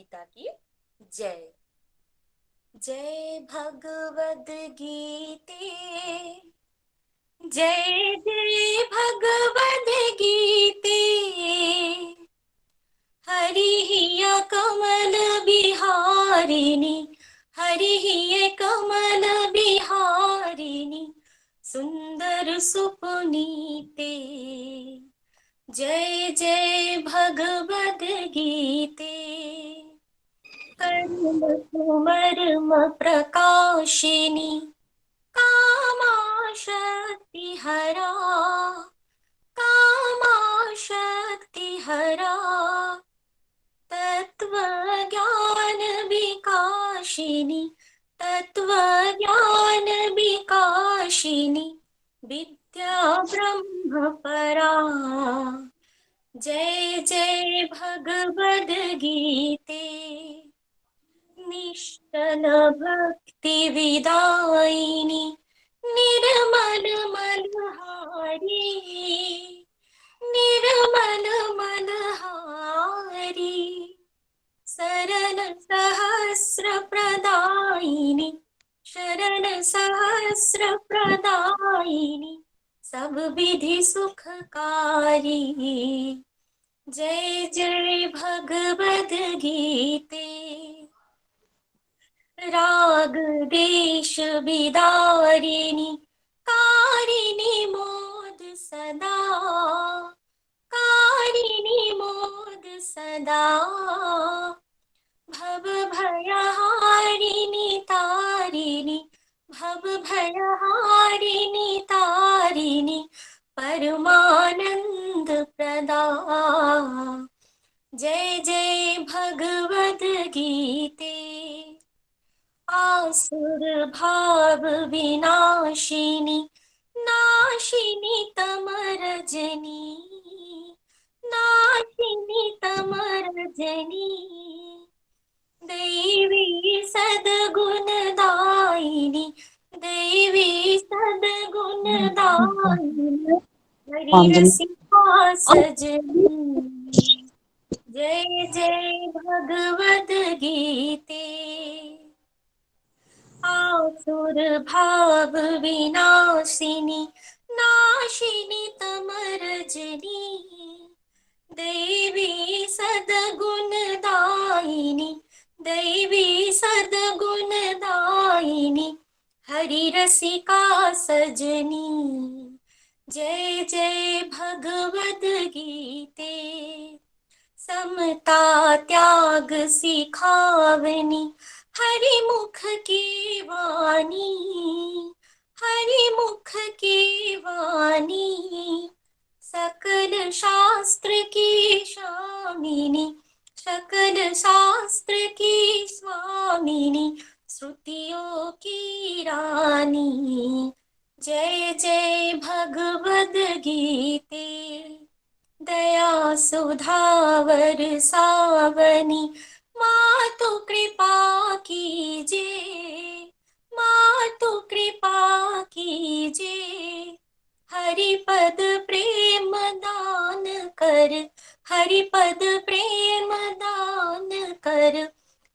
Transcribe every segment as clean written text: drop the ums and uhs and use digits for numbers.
गीता की जय। जय भगवद गीते, जय जय भगवद गीते। हरि कमल बिहारिणी, हरि कमल बिहारिणी, सुंदर सुपुनीते। जय जय भगवद गीते। कर्म सुमर्म प्रकाशिनी, कामा शक्ति हरा, कामा शक्ति हरा। तत्व ज्ञान विकाशिनी, तत्व ज्ञान विकाशिनी, विद्या ब्रह्म परा। जय जय भगवद गीते। निश्चल भक्ति विदायिनी, निर्मल मनहारी, निर्मल मनहारी। शरण सहस्र प्रदायिनी, शरण सहस्र प्रदायिनी, सब विधि सुखकारी। जय जय भगवद गीते। राग देश विदारिणी, कारिणी मोद सदा, कारिणी मोद सदा। भव भयहारिणी तारिणी, भव भयहारिणी तारिणी, परमानंद प्रदा। जय जय भगवद गीते। आसुर भाव विनाशिनी, नाशिनी तमरजनी, नाशिनी तमरजनी। दैवी सद्गुणदायिनी, दैवी सद्गुणदायिनी, हरि रसिका सजनी। जय जय भगवद गीते। आसुर भाव विनाशिनी, नाशिनी तमरजनी। दैवी सद्गुणदायिनी, दैवी सद्गुणदायिनी, हरि रसिका सजनी। जय जय भगवद गीते। समता त्याग सिखावनी, हरि मुख की वाणी, हरि मुख की वाणी। सकल शास्त्र की स्वामिनी, सकल शास्त्र की स्वामिनी, श्रुतियों की रानी। जय जय भगवद गीते। दया सुधावर सावनी, मातु कृपा कीजिए, मातु कृपा कीजिए। हरिपद प्रेम दान कर, हरिपद प्रेम दान कर,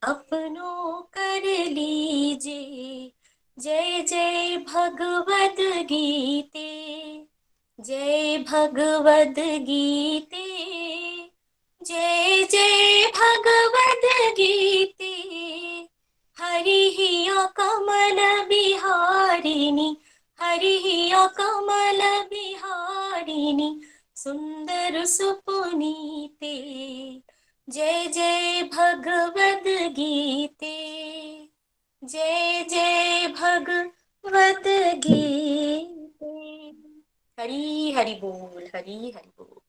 अपनों कर लीजिए। जय जय भगवद गीते, जय भगवद गीते। जय जय भगवद गीते। हरि कमल बिहारिणी, हरि कमल बिहारिणी, सुंदर सुपुनीते। जय जय भगवद गीते, जय जय भगवद गीते। हरि हरि बोल, हरि हरि बोल।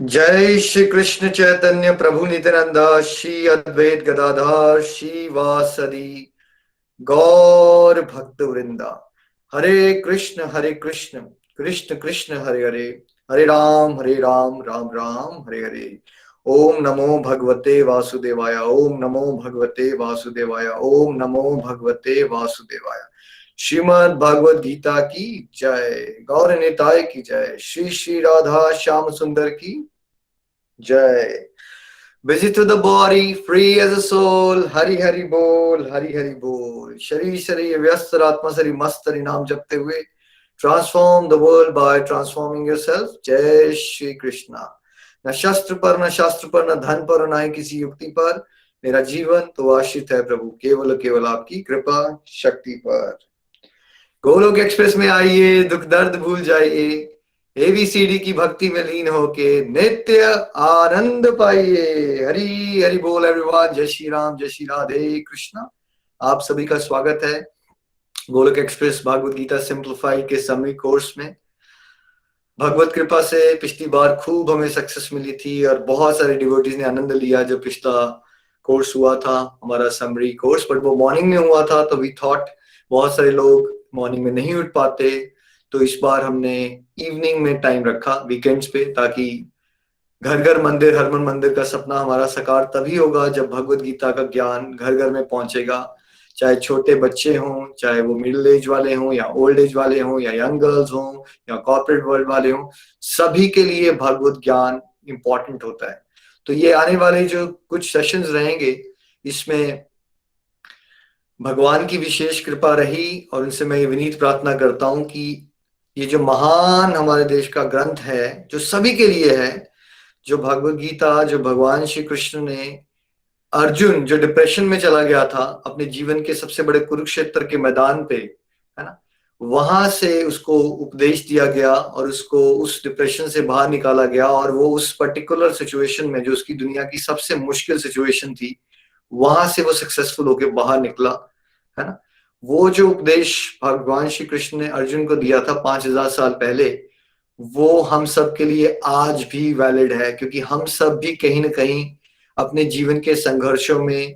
जय श्री कृष्ण चैतन्य प्रभु नित्यानंद, श्री अद्वैत गदाधर श्रीवासदि गौर भक्त वृंदा। हरे कृष्ण कृष्ण कृष्ण हरे हरे, हरे राम राम राम हरे हरे। ओम नमो भगवते वासुदेवाय, ओम नमो भगवते वासुदेवाय, ओम नमो भगवते वासुदेवाय। श्रीमद् भागवत गीता की जय, गौर निताय की जय, श्री श्री राधा श्याम सुंदर की जय। busy to the body, free as a soul. Hari Hari Bol, Hari Hari Bol. शरीर शरीर व्यस्त और आत्मा शरीर मस्त हरि नाम जपते हुए transform the world by transforming yourself. जय श्री कृष्णा. न शस्त्र पर, न शास्त्र पर, न धन पर, न ही किसी युक्ति पर, मेरा जीवन तो आश्रित है प्रभु केवल केवल आपकी कृपा शक्ति पर. गोलोक एक्सप्रेस में आइए, दुख दर्द भूल जाइए, एबीसीडी की भक्ति में लीन होके नित्य आनंद पाइए. हरि हरि बोल एवरीवन. जय श्री राम, जय श्री राधे कृष्णा. आप सभी का स्वागत है गोलोक एक्सप्रेस भागवत गीता सिंप्लीफाइड के समरी कोर्स में. भगवत कृपा से पिछली बार खूब हमें सक्सेस मिली थी और बहुत सारे डिवोटीज ने आनंद लिया. जो पिछला कोर्स हुआ था हमारा समरी कोर्स, बट वो मॉर्निंग में हुआ था, तो वी थॉट बहुत सारे लोग मॉर्निंग में नहीं उठ पाते, तो इस बार हमने इवनिंग में टाइम रखा वीकेंड्स पे, ताकि घर घर मंदिर, हर मन मंदिर का सपना हमारा साकार तभी होगा जब भगवत गीता का ज्ञान घर घर में पहुंचेगा. चाहे छोटे बच्चे हों, चाहे वो मिडिल एज वाले हों या ओल्ड एज वाले हों या यंग गर्ल्स हों या कॉर्पोरेट वर्ल्ड वाले हों, सभी के लिए भगवत ज्ञान इंपॉर्टेंट होता है. तो ये आने वाले जो कुछ सेशंस रहेंगे, इसमें भगवान की विशेष कृपा रही और उनसे मैं ये विनीत प्रार्थना करता हूं कि ये जो महान हमारे देश का ग्रंथ है, जो सभी के लिए है, जो भगवत गीता, जो भगवान श्री कृष्ण ने अर्जुन जो डिप्रेशन में चला गया था अपने जीवन के सबसे बड़े कुरुक्षेत्र के मैदान पे, है ना, वहां से उसको उपदेश दिया गया और उसको उस डिप्रेशन से बाहर निकाला गया, और वो उस पर्टिकुलर सिचुएशन में जो उसकी दुनिया की सबसे मुश्किल सिचुएशन थी, वहां से वो सक्सेसफुल होके बाहर निकला, है ना. वो जो उपदेश भगवान श्री कृष्ण ने अर्जुन को दिया था 5000 साल पहले, वो हम सब के लिए आज भी वैलिड है, क्योंकि हम सब भी कहीं ना कहीं अपने जीवन के संघर्षों में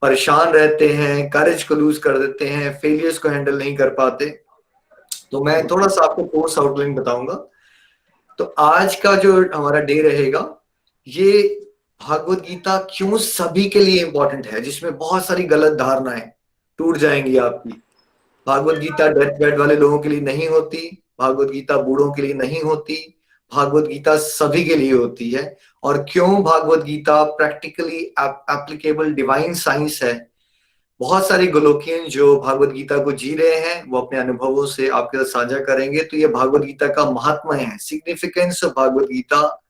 परेशान रहते हैं, करेज को लूज कर देते हैं, फेलियर्स को हैंडल नहीं कर पाते. तो मैं थोड़ा सा आपको कोर्स आउटलाइन बताऊंगा. तो आज का जो हमारा डे रहेगा, ये भागवत गीता क्यों सभी के लिए इंपॉर्टेंट है, जिसमें बहुत सारी गलत धारणाएं टूट जाएंगी आपकी. भागवत गीता डेथ बेड वाले लोगों के लिए नहीं होती, भागवत गीता बूढ़ों के लिए नहीं होती, भागवत गीता सभी के लिए होती है. और क्यों Bhagavad Gita practically applicable divine science है. बहुत सारे गोलोकियन जो भागवत गीता को जी रहे हैं, वो अपने अनुभवों से आपके साथ साझा करेंगे. तो ये भागवत गीता का महात्मा है, significance of Bhagavad Gita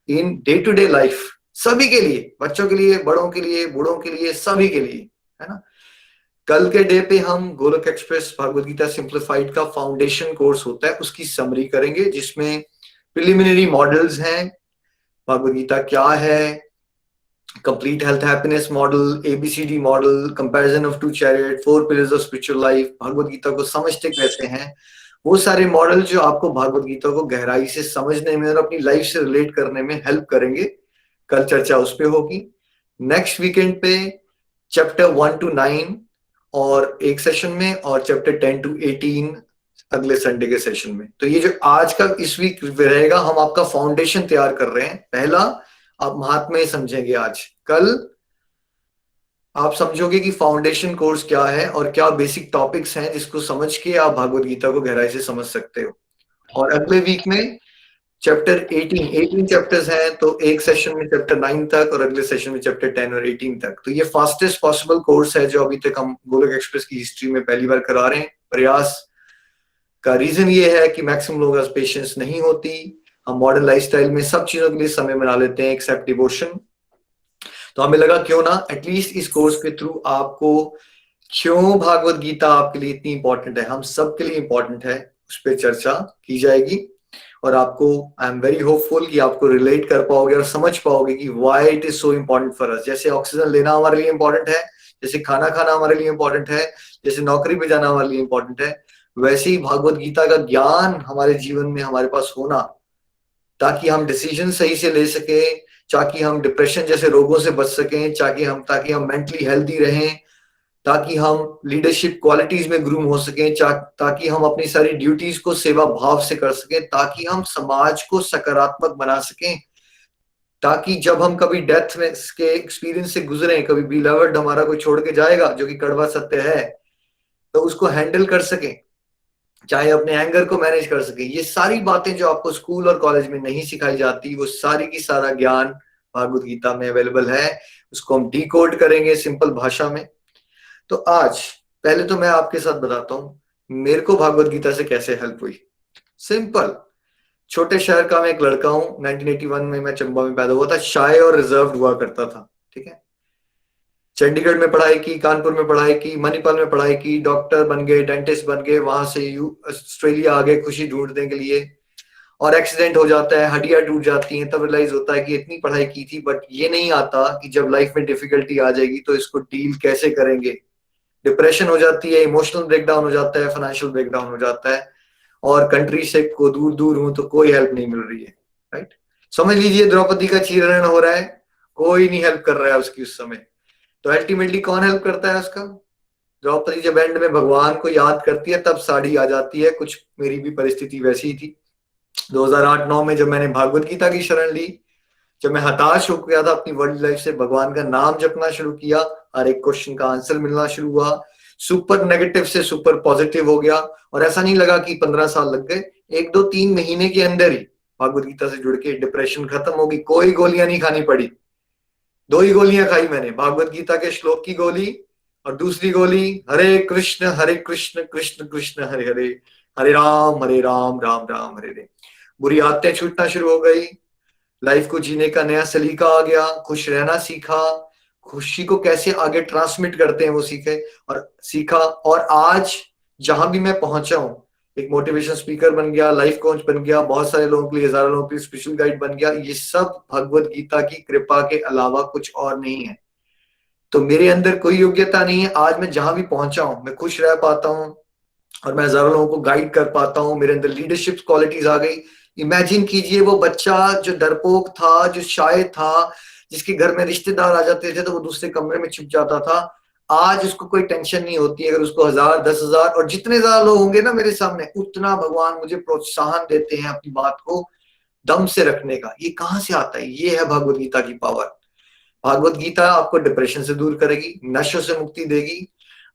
in day to day life, सभी के लिए, बच्चों के लिए, बड़ों के लिए, बूढ़ों के लिए, सभी के लिए, है ना. कल के डे पे हम गोलोक एक्सप्रेस भागवत गीता सिंप्लीफाइड का फाउंडेशन कोर्स होता है, उसकी समरी करेंगे, जिसमें प्रिलिमिनरी मॉडल्स हैं, भागवत गीता क्या है, complete health happiness model, ABCD model, comparison of two chariot, 4 pillars of spiritual life, Bhagavad Gita को समझते कैसे हैं, वो सारे मॉडल जो आपको भागवत गीता को गहराई से समझने में और अपनी लाइफ से रिलेट करने में हेल्प करेंगे. कल चर्चा उस पे होगी. नेक्स्ट वीकेंड पे चैप्टर 1 to 9 और एक सेशन में, और चैप्टर 10 to 18 अगले संडे के सेशन में. तो ये जो आज का इस वीक रहेगा, हम आपका फाउंडेशन तैयार कर रहे हैं. पहला आप महात्म्य समझेंगे आज. कल आप समझोगे कि फाउंडेशन कोर्स क्या है और क्या बेसिक टॉपिक्स हैं जिसको समझ के आप भागवत गीता को गहराई से समझ सकते हो. और अगले वीक में चैप्टर 18 चैप्टर्स हैं, तो एक सेशन में चैप्टर 9 तक और अगले सेशन में चैप्टर 10 और 18 तक. तो ये फास्टेस्ट पॉसिबल कोर्स है जो अभी तक हम गोलोक एक्सप्रेस की हिस्ट्री में पहली बार करा रहे हैं. प्रयास का रीजन ये है कि मैक्सिमम लोगों का पेशेंस नहीं होती. हम मॉडर्न लाइफस्टाइल में सब चीजों के लिए समय बना लेते हैं एक्सेप्ट डिवोशन. तो हमें लगा क्यों ना एटलीस्ट इस कोर्स के थ्रू आपको क्यों भागवत गीता आपके लिए इतनी इंपॉर्टेंट है, हम सब के लिए इंपॉर्टेंट है, उस पर चर्चा की जाएगी. और आपको आई एम वेरी होपफुल कि आपको रिलेट कर पाओगे और समझ पाओगे कि why it is so important for us. जैसे ऑक्सीजन लेना हमारे लिए इंपॉर्टेंट है, जैसे खाना खाना हमारे लिए इंपॉर्टेंट है, जैसे नौकरी पे जाना हमारे लिए इंपॉर्टेंट है, वैसे ही भागवत गीता का ज्ञान हमारे जीवन में हमारे पास होना, ताकि हम डिसीजन सही से ले सके, ताकि हम डिप्रेशन जैसे रोगों से बच सकें, ताकि हम मेंटली हेल्दी रहें, ताकि हम लीडरशिप क्वालिटीज में ग्रूम हो सकें, ताकि हम अपनी सारी ड्यूटीज को सेवा भाव से कर सकें, ताकि हम समाज को सकारात्मक बना सकें, ताकि जब हम कभी डेथ में के एक्सपीरियंस से गुजरे, कभी बिलवर्ड हमारा कोई छोड़ के जाएगा जो कि कड़वा सत्य है, तो उसको हैंडल कर सकें, चाहे अपने एंगर को मैनेज कर सके. ये सारी बातें जो आपको स्कूल और कॉलेज में नहीं सिखाई जाती, वो सारी की सारा ज्ञान भागवत गीता में अवेलेबल है, उसको हम डिकोड करेंगे सिंपल भाषा में। तो आज पहले तो मैं आपके साथ बताता हूँ मेरे को भागवत गीता से कैसे हेल्प हुई। सिंपल, छोटे शहर का मैं एक लड़का हूँ, 1981 में मैं चंबा में पैदा हुआ था, शाय और रिजर्व हुआ करता था, ठीक है। चंडीगढ़ में पढ़ाई की, कानपुर में पढ़ाई की, मणिपाल में पढ़ाई की, डॉक्टर बन गए, डेंटिस्ट बन गए, वहां से ऑस्ट्रेलिया आ गए खुशी ढूंढने के लिए, और एक्सीडेंट हो जाता है, हड्डियां टूट जाती हैं, तब रियलाइज होता है कि इतनी पढ़ाई की थी, बट ये नहीं आता कि जब लाइफ में डिफिकल्टी आ जाएगी तो इसको डील कैसे करेंगे। डिप्रेशन हो जाती है, इमोशनल ब्रेकडाउन हो जाता है, फाइनेंशियल ब्रेकडाउन हो जाता है, और कंट्री से को दूर दूर हूं तो कोई हेल्प नहीं मिल रही है, राइट। समझ लीजिए द्रौपदी का चीरहरण हो रहा है, कोई नहीं हेल्प कर रहा है उसकी उस समय, तो अल्टीमेटली कौन हेल्प करता है उसका? द्रौपदी जब एंड में भगवान को याद करती है तब साड़ी आ जाती है। कुछ मेरी भी परिस्थिति वैसी ही थी। 2008-9 में जब मैंने भागवत गीता की शरण ली, जब मैं हताश हो गया था अपनी वर्ल्ड लाइफ से, भगवान का नाम जपना शुरू किया, हर एक क्वेश्चन का आंसर मिलना शुरू हुआ, सुपर नेगेटिव से सुपर पॉजिटिव हो गया। और ऐसा नहीं लगा कि 15 साल लग गए, 1 2 3 महीने के अंदर ही भागवत गीता से जुड़ के डिप्रेशन खत्म होगी, कोई गोलियां नहीं खानी पड़ी। 2 ही गोलियां खाई मैंने, भागवत गीता के श्लोक की गोली, और दूसरी गोली हरे कृष्ण कृष्ण कृष्ण हरे हरे, हरे राम राम राम हरे हरे। बुरी आदतें छूटना शुरू हो गई, लाइफ को जीने का नया सलीका आ गया, खुश रहना सीखा, खुशी को कैसे आगे ट्रांसमिट करते हैं वो सीखा। और आज जहां भी मैं पहुंचा हूं, एक मोटिवेशन स्पीकर बन गया, लाइफ कोच बन गया, बहुत सारे लोगों के लिए, हजारों लोगों के लिए स्पिरिचुअल गाइड बन गया, ये सब भगवत गीता की कृपा के अलावा कुछ और नहीं है। तो मेरे अंदर कोई योग्यता नहीं है, आज मैं जहां भी पहुंचा हूं मैं खुश रह पाता हूं, और मैं हजारों लोगों को गाइड कर पाता हूं, मेरे अंदर लीडरशिप क्वालिटीज आ गई। इमेजिन कीजिए वो बच्चा जो डरपोक था, जो शाय था, जिसके घर में रिश्तेदार आ जाते थे तो वो दूसरे कमरे में छुप जाता था, आज उसको कोई टेंशन नहीं होती। अगर उसको 1000 10,000 और जितने ज्यादा लोग होंगे ना मेरे सामने, उतना भगवान मुझे प्रोत्साहन देते हैं अपनी बात को दम से रखने का। ये कहाँ से आता है? ये है भगवत गीता की पावर। भागवत गीता आपको डिप्रेशन से दूर करेगी, नशों से मुक्ति देगी,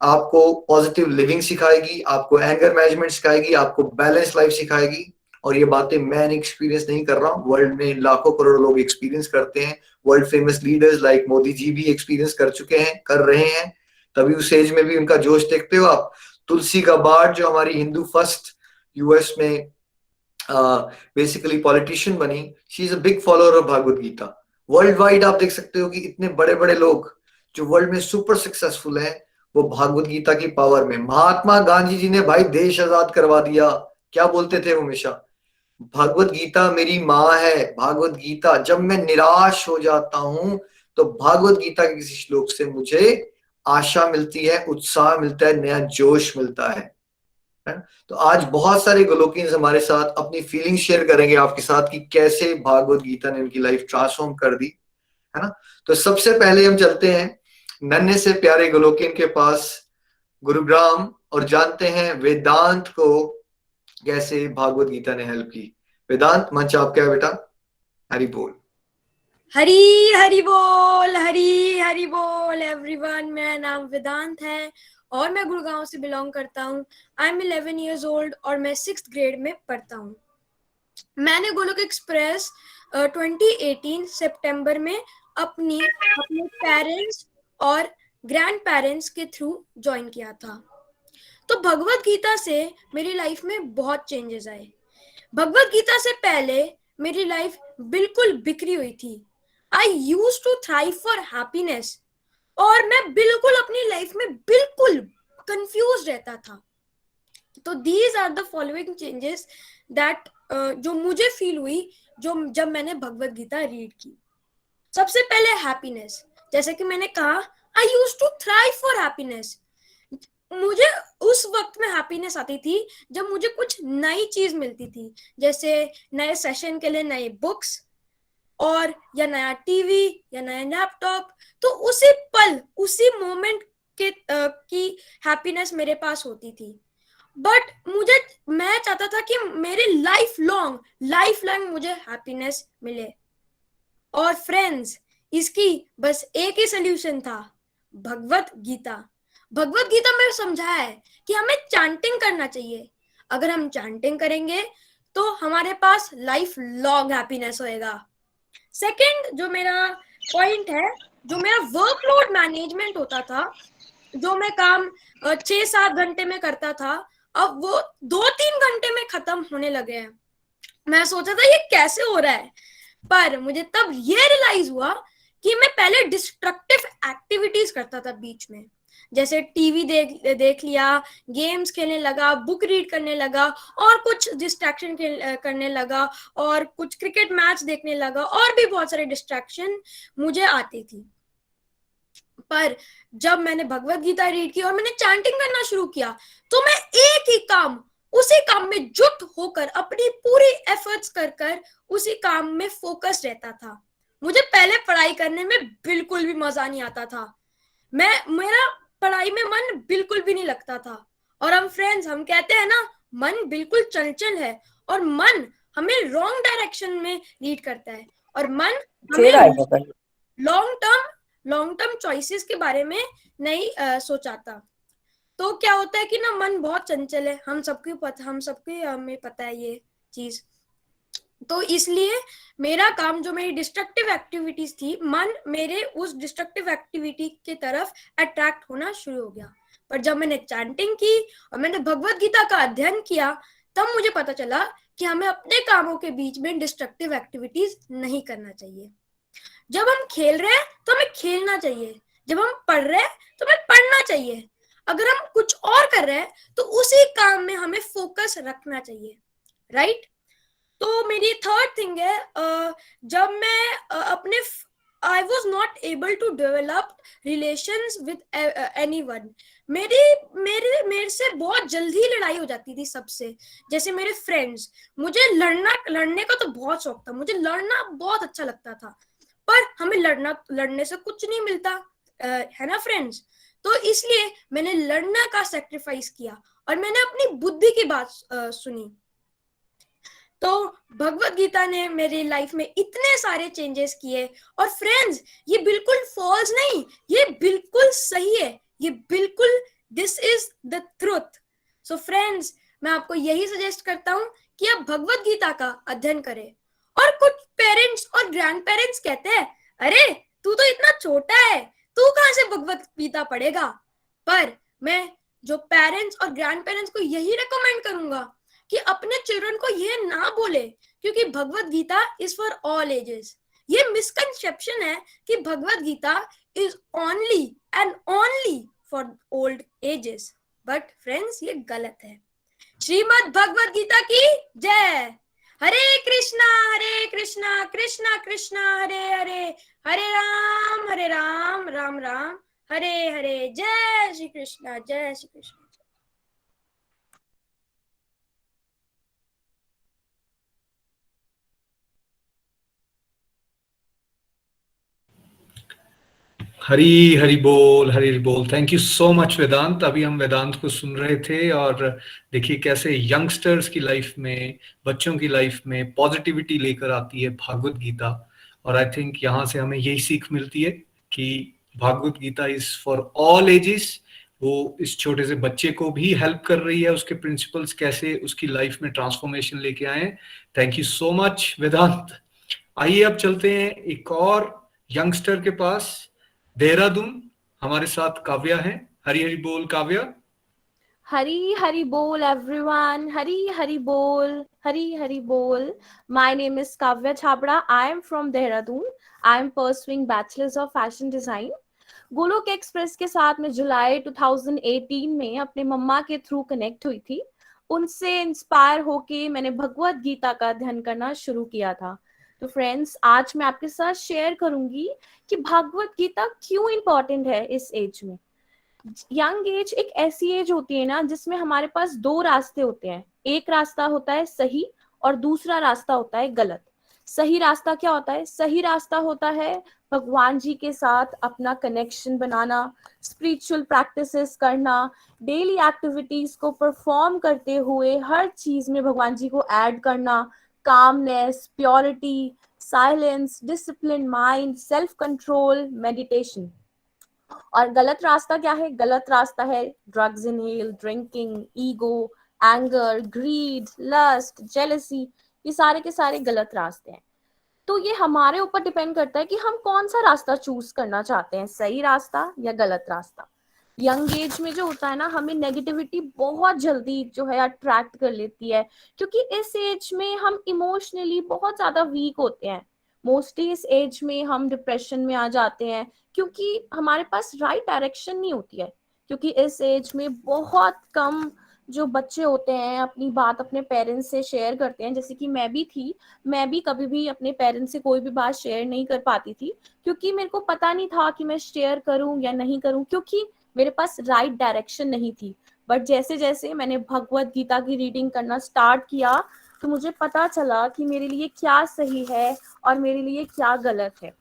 आपको पॉजिटिव लिविंग सिखाएगी, आपको एंगर मैनेजमेंट सिखाएगी, आपको बैलेंस लाइफ सिखाएगी। और ये बातें मैं एक्सपीरियंस नहीं कर रहा हूँ, वर्ल्ड में लाखों करोड़ों लोग एक्सपीरियंस करते हैं। World famous leaders like Modi ji भी एक्सपीरियंस कर चुके हैं, कर रहे हैं। तभी उस एज में भी उनका जोश देखते हो आप। तुलसी गाबार्ड जो हमारी हिंदू फर्स्ट यूएस में बेसिकली पॉलिटिशियन बनी, she is a big follower of Bhagavad Gita. Worldwide आप देख सकते हो कि इतने बड़े बड़े लोग जो वर्ल्ड में सुपर सक्सेसफुल हैं, वो भागवत गीता की पावर में। महात्मा गांधी जी ने भाई देश आजाद करवा दिया। क्या बोलते थे वो हमेशा? भागवत गीता मेरी माँ है। भागवत गीता, जब मैं निराश हो जाता हूं तो भागवत गीता के किसी श्लोक से मुझे आशा मिलती है, उत्साह मिलता है, नया जोश मिलता है। तो आज बहुत सारे गोलोकियंस हमारे साथ अपनी फीलिंग शेयर करेंगे आपके साथ कि कैसे भागवत गीता ने उनकी लाइफ ट्रांसफॉर्म कर दी, है ना। तो सबसे पहले हम चलते हैं नन्हे से प्यारे गोलोकियन के पास, गुरुग्राम, और जानते हैं वेदांत को कैसे भागवत गीता ने हेल्प की। वेदांत, मंच आपका है बेटा। हरि बोल। हरी हरी बोल, हरी हरी बोल एवरीवन। मेरा नाम वेदांत है और मैं गुड़गांव से बिलोंग करता हूँ। आई एम 11 years old और मैं 6th grade में पढ़ता हूँ। मैंने गोलोक एक्सप्रेस 2018 सितंबर में अपने पेरेंट्स और ग्रैंड पेरेंट्स के थ्रू ज्वाइन किया था। तो भगवत गीता से मेरी लाइफ में बहुत चेंजेस आए। भगवत गीता से पहले मेरी लाइफ बिल्कुल बिखरी हुई थी। I used to thrive for happiness और मैं बिल्कुल अपनी लाइफ में बिल्कुल कंफ्यूज रहता था। तो these are the following changes that जो मुझे फील हुई जब मैंने भगवत गीता रीड की। सबसे पहले हैप्पीनेस, जैसे कि मैंने कहा, I used to thrive for happiness. मुझे उस वक्त में हैप्पीनेस आती थी जब मुझे कुछ नई चीज मिलती थी, जैसे नए सेशन के लिए नए बुक्स और या नया टीवी या नया लैपटॉप। तो उसी पल, उसी मोमेंट के की हैप्पीनेस मेरे पास होती थी। बट मैं चाहता था कि मेरे लाइफ लॉन्ग मुझे हैप्पीनेस मिले। और फ्रेंड्स, इसकी बस एक ही सोल्यूशन था, भगवत गीता। भगवत गीता में समझाया है कि हमें चैंटिंग करना चाहिए। अगर हम चैंटिंग करेंगे तो हमारे पास लाइफ लॉन्ग हैप्पीनेस होएगा। सेकंड जो मेरा पॉइंट है, जो मेरा वर्कलोड मैनेजमेंट होता था, जो मैं काम 6-7 घंटे में करता था, अब वो 2-3 घंटे में खत्म होने लगे हैं। मैं सोचा था ये कैसे हो रहा है, पर मुझे तब ये रियलाइज हुआ कि मैं पहले डिस्ट्रक्टिव एक्टिविटीज करता था बीच में, जैसे टीवी देख लिया, गेम्स खेलने लगा, बुक रीड करने लगा, और कुछ डिस्ट्रैक्शन करने लगा, और कुछ क्रिकेट मैच देखने लगा, और भी बहुत सारे डिस्ट्रैक्शन मुझे आती थी। पर जब मैंने भगवत गीता रीड की और मैंने चैंटिंग करना शुरू किया, तो मैं एक ही काम, उसी काम में जुट होकर अपनी पूरी एफर्ट्स कर उसी काम में फोकस रहता था। मुझे पहले पढ़ाई करने में बिल्कुल भी मजा नहीं आता था, मेरा पढ़ाई में मन बिल्कुल भी नहीं लगता था। और हम फ्रेंड्स, हम कहते हैं ना, मन बिल्कुल चंचल है, और मन हमें रॉन्ग डायरेक्शन में लीड करता है, और मन हमें लॉन्ग टर्म चॉइसेस के बारे में नहीं सोचाता। तो क्या होता है कि ना, मन बहुत चंचल है, हम सबको हमें पता है ये चीज। तो इसलिए मेरा काम, जो मेरी डिस्ट्रक्टिव एक्टिविटीज थी, मन मेरे उस डिस्ट्रक्टिव एक्टिविटी की तरफ अट्रैक्ट होना शुरू हो गया। पर जब मैंने चैंटिंग की और मैंने भगवत गीता का अध्ययन किया, तब मुझे पता चला कि हमें अपने कामों के बीच में डिस्ट्रक्टिव एक्टिविटीज नहीं करना चाहिए। जब हम खेल रहे हैं तो हमें खेलना चाहिए, जब हम पढ़ रहे हैं तो हमें पढ़ना चाहिए, अगर हम कुछ और कर रहे हैं तो उसी काम में हमें फोकस रखना चाहिए, राइट? तो मेरी थर्ड थिंग है, जब मैं अपने I was not able to develop relations with anyone. मेरे से बहुत जल्दी लड़ाई हो जाती थी सबसे, जैसे मेरे फ्रेंड्स। मुझे लड़ने का तो बहुत शौक था, मुझे लड़ना बहुत अच्छा लगता था, पर हमें लड़ने से कुछ नहीं मिलता, है ना फ्रेंड्स? तो इसलिए मैंने लड़ना का सेक्रीफाइस किया और मैंने अपनी बुद्धि की बात सुनी। तो भगवत गीता ने मेरी लाइफ में इतने सारे चेंजेस किए। और फ्रेंड्स, ये बिल्कुल फॉल्स नहीं, ये बिल्कुल सही है, ये बिल्कुल, this is the truth. So friends, मैं आपको यही सजेस्ट करता हूँ कि आप भगवत गीता का अध्ययन करें। और कुछ पेरेंट्स और ग्रैंड पेरेंट्स कहते हैं, अरे तू तो इतना छोटा है, तू कहाँ से भगवत गीता पढ़ेगा? पर मैं जो पेरेंट्स और ग्रैंड पेरेंट्स को यही रेकमेंड करूंगा कि अपने चिल्ड्रन को ये ना बोले, क्योंकि Bhagavad Gita is for all ages. ये मिसकंसेप्शन है कि Bhagavad Gita is only and only for old ages, but friends ये गलत है। श्रीमद् भगवत गीता की जय। हरे कृष्णा कृष्णा कृष्णा हरे हरे, हरे राम राम राम हरे हरे। जय श्री कृष्णा, जय श्री कृष्ण। हरी हरी बोल, हरी हरी बोल। थैंक यू सो मच वेदांत। अभी हम वेदांत को सुन रहे थे और देखिए कैसे यंगस्टर्स की लाइफ में, बच्चों की लाइफ में पॉजिटिविटी लेकर आती है भागवत गीता। और आई थिंक यहाँ से हमें यही सीख मिलती है कि Bhagavad Gita is for all ages. वो इस छोटे से बच्चे को भी हेल्प कर रही है, उसके प्रिंसिपल्स कैसे उसकी लाइफ में ट्रांसफॉर्मेशन लेके आए। थैंक यू सो मच वेदांत। आइए अब चलते हैं एक और यंगस्टर के पास, देहरादून। हमारे साथ काव्या है। हरी हरी बोल काव्या। हरी हरी बोल everyone. हरी हरी बोल, हरी हरी बोल. My name is Kavya Chhabra. I am from Dehradun. I am pursuing Bachelor's of Fashion Design. Golok express के साथ मैं जुलाई 2018 में अपने मम्मा के थ्रू कनेक्ट हुई थी। उनसे इंस्पायर होके मैंने भगवत गीता का अध्ययन करना शुरू किया था। तो फ्रेंड्स, आज मैं आपके साथ शेयर करूंगी कि भगवत गीता क्यों इम्पोर्टेंट है इस एज में। यंग एज एक ऐसी एज होती है ना जिसमें हमारे पास दो रास्ते होते हैं। एक रास्ता होता है सही और दूसरा रास्ता होता है गलत। सही रास्ता क्या होता है? सही रास्ता होता है भगवान जी के साथ अपना कनेक्शन बनाना, स्पिरिचुअल प्रैक्टिसेस करना, डेली एक्टिविटीज को परफॉर्म करते हुए हर चीज में भगवान जी को ऐड करना, calmness, purity, silence, discipline mind, self control, meditation. और गलत रास्ता क्या है? गलत रास्ता है drugs inhale, drinking, ego, anger, greed, lust, jealousy. ये सारे के सारे गलत रास्ते हैं। तो ये हमारे ऊपर डिपेंड करता है कि हम कौन सा रास्ता चूज करना चाहते हैं, सही रास्ता या गलत रास्ता। यंग एज में जो होता है ना, हमें नेगेटिविटी बहुत जल्दी जो है अट्रैक्ट कर लेती है, क्योंकि इस एज में हम इमोशनली बहुत ज्यादा वीक होते हैं। मोस्टली इस एज में हम डिप्रेशन में आ जाते हैं, क्योंकि हमारे पास राइट डायरेक्शन नहीं होती है। क्योंकि इस एज में बहुत कम जो बच्चे होते हैं अपनी बात अपने पेरेंट्स से शेयर करते हैं, जैसे कि मैं भी थी। मैं भी कभी भी अपने पेरेंट्स से कोई भी बात शेयर नहीं कर पाती थी, क्योंकि मेरे को पता नहीं था कि मैं शेयर करूं या नहीं करूं, क्योंकि मेरे पास राइट डायरेक्शन नहीं थी। बट जैसे जैसे मैंने भगवत गीता की रीडिंग करना स्टार्ट किया, तो मुझे पता चला कि मेरे लिए क्या सही है और मेरे लिए क्या गलत है।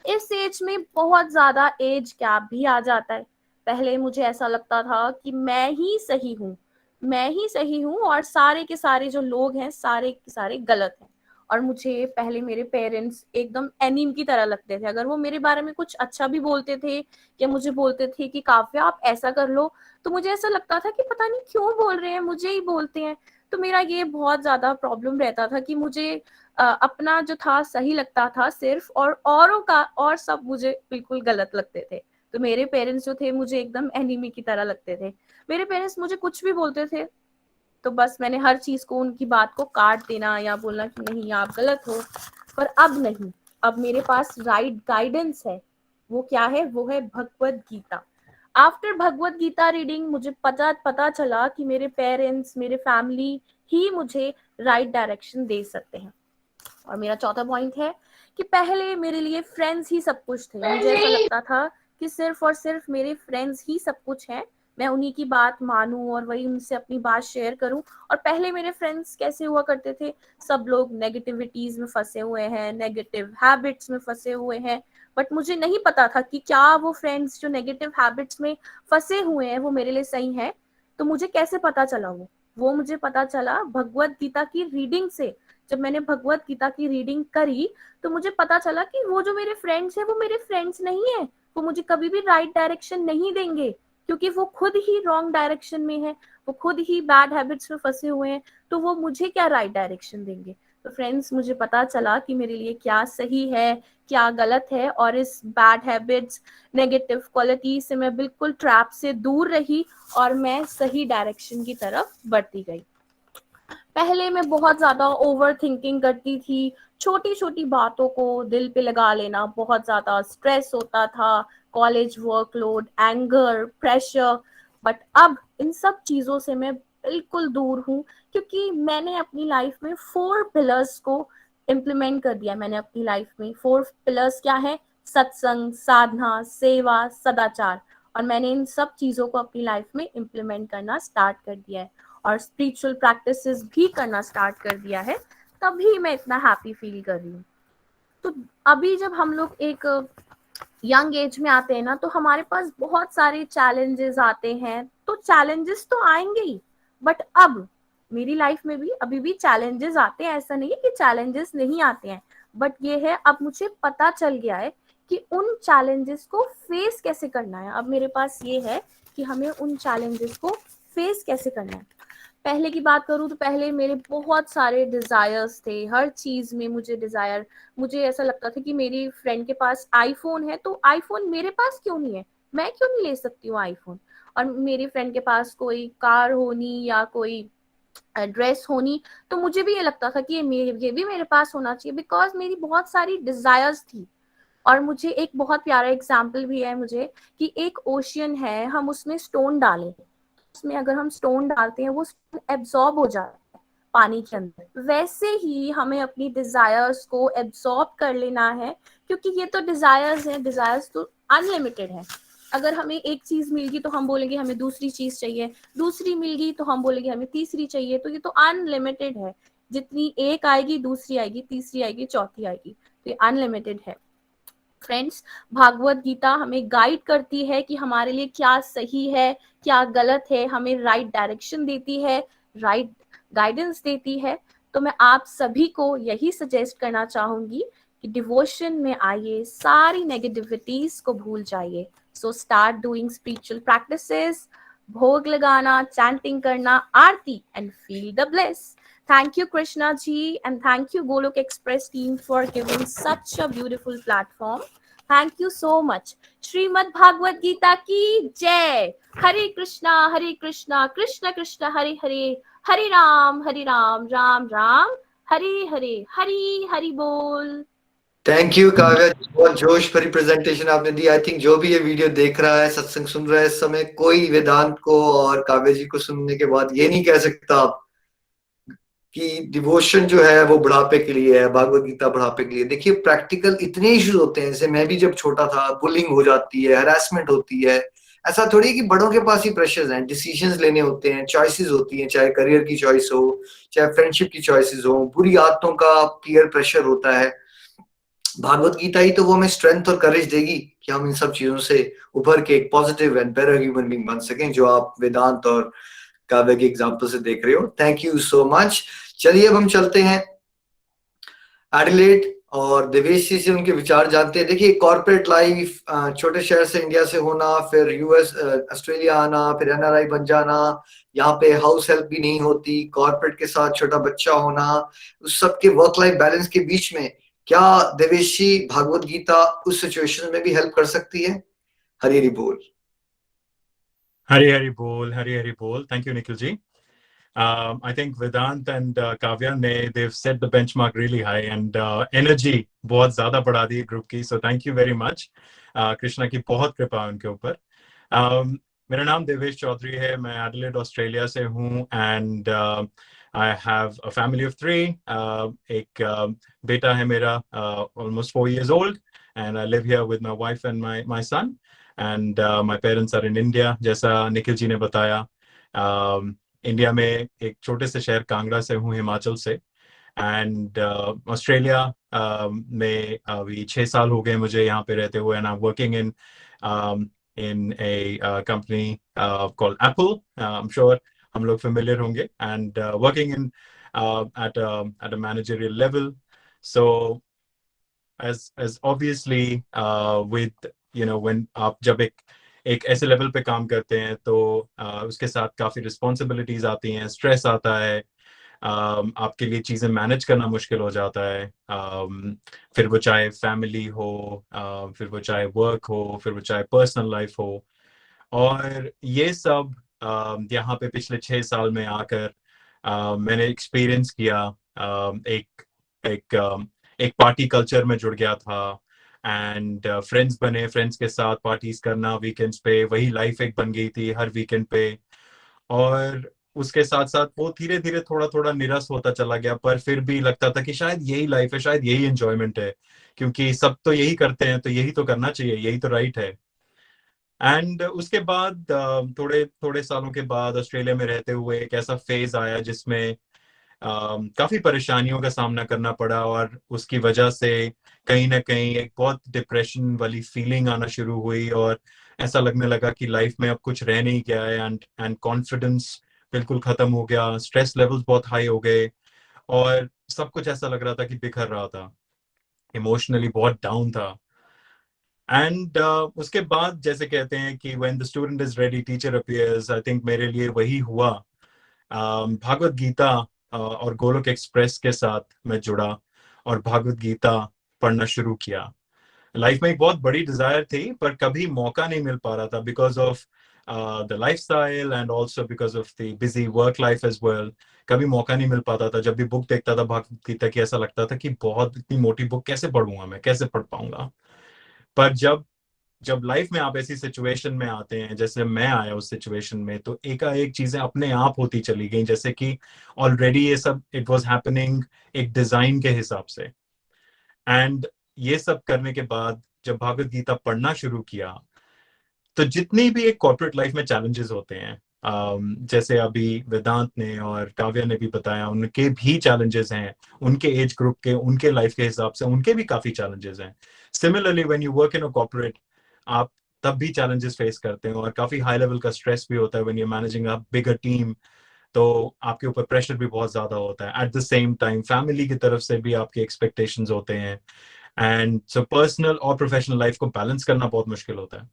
इस एज में बहुत ज्यादा एज गैप भी आ जाता है। पहले मुझे ऐसा लगता था कि मैं ही सही हूँ, मैं ही सही हूँ और सारे के सारे जो लोग हैं सारे के सारे गलत हैं। और मुझे पहले मेरे पेरेंट्स एकदम एनिम की तरह लगते थे। अगर वो मेरे बारे में कुछ अच्छा भी बोलते थे या मुझे बोलते थे कि काव्या आप ऐसा कर लो, तो मुझे ऐसा लगता था कि पता नहीं क्यों बोल रहे हैं, मुझे ही बोलते हैं। तो मेरा ये बहुत ज्यादा प्रॉब्लम रहता था कि मुझे अपना जो था सही लगता था सिर्फ, और औरों का और सब मुझे बिल्कुल गलत लगते थे। तो मेरे पेरेंट्स जो थे मुझे एकदम एनिमी की तरह लगते थे। मेरे पेरेंट्स मुझे कुछ भी बोलते थे तो बस मैंने हर चीज को, उनकी बात को काट देना या बोलना कि नहीं आप गलत हो। पर अब नहीं, अब मेरे पास राइट गाइडेंस है। वो क्या है? वो है भगवत गीता। आफ्टर भगवत गीता रीडिंग मुझे पता चला कि मेरे पेरेंट्स, मेरे फैमिली ही मुझे राइट डायरेक्शन दे सकते हैं। और मेरा चौथा पॉइंट है कि पहले मेरे लिए फ्रेंड्स ही सब कुछ थे। मुझे ऐसा लगता था कि सिर्फ और सिर्फ मेरे फ्रेंड्स ही सब कुछ हैं, मैं उन्हीं की बात मानूं और वही उनसे अपनी बात शेयर करूं। और पहले मेरे फ्रेंड्स कैसे हुआ करते थे? सब लोग नेगेटिविटीज में फंसे हुए हैं, नेगेटिव हैबिट्स में फंसे हुए हैं। बट मुझे नहीं पता था कि क्या वो फ्रेंड्स जो नेगेटिव हैबिट्स में फंसे हुए हैं वो मेरे लिए सही है। तो मुझे कैसे पता चला? वो मुझे पता चला भगवत गीता की रीडिंग से। जब मैंने भगवत गीता की रीडिंग करी तो मुझे पता चला कि वो जो मेरे फ्रेंड्स हैं वो मेरे फ्रेंड्स नहीं है। वो मुझे कभी भी राइट डायरेक्शन नहीं देंगे, क्योंकि वो खुद ही रॉन्ग डायरेक्शन में है, वो खुद ही बैड हैबिट्स में फंसे हुए हैं। तो वो मुझे क्या राइट डायरेक्शन देंगे? तो फ्रेंड्स, मुझे पता चला कि मेरे लिए क्या सही है, क्या गलत है। और इस बैड हैबिट्स, नेगेटिव क्वालिटी से मैं बिल्कुल ट्रैप से दूर रही और मैं सही डायरेक्शन की तरफ बढ़ती गई। पहले मैं बहुत ज्यादा ओवर थिंकिंग करती थी, छोटी छोटी बातों को दिल पे लगा लेना, बहुत ज्यादा स्ट्रेस होता था, college workload, anger, pressure. But अब इन सब चीजों से मैं बिल्कुल दूर हूँ, क्योंकि मैंने अपनी लाइफ में 4 पिलर्स को इम्प्लीमेंट कर दिया। मैंने अपनी लाइफ में 4 पिलर्स क्या है? सत्संग, साधना, सेवा, सदाचार। और मैंने इन सब चीजों को अपनी लाइफ में इम्प्लीमेंट करना स्टार्ट कर दिया है और स्पिरिचुअल प्रैक्टिसेस भी करना स्टार्ट कर दिया है। तभी मैं इतना हैप्पी फील कर रही हूँ। तो अभी जब हम लोग एक यंग एज में आते हैं ना, तो हमारे पास बहुत सारे चैलेंजेस आते हैं। तो चैलेंजेस तो आएंगे ही, बट अब मेरी लाइफ में भी अभी भी चैलेंजेस आते हैं। ऐसा नहीं है कि चैलेंजेस नहीं आते हैं, बट ये है अब मुझे पता चल गया है कि उन चैलेंजेस को फेस कैसे करना है। अब मेरे पास ये है कि हमें उन चैलेंजेस को फेस कैसे करना है। पहले की बात करूँ तो पहले मेरे बहुत सारे डिजायर्स थे, हर चीज में मुझे डिजायर। मुझे ऐसा लगता था कि मेरी फ्रेंड के पास आईफोन है तो आईफोन मेरे पास क्यों नहीं है, मैं क्यों नहीं ले सकती हूँ आईफोन। और मेरी फ्रेंड के पास कोई कार होनी या कोई ड्रेस होनी, तो मुझे भी ये लगता था कि ये भी मेरे पास होना चाहिए, बिकॉज मेरी बहुत सारी डिजायर्स थी। और मुझे एक बहुत प्यारा एग्जाम्पल भी है मुझे, कि एक ओशियन है, हम उसमें स्टोन डालें, उसमें अगर हम स्टोन डालते हैं वो एब्जॉर्ब हो जाता है पानी के अंदर। वैसे ही हमें अपनी डिजायर्स को एब्जॉर्ब कर लेना है, क्योंकि ये तो डिजायर्स हैं, डिजायर्स तो अनलिमिटेड है। अगर हमें एक चीज मिल गई तो हम बोलेंगे हमें दूसरी चीज चाहिए, दूसरी मिल गई तो हम बोलेंगे हमें तीसरी चाहिए। तो ये तो अनलिमिटेड है, जितनी एक आएगी दूसरी आएगी, तीसरी आएगी, चौथी आएगी, तो ये अनलिमिटेड है। फ्रेंड्स, भागवत गीता हमें गाइड करती है कि हमारे लिए क्या सही है, क्या गलत है, हमें राइट डायरेक्शन देती है, राइट गाइडेंस देती है। तो मैं आप सभी को यही सजेस्ट करना चाहूंगी कि डिवोशन में आइए, सारी नेगेटिविटीज को भूल जाइए। So start doing spiritual practices, भोग लगाना, चैंटिंग करना, आरती, and feel the bless. Thank you, Krishna ji, and thank you, Golok Express team, for giving such a beautiful platform. Thank you so much. Srimad Bhagavad Gita ki jai. Hare Krishna, Krishna Krishna, Hare Hare, Hare Ram, Ram Ram, Hare Hare, Hare Hare Bol. Thank you Kavya, बहुत जोश भरी presentation आपने दी। I think जो भी ये video देख रहा है, सत्संग सुन रहा है इस समय, कोई वेदांत को और काव्या जी को सुनने के बाद ये नहीं कह सकता कि डिवोशन जो है वो बुढ़ापे के लिए है, भागवत गीता बुढ़ापे के लिए। देखिए प्रैक्टिकल इतने इश्यूज होते हैं, जैसे मैं भी जब छोटा था, बुलिंग हो जाती है, हरासमेंट होती है। ऐसा थोड़ी कि बड़ों के पास ही प्रेशर्स हैं, डिसीजंस लेने होते हैं, चॉइसेस होती हैं, चाहे करियर की चॉइस हो, चाहे फ्रेंडशिप की चॉइसेस हो, बुरी आदतों का पीयर प्रेशर होता है। भागवत गीता ही तो वो हमें स्ट्रेंथ और करेज देगी कि हम इन सब चीजों से उभर के एक positive and better human being बन सकें, जो आप वेदांत और काव्य के एग्जाम्पल से देख रहे हो। Thank you so much. चलिए अब हम चलते हैं एडिलेड और देवेश जी से उनके विचार जानते हैं। देखिए कॉर्पोरेट लाइफ, छोटे शहर से इंडिया से होना, फिर यूएस ऑस्ट्रेलिया आना, फिर एनआरआई बन जाना, यहाँ पे हाउस हेल्प भी नहीं होती, कॉर्पोरेट के साथ छोटा बच्चा होना, उस सब के वर्क लाइफ बैलेंस के बीच में क्या देवेश जी भागवत गीता उस सिचुएशन में भी हेल्प कर सकती है? हरि हरि बोल। हरि हरि बोल, हरि हरि बोल। Thank you, Nikhil ji. I think Vedant and Kavya they've set the benchmark really high and energy बहुत ज़्यादा बढ़ा दी ग्रुप की, so thank you very much. Krishna की बहुत कृपा है उनके ऊपर। मेरा नाम देवेश चौधरी है, मैं एडिलेड ऑस्ट्रेलिया से हूँ and I have a family of 3. एक बेटा है मेरा almost 4 years old and I live here with my wife and my son and my parents are in India. जैसा निखिल जी ने बताया, इंडिया में एक छोटे से शहर कांगड़ा से हूँ, हिमाचल से, एंड ऑस्ट्रेलिया में अभी 6 साल हो गए मुझे यहाँ पे रहते हुए, and I am working in a company called Apple. I'm sure हम लोग familiar होंगे, and working in at a managerial level. So as obviously with when आप जब एक ऐसे लेवल पे काम करते हैं तो उसके साथ काफी रिस्पॉन्सिबिलिटीज आती हैं, स्ट्रेस आता है, आपके लिए चीजें मैनेज करना मुश्किल हो जाता है, फिर वो चाहे फैमिली हो, फिर वो चाहे वर्क हो, फिर वो चाहे पर्सनल लाइफ हो। और ये सब यहाँ पे पिछले 6 साल में आकर मैंने एक्सपीरियंस किया। एक पार्टी कल्चर में जुड़ गया था एंड फ्रेंड्स बने, फ्रेंड्स के साथ पार्टीज करना वीकेंड्स पे, वही लाइफ एक बन गई थी हर वीकेंड पे। और उसके साथ साथ वो धीरे धीरे थोड़ा थोड़ा निरस होता चला गया, पर फिर भी लगता था कि शायद यही लाइफ है, शायद यही एंजॉयमेंट है, क्योंकि सब तो यही करते हैं तो यही तो करना चाहिए, यही तो राइट है। एंड उसके बाद थोड़े सालों के बाद ऑस्ट्रेलिया में रहते हुए एक ऐसा फेज आया जिसमें काफी परेशानियों का सामना करना पड़ा, और उसकी वजह से कहीं ना कहीं एक बहुत डिप्रेशन वाली फीलिंग आना शुरू हुई, और ऐसा लगने लगा कि लाइफ में अब कुछ रह नहीं गया है, एंड कॉन्फिडेंस बिल्कुल खत्म हो गया, स्ट्रेस लेवल्स बहुत हाई हो गए, और सब कुछ ऐसा लग रहा था कि बिखर रहा था, इमोशनली बहुत डाउन था। एंड उसके बाद जैसे कहते हैं कि when the student is ready teacher appears, I think मेरे लिए वही हुआ। भागवत गीता और गोलोक एक्सप्रेस के साथ मैं जुड़ा और भागवत गीता पढ़ना शुरू किया। लाइफ में एक बहुत बड़ी डिजायर थी, पर कभी मौका नहीं मिल पा रहा था because of the lifestyle and also because of the busy work life as well. कभी मौका नहीं मिल पाता था। जब भी बुक देखता था भागवत गीता की, ऐसा लगता था कि बहुत इतनी मोटी बुक कैसे पढ़ूंगा मैं, कैसे पढ़ पाऊंगा। पर जब लाइफ में आप ऐसी सिचुएशन में आते हैं जैसे मैं आया उस सिचुएशन में, तो एकाएक चीजें अपने आप होती चली गई, जैसे कि ऑलरेडी ये सब इट वाज हैपनिंग एक डिजाइन के हिसाब से। एंड ये सब करने के बाद जब भागवत गीता पढ़ना शुरू किया, तो जितनी भी एक कॉर्पोरेट लाइफ में चैलेंजेस होते हैं, जैसे अभी वेदांत ने और काव्या ने भी बताया, उनके भी चैलेंजेस हैं, उनके एज ग्रुप के, उनके लाइफ के हिसाब से उनके भी काफी चैलेंजेस हैं। Similarly when you work in a corporate, आप तब भी चैलेंजेस फेस करते हैं, और काफी हाई लेवल का स्ट्रेस भी होता है। When you managing a bigger team, तो आपके ऊपर प्रेशर भी बहुत ज्यादा होता है। At the same time family की तरफ से भी आपके एक्सपेक्टेशंस होते हैं, एंड सो पर्सनल और प्रोफेशनल लाइफ को बैलेंस करना बहुत मुश्किल होता है।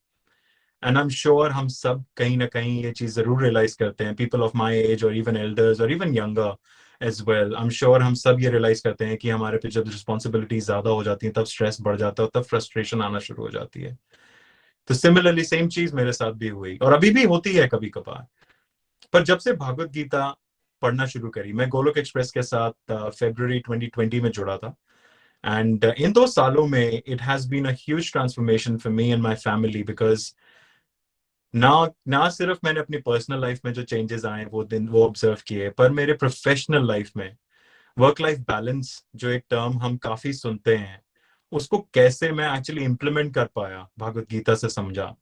एंड आई एम श्योर हम सब कहीं ना कहीं ये चीज जरूर रियलाइज करते हैं, पीपल ऑफ माई एज और इवन एल्डर्स और even younger, as well. I am sure हम सब ये रियलाइज करते हैं कि हमारे पे जब रिस्पॉन्सिबिलिटी ज्यादा हो जाती है तब स्ट्रेस बढ़ जाता है और तब फ्रस्ट्रेशन आना शुरू हो जाती है। तो सिमिलरली सेम चीज मेरे साथ भी हुई और अभी भी होती है कभी कभार। पर जब से भागवत गीता पढ़ना शुरू करी, मैं गोलोक एक्सप्रेस के साथ February 2020 में जुड़ा था, एंड इन 2 सालों में it has been a huge transformation for me and my family, because ना ना सिर्फ मैंने अपनी पर्सनल लाइफ में जो चेंजेस आए वो ऑब्जर्व किए, पर मेरे प्रोफेशनल लाइफ में वर्क लाइफ बैलेंस जो एक टर्म हम काफी सुनते हैं, उसको कैसे मैं एक्चुअली इंप्लीमेंट कर पाया, भागवत गीता से समझा।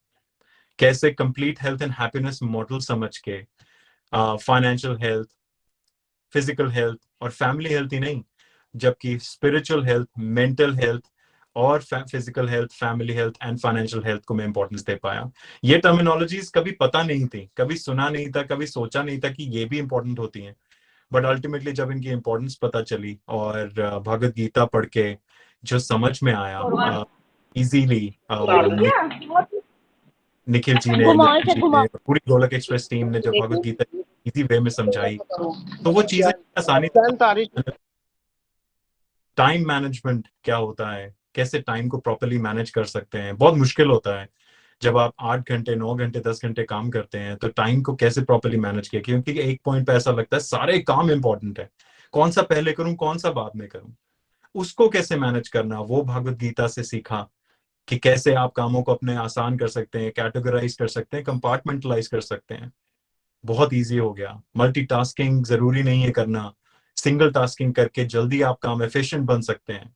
कैसे complete health and happiness model समझ के फाइनेंशियल हेल्थ, फिजिकल हेल्थ और फैमिली हेल्थ ही नहीं, जबकि स्पिरिचुअल हेल्थ, मेंटल हेल्थ और physical health, family health and financial health को मैं इंपॉर्टेंस दे पाया। ये टर्मिनोलॉजीज कभी पता नहीं थी, कभी सुना नहीं था, कभी सोचा नहीं था कि ये भी इंपॉर्टेंट होती हैं। बट अल्टीमेटली जब इनकी इंपॉर्टेंस पता चली और भगवत गीता पढ़ के जो समझ में आया इजीली, निखिल जी ने, ललित जी ने, पूरी गोलक एक्सप्रेस टीम ने जो भगवत गीता इजी वे में समझाई, तो वो चीजें आसानी से, टाइम मैनेजमेंट क्या होता है, कैसे टाइम को प्रॉपर्ली मैनेज कर सकते हैं, बहुत मुश्किल होता है जब आप 8 घंटे 9 घंटे 10 घंटे काम करते हैं, तो टाइम को कैसे प्रॉपर्ली मैनेज किया, क्योंकि एक पॉइंट पे ऐसा लगता है सारे काम इंपॉर्टेंट है, कौन सा पहले करूं कौन सा बाद में करूं, उसको कैसे मैनेज करना, वो भगवत गीता से सीखा कि कैसे आप कामों को अपने आसान कर सकते हैं, कैटेगराइज कर सकते हैं, कंपार्टमेंटलाइज कर सकते हैं। बहुत इजी हो गया, मल्टीटास्किंग जरूरी नहीं है करना, सिंगल टास्किंग करके जल्दी आप काम एफिशिएंट बन सकते हैं।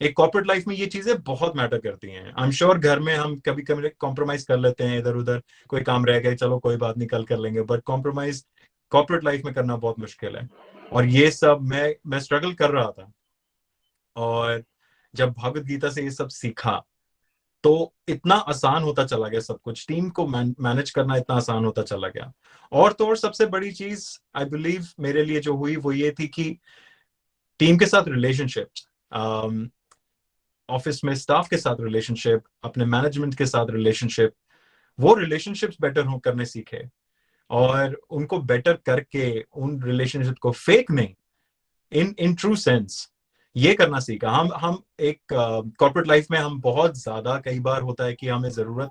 एक कॉर्पोरेट लाइफ में ये चीजें बहुत मैटर करती हैं। आई एम श्योर घर में हम कभी कभी कॉम्प्रोमाइज कर लेते हैं, इधर उधर कोई काम रह गए, चलो कोई बात नहीं कल कर लेंगे, बट कॉम्प्रोमाइज कॉर्पोरेट लाइफ में करना बहुत मुश्किल है। और ये सब मैं स्ट्रगल कर रहा था, और जब भगवत गीता से ये सब सीखा तो इतना आसान होता चला गया, सब कुछ टीम को मैनेज करना इतना आसान होता चला गया। और तो और सबसे बड़ी चीज आई बिलीव मेरे लिए जो हुई वो ये थी कि टीम के साथ रिलेशनशिप, ऑफिस में स्टाफ के साथ रिलेशनशिप, अपने मैनेजमेंट के साथ रिलेशनशिप, वो रिलेशनशिप्स बेटर हो करने सीखे, और उनको बेटर करके उन रिलेशनशिप को फेक नहीं, इन ट्रू सेंस ये करना सीखा। हम एक कॉर्पोरेट लाइफ में हम बहुत ज्यादा, कई बार होता है कि हमें जरूरत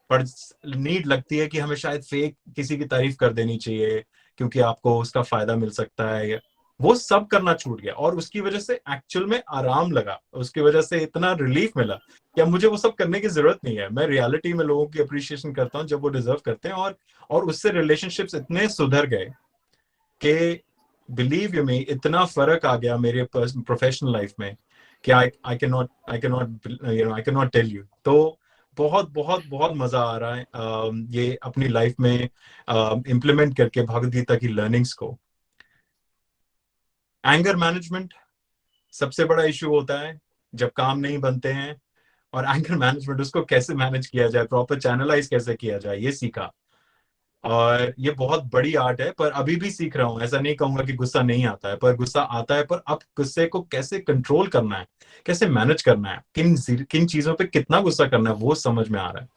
पड़, नीड लगती है कि हमें शायद फेक किसी की तारीफ कर देनी चाहिए क्योंकि आपको उसका फायदा मिल सकता है, वो सब करना छूट गया, और उसकी वजह से एक्चुअल में आराम लगा, उसकी वजह से इतना रिलीफ मिला कि अब मुझे वो सब करने की जरूरत नहीं है। मैं रियलिटी में लोगों की अप्रिशिएशन करता हूँ जब वो डिजर्व करते हैं, और उससे रिलेशनशिप्स इतने सुधर गए कि बिलीव यू मी, इतना फर्क आ गया मेरे प्रोफेशनल लाइफ में कि I can not tell you. तो बहुत बहुत बहुत मजा आ रहा है ये अपनी लाइफ में इम्प्लीमेंट करके भगवद गीता की लर्निंग्स को। एंगर मैनेजमेंट सबसे बड़ा इशू होता है जब काम नहीं बनते हैं, और एंगर मैनेजमेंट उसको कैसे मैनेज किया जाए, प्रॉपर चैनलाइज कैसे किया जाए, ये सीखा। और ये बहुत बड़ी आर्ट है, पर अभी भी सीख रहा हूँ। ऐसा नहीं कहूंगा कि गुस्सा नहीं आता है, पर गुस्सा आता है, पर अब गुस्से को कैसे कंट्रोल करना है, कैसे मैनेज करना है, किन किन चीजों पे कितना गुस्सा करना है, वो समझ में आ रहा है।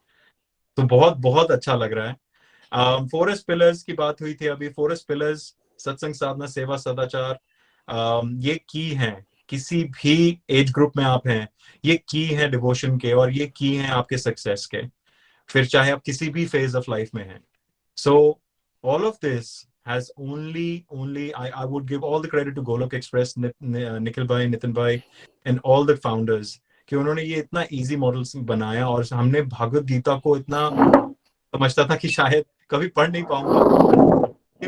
तो बहुत बहुत अच्छा लग रहा है। फोरेस्ट पिलर्स की बात हुई थी अभी। फोरेस्ट पिलर्स सत्संग, साधना, सेवा, सदाचार, ये की हैं, किसी भी एज ग्रुप में आप हैं, ये की हैं डिवोशन के, और ये की हैं आपके सक्सेस के, फिर चाहे आप किसी भी फेज ऑफ लाइफ में हैं। So all of this has only I would give all the credit to Golok Express, Nikhil bhai, Nitin bhai and all the founders कि उन्होंने ये इतना इजी मॉडल बनाया, और हमने भागवत गीता को इतना समझता था कि शायद कभी पढ़ नहीं पाऊंगा,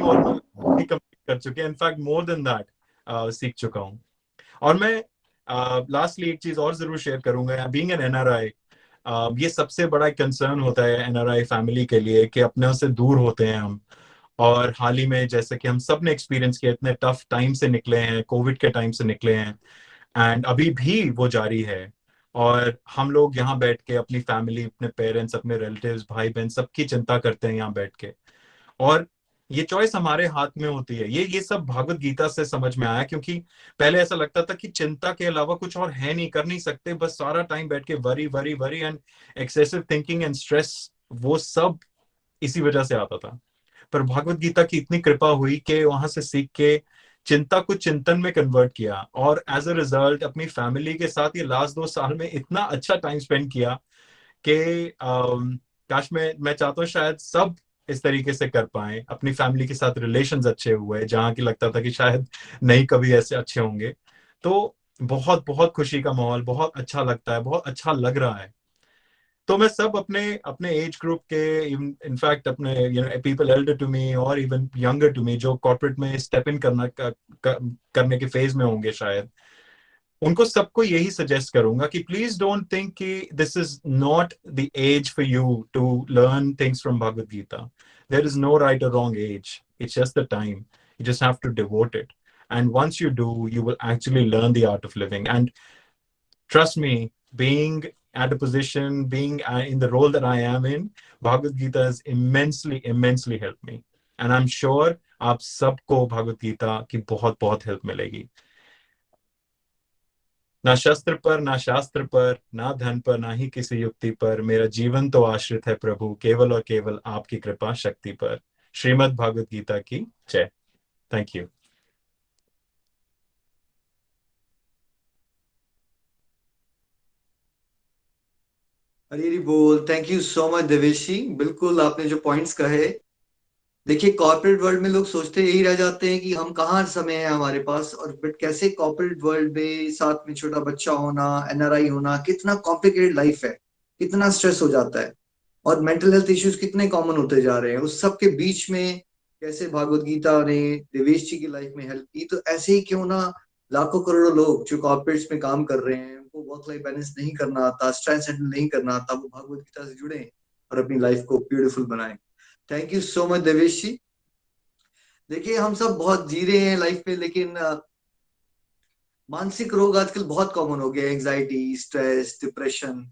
और कंप्लीट कर चुके हैं, इनफैक्ट मोर देन दैट सीख चुका हूँ। और मैं लास्टली एक चीज और जरूर शेयर करूंगा, बीइंग एन एनआरआई, ये सबसे बड़ा कंसर्न होता है एनआरआई फैमिली के लिए कि अपने से दूर होते हैं हम। और हाल ही में जैसे कि हम सब ने एक्सपीरियंस किया, इतने टफ टाइम से निकले हैं, कोविड के टाइम से निकले हैं, एंड अभी भी वो जारी है। और हम लोग यहाँ बैठ के अपनी फैमिली, अपने पेरेंट्स, अपने रिलेटिव्स, भाई बहन, सबकी चिंता करते हैं यहाँ बैठ के, और ये चॉइस हमारे हाथ में होती है। ये सब भागवत गीता से समझ में आया, क्योंकि पहले ऐसा लगता था कि चिंता के अलावा कुछ और है नहीं, कर नहीं सकते, बस सारा टाइम बैठ के worry worry worry and excessive thinking and stress, वो सब इसी वजह से आता था। पर भागवत गीता की इतनी कृपा हुई कि वहां से सीख के चिंता को चिंतन में कन्वर्ट किया, और एज अ रिजल्ट अपनी फैमिली के साथ ये लास्ट 2 साल में इतना अच्छा टाइम स्पेंड किया कि काश मैं चाहता हूँ शायद सब इस तरीके से कर पाए। अपनी फैमिली के साथ रिलेशंस अच्छे हुए, जहाँ की लगता था कि शायद नहीं कभी ऐसे अच्छे होंगे। तो बहुत बहुत खुशी का माहौल, बहुत अच्छा लगता है, बहुत अच्छा लग रहा है। तो मैं सब अपने अपने एज ग्रुप के, इनफैक्ट अपने पीपल एल्डर टू मी और इवन यंगर टू मी, जो कॉर्पोरेट में स्टेप इन करने के फेज में होंगे शायद, उनको सबको यही सजेस्ट करूंगा कि प्लीज डोंट थिंक कि this is not the age for you to learn things from Bhagavad Gita. There is no right और wrong age, it's just the time, you just have to devote it, and once you do, you will actually learn the art of living. And trust me, being at a position, being in the role that I am in, Bhagavad Gita has immensely helped me. And I'm sure आप सबको Bhagavad Gita की बहुत बहुत help मिलेगी। ना शस्त्र पर, ना शास्त्र पर, ना धन पर, ना ही किसी युक्ति पर, मेरा जीवन तो आश्रित है प्रभु केवल और केवल आपकी कृपा शक्ति पर। श्रीमद् भागवत गीता की जय। Thank you. हरी हरी बोल। Thank you so much Deveshi. बिल्कुल आपने जो पॉइंट्स कहे, देखिए कॉर्पोरेट वर्ल्ड में लोग सोचते यही रह जाते हैं कि हम कहाँ समय है हमारे पास, और बट कैसे कॉर्पोरेट वर्ल्ड में साथ में छोटा बच्चा होना, एनआरआई होना, कितना कॉम्प्लिकेटेड लाइफ है, कितना स्ट्रेस हो जाता है, और मेंटल हेल्थ इश्यूज कितने कॉमन होते जा रहे हैं। उस सब के बीच में कैसे भागवत गीता ने देवेश जी की लाइफ में हेल्प की। तो ऐसे ही क्यों ना लाखों करोड़ों लोग जो कॉर्पोरेट्स में काम कर रहे हैं, उनको वर्क लाइफ बैलेंस नहीं करना आता, स्ट्रेस हैंडल नहीं करना आता, वो भागवत गीता से जुड़े और अपनी लाइफ को ब्यूटीफुल बनाए। Thank you so much Devesh ji. देखिए हम सब बहुत जी रहे हैं लाइफ में, लेकिन मानसिक रोग आजकल बहुत कॉमन हो गया, एंजाइटी, स्ट्रेस, डिप्रेशन।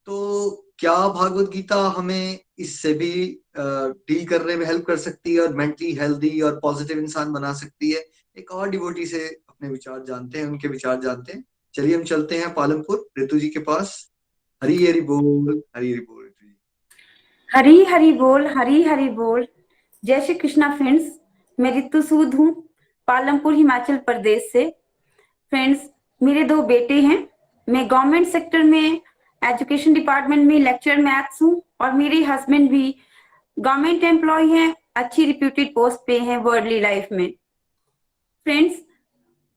तो क्या भागवत गीता हमें इससे भी डील करने में हेल्प कर सकती है और मेंटली हेल्दी और पॉजिटिव इंसान बना सकती है? एक और डिवोटी से अपने विचार जानते हैं, उनके विचार जानते हैं। चलिए हम चलते हैं पालमपुर ऋतु जी के पास। हरी हरी बोल, हरी हरी बोल ऋतु जी। हरी हरी बोल, हरी हरी बोल। जय श्री कृष्णा फ्रेंड्स, मैं ऋतु सूद हूँ, पालमपुर हिमाचल प्रदेश से। फ्रेंड्स, मेरे 2 बेटे हैं। मैं गवर्नमेंट सेक्टर में एजुकेशन डिपार्टमेंट में लेक्चर मैथ्स हूँ, और मेरे हस्बैंड भी गवर्नमेंट एम्प्लॉय हैं, अच्छी रिप्यूटेड पोस्ट पे हैं वर्ल्डली लाइफ में। फ्रेंड्स,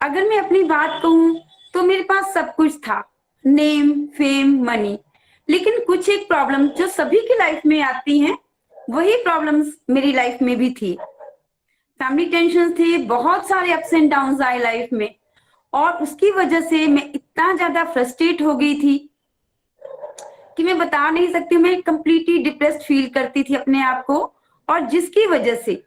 अगर मैं अपनी बात कहूँ तो मेरे पास सब कुछ था, नेम, फेम, मनी, लेकिन कुछ एक प्रॉब्लम जो सभी की लाइफ में आती हैं, वही प्रॉब्लम्स मेरी लाइफ में भी थी। फैमिली टेंशन थे, बहुत सारे अप्स एंड डाउन्स आए लाइफ में, और उसकी वजह से मैं इतना ज्यादा फ्रस्ट्रेट हो गई थी कि मैं बता नहीं सकती। मैं कंप्लीटली डिप्रेस्ड फील करती थी अपने आप को, और जिसकी वजह से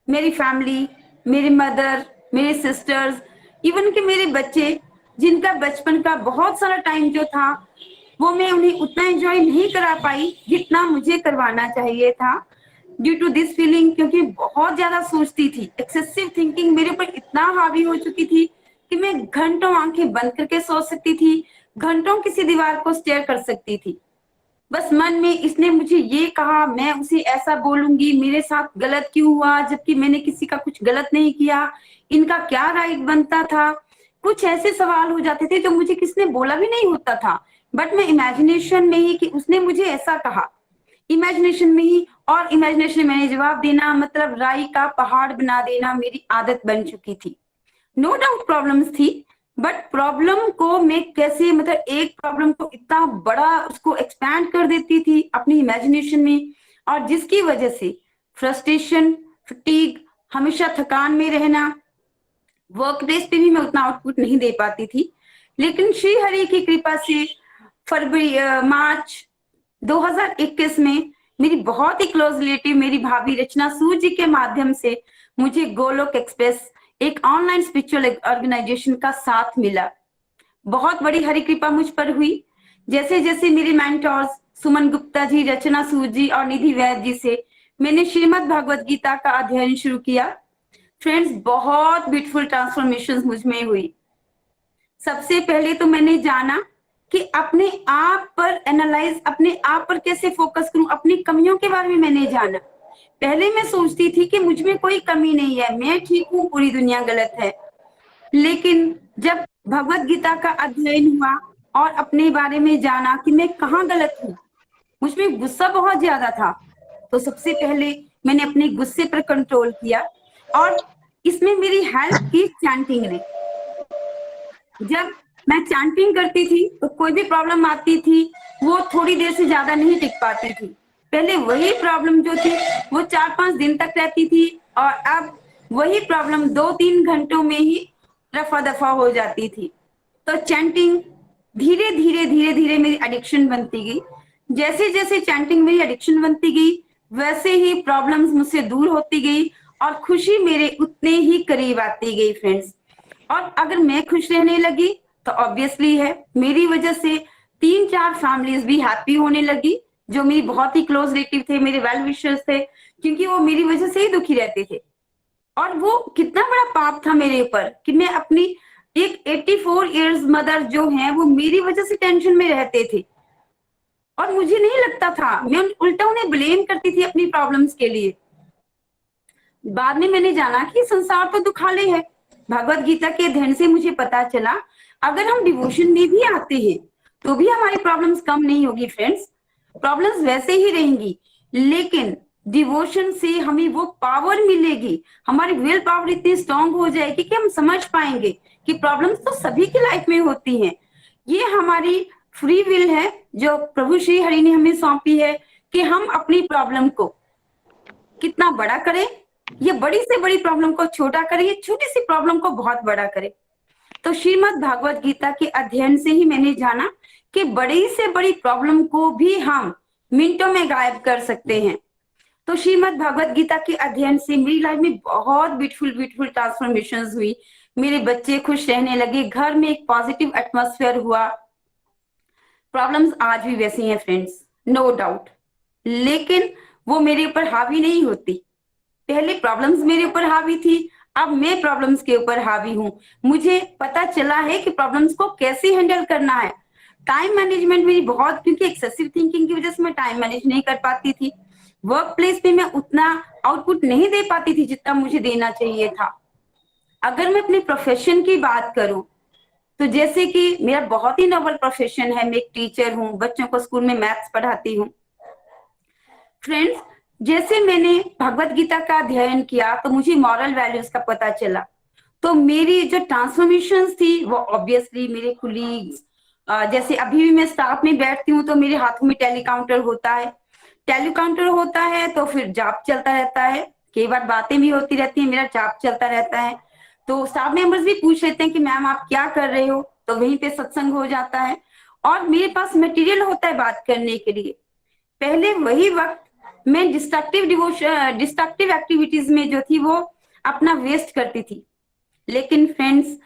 मेरी फैमिली, मेरी मदर, मेरे सिस्टर्स, इवन के मेरे बच्चे, जिनका बचपन का बहुत सारा टाइम जो था वो मैं उन्हें उतना एंजॉय नहीं करा पाई जितना मुझे करवाना चाहिए था, ड्यू टू दिस फीलिंग। क्योंकि बहुत ज्यादा सोचती थी, एक्सेसिव थिंकिंग मेरे ऊपर इतना हावी हो चुकी थी कि मैं घंटों आंखें बंद करके सो सकती थी, घंटों किसी दीवार को स्टेयर कर सकती थी। बस मन में इसने मुझे ये कहा, मैं उसे ऐसा बोलूंगी, मेरे साथ गलत क्यों हुआ जबकि मैंने किसी का कुछ गलत नहीं किया, इनका क्या राइट बनता था। कुछ ऐसे सवाल हो जाते थे जो मुझे किसने बोला भी नहीं होता था, बट मैं इमेजिनेशन में ही कि उसने मुझे ऐसा कहा, इमेजिनेशन में ही, और इमेजिनेशन में मैंने जवाब देना, मतलब राई का पहाड़ बना देना मेरी आदत बन चुकी थी। नो डाउट प्रॉब्लम्स थी, बट प्रॉब्लम को मैं कैसे, मतलब एक प्रॉब्लम को इतना बड़ा उसको एक्सपैंड कर देती थी अपनी इमेजिनेशन में, और जिसकी वजह से फ्रस्ट्रेशन, फटीग, हमेशा थकान में रहना, वर्क प्लेस पे भी मैं उतना आउटपुट नहीं दे पाती थी। लेकिन श्री हरि की कृपा से मार्च 2021 में मेरी बहुत ही क्लोज रिलेटिव, मेरी भाभी रचना सूद जी के माध्यम से मुझे गोलोक एक्सप्रेस, एक ऑनलाइन स्पिरिचुअल ऑर्गेनाइजेशन का साथ मिला। बहुत बड़ी हरि कृपा मुझ पर हुई। जैसे जैसे मेरे मेंटोर्स सुमन गुप्ता जी, रचना सूद जी और निधि वैद्य जी से मैंने श्रीमद् भागवत गीता का अध्ययन शुरू किया। फ्रेंड्स, बहुत ब्यूटीफुल ट्रांसफॉर्मेशन मुझ में हुई। सबसे पहले तो मैंने जाना कि अपने आप पर एनालाइज, अपने आप पर कैसे फोकस करूं, अपनी कमियों के बारे में मैंने जाना। पहले मैं सोचती थी कि मुझ में कोई कमी नहीं है, मैं ठीक हूँ, पूरी दुनिया गलत है। लेकिन जब भगवत गीता का अध्ययन हुआ और अपने बारे में जाना कि मैं कहाँ गलत हूँ, मुझमें गुस्सा बहुत ज्यादा था। तो सबसे पहले मैंने अपने गुस्से पर कंट्रोल किया और इसमें मेरी हेल्प की चैंटिंग ने। जब मैं चैंटिंग करती थी तो कोई भी प्रॉब्लम आती थी वो थोड़ी देर से ज्यादा नहीं टिक पाती थी। पहले वही प्रॉब्लम जो थी वो 4-5 दिन तक रहती थी और अब वही प्रॉब्लम 2-3 घंटों में ही रफा दफा हो जाती थी। तो चैंटिंग धीरे धीरे धीरे धीरे मेरी एडिक्शन बनती गई। जैसे जैसे चैंटिंग मेरी एडिक्शन बनती गई वैसे ही प्रॉब्लम्स मुझसे दूर होती गई और खुशी मेरे उतने ही करीब आती गई फ्रेंड्स। और अगर मैं खुश रहने लगी तो ऑब्वियसली है मेरी वजह से 3-4 फैमिलीज भी हैप्पी होने लगी, जो मेरी बहुत ही क्लोज रिलेटिव थे, मेरे वेल विशर्स थे, क्योंकि वो मेरी वजह से ही दुखी रहते थे। और वो कितना बड़ा पाप था मेरे ऊपर कि मैं अपनी एक 84 इयर्स मदर जो है वो मेरी वजह से टेंशन में रहते थे और मुझे नहीं लगता था, मैं उल्टा उन्हें ब्लेम करती थी अपनी प्रॉब्लम्स के लिए। बाद में मैंने जाना कि संसार तो दुखालय है। भगवत गीता के अध्ययन से मुझे पता चला अगर हम डिवोशन में भी आते हैं तो भी हमारी प्रॉब्लम्स कम नहीं होगी फ्रेंड्स, प्रॉब्लम्स वैसे ही रहेंगी, लेकिन डिवोशन से हमें वो पावर मिलेगी, हमारी विल पावर इतनी स्ट्रांग हो जाएगी कि हम समझ पाएंगे कि प्रॉब्लम्स तो सभी की लाइफ में होती हैं। ये हमारी फ्री विल है जो प्रभु श्री हरि ने हमें सौंपी है कि हम अपनी प्रॉब्लम को कितना बड़ा करें, ये बड़ी से बड़ी प्रॉब्लम को छोटा करें, ये छोटी सी प्रॉब्लम को बहुत बड़ा करें। तो श्रीमद् भागवत गीता के अध्ययन से ही मैंने जाना कि बड़ी से बड़ी प्रॉब्लम को भी हम मिनटों में गायब कर सकते हैं। तो श्रीमद् भागवत गीता के अध्ययन से मेरी लाइफ में बहुत ब्यूटीफुल ट्रांसफॉर्मेशंस हुई। मेरे बच्चे खुश रहने लगे, घर में एक पॉजिटिव एटमॉस्फेयर हुआ। प्रॉब्लम्स आज भी वैसी हैं फ्रेंड्स, नो डाउट, लेकिन वो मेरे ऊपर हावी नहीं होती। पहले प्रॉब्लम्स मेरे ऊपर हावी थी, अब मैं प्रॉब्लम्स के ऊपर हावी हूँ। मुझे पता चला है कि प्रॉब्लम्स को कैसे हैंडल करना है। टाइम मैनेजमेंट मेरी बहुत, क्योंकि एक्सेसिव थिंकिंग की वजह से मैं टाइम मैनेज नहीं कर पाती थी, वर्क प्लेस पे मैं उतना आउटपुट नहीं दे पाती थी जितना मुझे देना चाहिए था। अगर मैं अपने प्रोफेशन की बात करूं तो जैसे कि मेरा बहुत ही नोबल प्रोफेशन है, मैं एक टीचर हूँ, बच्चों को स्कूल में मैथ्स पढ़ाती हूँ। फ्रेंड्स, जैसे मैंने भगवत गीता का अध्ययन किया तो मुझे मॉरल वैल्यूज का पता चला, तो मेरी जो ट्रांसफॉर्मेशंस थी वो ऑब्वियसली मेरे कुलीग्स, जैसे अभी भी मैं स्टाफ में बैठती हूँ तो मेरे हाथों में टेलीकाउंटर होता है, टेलीकाउंटर होता है तो फिर जाप चलता रहता है, कई बार बातें भी होती रहती है, मेरा जाप चलता रहता है। तो स्टाफ मेंबर्स भी पूछ लेते हैं कि मैम आप क्या कर रहे हो, तो वहीं पे सत्संग हो जाता है और मेरे पास मटेरियल होता है बात करने के लिए। पहले वही वक्त मैं डिस्ट्रक्टिव एक्टिविटीज में जो थी वो अपना वेस्ट करती थी। लेकिन फ्रेंड्स,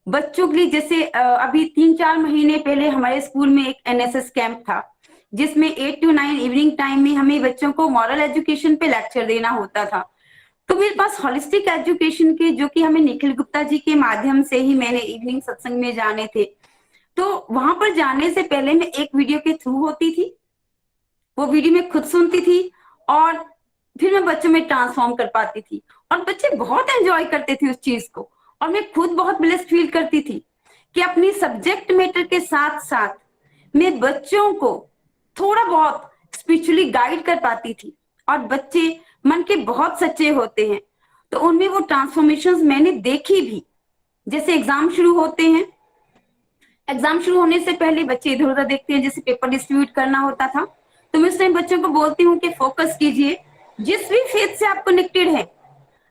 बच्चों के लिए जैसे अभी 3-4 महीने पहले हमारे स्कूल में एक एनएसएस कैंप था जिसमें 8 to 9 इवनिंग टाइम में हमें बच्चों को मॉरल एजुकेशन पे लेक्चर देना होता था। तो मेरे पास होलिस्टिक एजुकेशन के, जो कि हमें निखिल गुप्ता जी के माध्यम से ही मैंने इवनिंग सत्संग में जाने थे, तो वहां पर जाने से पहले मैं एक वीडियो के थ्रू होती थी, वो वीडियो में खुद सुनती थी और फिर मैं बच्चों में ट्रांसफॉर्म कर पाती थी और बच्चे बहुत एंजॉय करते थे उस चीज को और मैं खुद बहुत ब्लेस्ड फील करती थी कि अपनी सब्जेक्ट मैटर के साथ साथ मैं बच्चों को थोड़ा बहुत स्पिरिचुअली गाइड कर पाती थी। और बच्चे मन के बहुत सच्चे होते हैं, तो उनमें वो ट्रांसफॉर्मेशंस मैंने देखी भी। जैसे एग्जाम शुरू होते हैं, एग्जाम शुरू होने से पहले बच्चे इधर उधर देखते हैं, जैसे पेपर डिस्ट्रीब्यूट करना होता था, तो मैं उस टाइम बच्चों को बोलती हूँ कि फोकस कीजिए, जिस भी फेथ से आप कनेक्टेड है,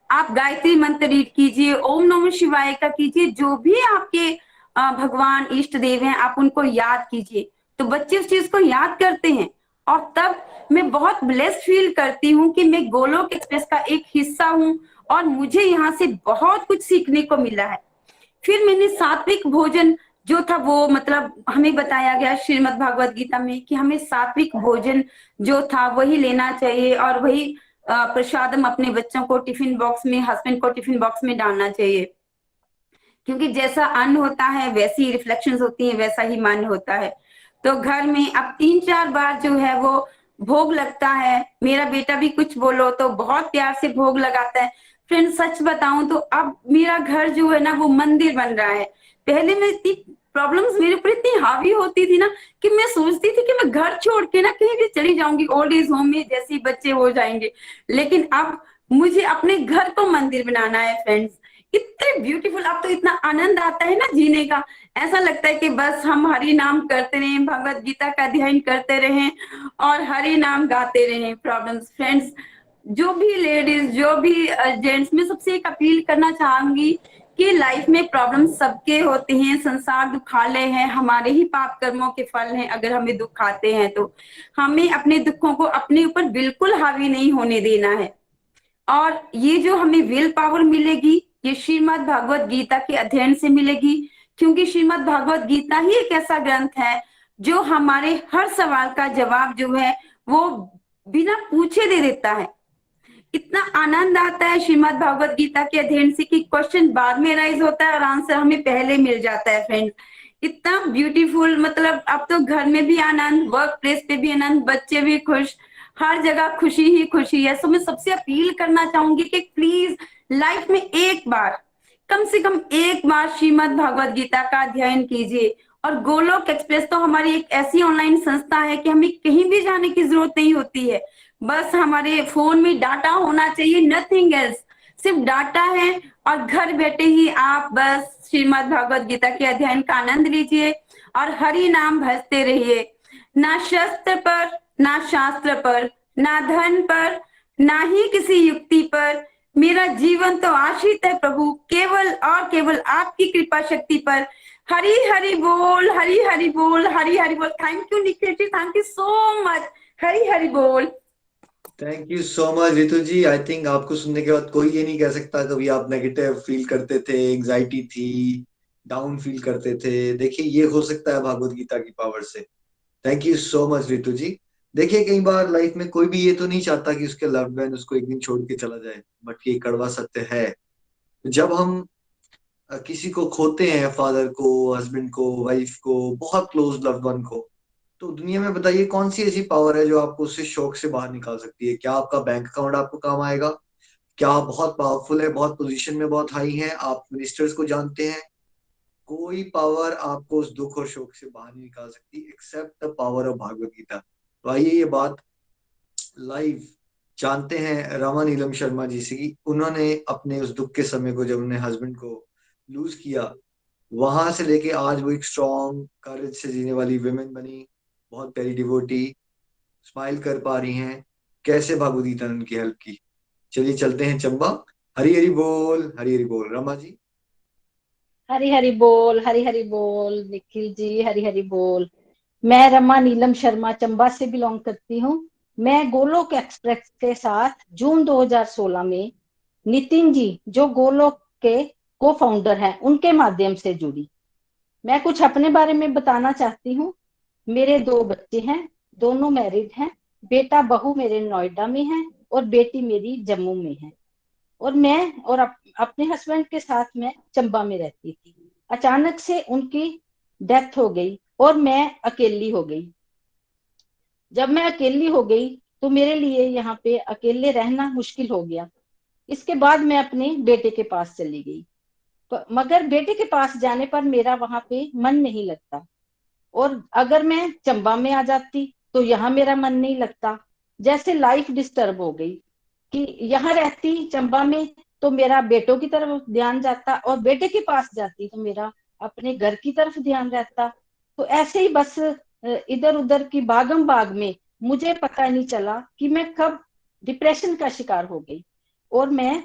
आप गायत्री मंत्र रीड कीजिए, ओम नमः शिवाय का कीजिए, जो भी आपके भगवान इष्ट देव हैं आप उनको याद कीजिए। तो बच्चे उस चीज को याद करते हैं और तब मैं बहुत ब्लेस्ड फील करती हूँ कि मैं गोलोक एक्सप्रेस का एक हिस्सा हूँ और मुझे यहाँ से बहुत कुछ सीखने को मिला है। फिर मैंने सात्विक भोजन जो था वो, मतलब हमें बताया गया श्रीमद् भागवत गीता में कि हमें सात्विक भोजन जो था वही लेना चाहिए और वही प्रसादम अपने बच्चों को टिफिन बॉक्स में, हस्बैंड को टिफिन बॉक्स में डालना चाहिए, क्योंकि जैसा अन्न होता है वैसी रिफ्लेक्शंस होती है, वैसा ही मन होता है। तो घर में अब 3-4 बार जो है वो भोग लगता है। मेरा बेटा भी कुछ बोलो तो बहुत प्यार से भोग लगाता है। फ्रेंड्स सच बताऊं तो अब मेरा घर जो है ना वो मंदिर बन रहा है। पहले मैं इतनी प्रॉब्लम्स मेरे ऊपर इतनी हावी होती थी ना कि मैं सोचती थी कि मैं घर छोड़ के ना कहीं भी चली जाऊंगी ओल्ड एज होम में, जैसे ही बच्चे हो जाएंगे। लेकिन अब मुझे अपने घर को मंदिर बनाना है फ्रेंड्स। इतने ब्यूटीफुल, अब तो इतना आनंद आता है ना जीने का। ऐसा लगता है कि बस हम हरि नाम करते रहें, भगवत गीता का अध्ययन करते रहें और हरि नाम गाते रहें। प्रॉब्लम्स फ्रेंड्स, जो भी लेडीज, जो भी जेंट्स, मैं सबसे एक अपील करना चाहूंगी कि लाइफ में प्रॉब्लम सबके होते हैं। संसार दुखालय है, हमारे ही पाप कर्मों के फल हैं। अगर हमें दुख आते हैं तो हमें अपने दुखों को अपने ऊपर बिल्कुल हावी नहीं होने देना है। और ये जो हमें विल पावर मिलेगी, ये श्रीमद् भागवत गीता के अध्ययन से मिलेगी। क्योंकि श्रीमद् भागवत गीता ही एक ऐसा ग्रंथ है जो हमारे हर सवाल का जवाब जो है वो बिना पूछे दे देता है। इतना आनंद आता है श्रीमद् भागवत गीता के अध्ययन से कि क्वेश्चन बाद में राइज होता है और आंसर हमें पहले मिल जाता है फ्रेंड्स। इतना ब्यूटीफुल, मतलब अब तो घर में भी आनंद, वर्क प्लेस पे भी आनंद, बच्चे भी खुश, हर जगह खुशी ही खुशी है। सो मैं सबसे अपील करना चाहूंगी कि प्लीज लाइफ में एक बार, कम से कम एक बार श्रीमद् भागवत गीता का अध्ययन कीजिए। और गोलोक एक्सप्रेस तो हमारी एक ऐसी ऑनलाइन संस्था है कि हमें कहीं भी जाने की जरूरत नहीं होती है। बस हमारे फोन में डाटा होना चाहिए, नथिंग एल्स, सिर्फ डाटा है। और घर बैठे ही आप बस श्रीमद् भागवत गीता के अध्ययन का आनंद लीजिए और हरि नाम भजते रहिए। ना शस्त्र पर, ना शास्त्र पर, ना धन पर, ना ही किसी युक्ति पर, मेरा जीवन तो आश्रित है प्रभु केवल और केवल आपकी कृपा शक्ति पर। हरि हरि बोल, हरि हरि बोल, हरि हरि बोल। Thank you Nikhil ji, thank you so much. Hari Hari बोल। Thank you so much Ritu ji. I think आपको सुनने के बाद कोई ये नहीं कह सकता कभी आप नेगेटिव फील करते थे, एंजाइटी थी, डाउन फील करते थे। देखिए ये हो सकता है भागवत गीता की पावर से। Thank you so much Ritu ji. देखिए कई बार लाइफ में कोई भी ये तो नहीं चाहता कि उसके लव्ड वन उसको एक दिन छोड़ के चला जाए, बट ये कड़वा सत्य है। जब हम किसी को खोते हैं, फादर को, हस्बैंड को, वाइफ को, बहुत क्लोज लव्ड वन को, तो दुनिया में बताइए कौन सी ऐसी पावर है जो आपको उससे शौक से बाहर निकाल सकती है? क्या आपका बैंक अकाउंट आपको काम आएगा? क्या आप बहुत पावरफुल है, बहुत पोजीशन में बहुत हाई हैं, आप मिनिस्टर्स को जानते हैं? कोई पावर आपको उस दुख और शोक से बाहर नहीं निकाल सकती except the power of Bhagavad Gita. तो आइए ये बात लाइव जानते हैं रमा नीलम शर्मा जी से कि उन्होंने अपने उस दुख के समय को, जब उन्होंने हस्बैंड को लूज किया, वहां से लेके आज वो एक स्ट्रॉन्ग करेज से जीने वाली विमेन बनी, बहुत प्यारी डिवोटी, स्माइल कर पा रही हैं। कैसे भागवत गीता ने उनकी हेल्प की। चलिए चलते हैं चंबा। हरी हरी बोल, हरी हरी बोल। रमा जी। हरी हरी बोल, हरी हरी बोल निखिल जी, हरी हरी बोल। मैं रमा नीलम शर्मा चंबा से बिलोंग करती हूँ। मैं गोलोक एक्सप्रेस के साथ जून 2016 में नितिन जी, जो गोलोक के को फाउंडर हैं, उनके माध्यम से जुड़ी। मैं कुछ अपने बारे में बताना चाहती हूँ। मेरे 2 बच्चे हैं, दोनों मैरिड हैं। बेटा बहू मेरे नोएडा में है और बेटी मेरी जम्मू में है। और मैं और अपने हस्बैंड के साथ मैं चंबा में रहती थी। अचानक से उनकी डेथ हो गई और मैं अकेली हो गई। जब मैं अकेली हो गई तो मेरे लिए यहाँ पे अकेले रहना मुश्किल हो गया। इसके बाद मैं अपने बेटे के पास चली गई, मगर बेटे के पास जाने पर मेरा वहां पे मन नहीं लगता। और अगर मैं चंबा में आ जाती तो यहाँ मेरा मन नहीं लगता। जैसे लाइफ डिस्टर्ब हो गई कि यहाँ रहती चंबा में तो मेरा बेटों की तरफ ध्यान जाता और बेटे के पास जाती तो मेरा अपने घर की तरफ ध्यान रहता। तो ऐसे ही बस इधर उधर की भागम भाग में मुझे पता नहीं चला कि मैं कब डिप्रेशन का शिकार हो गई और मैं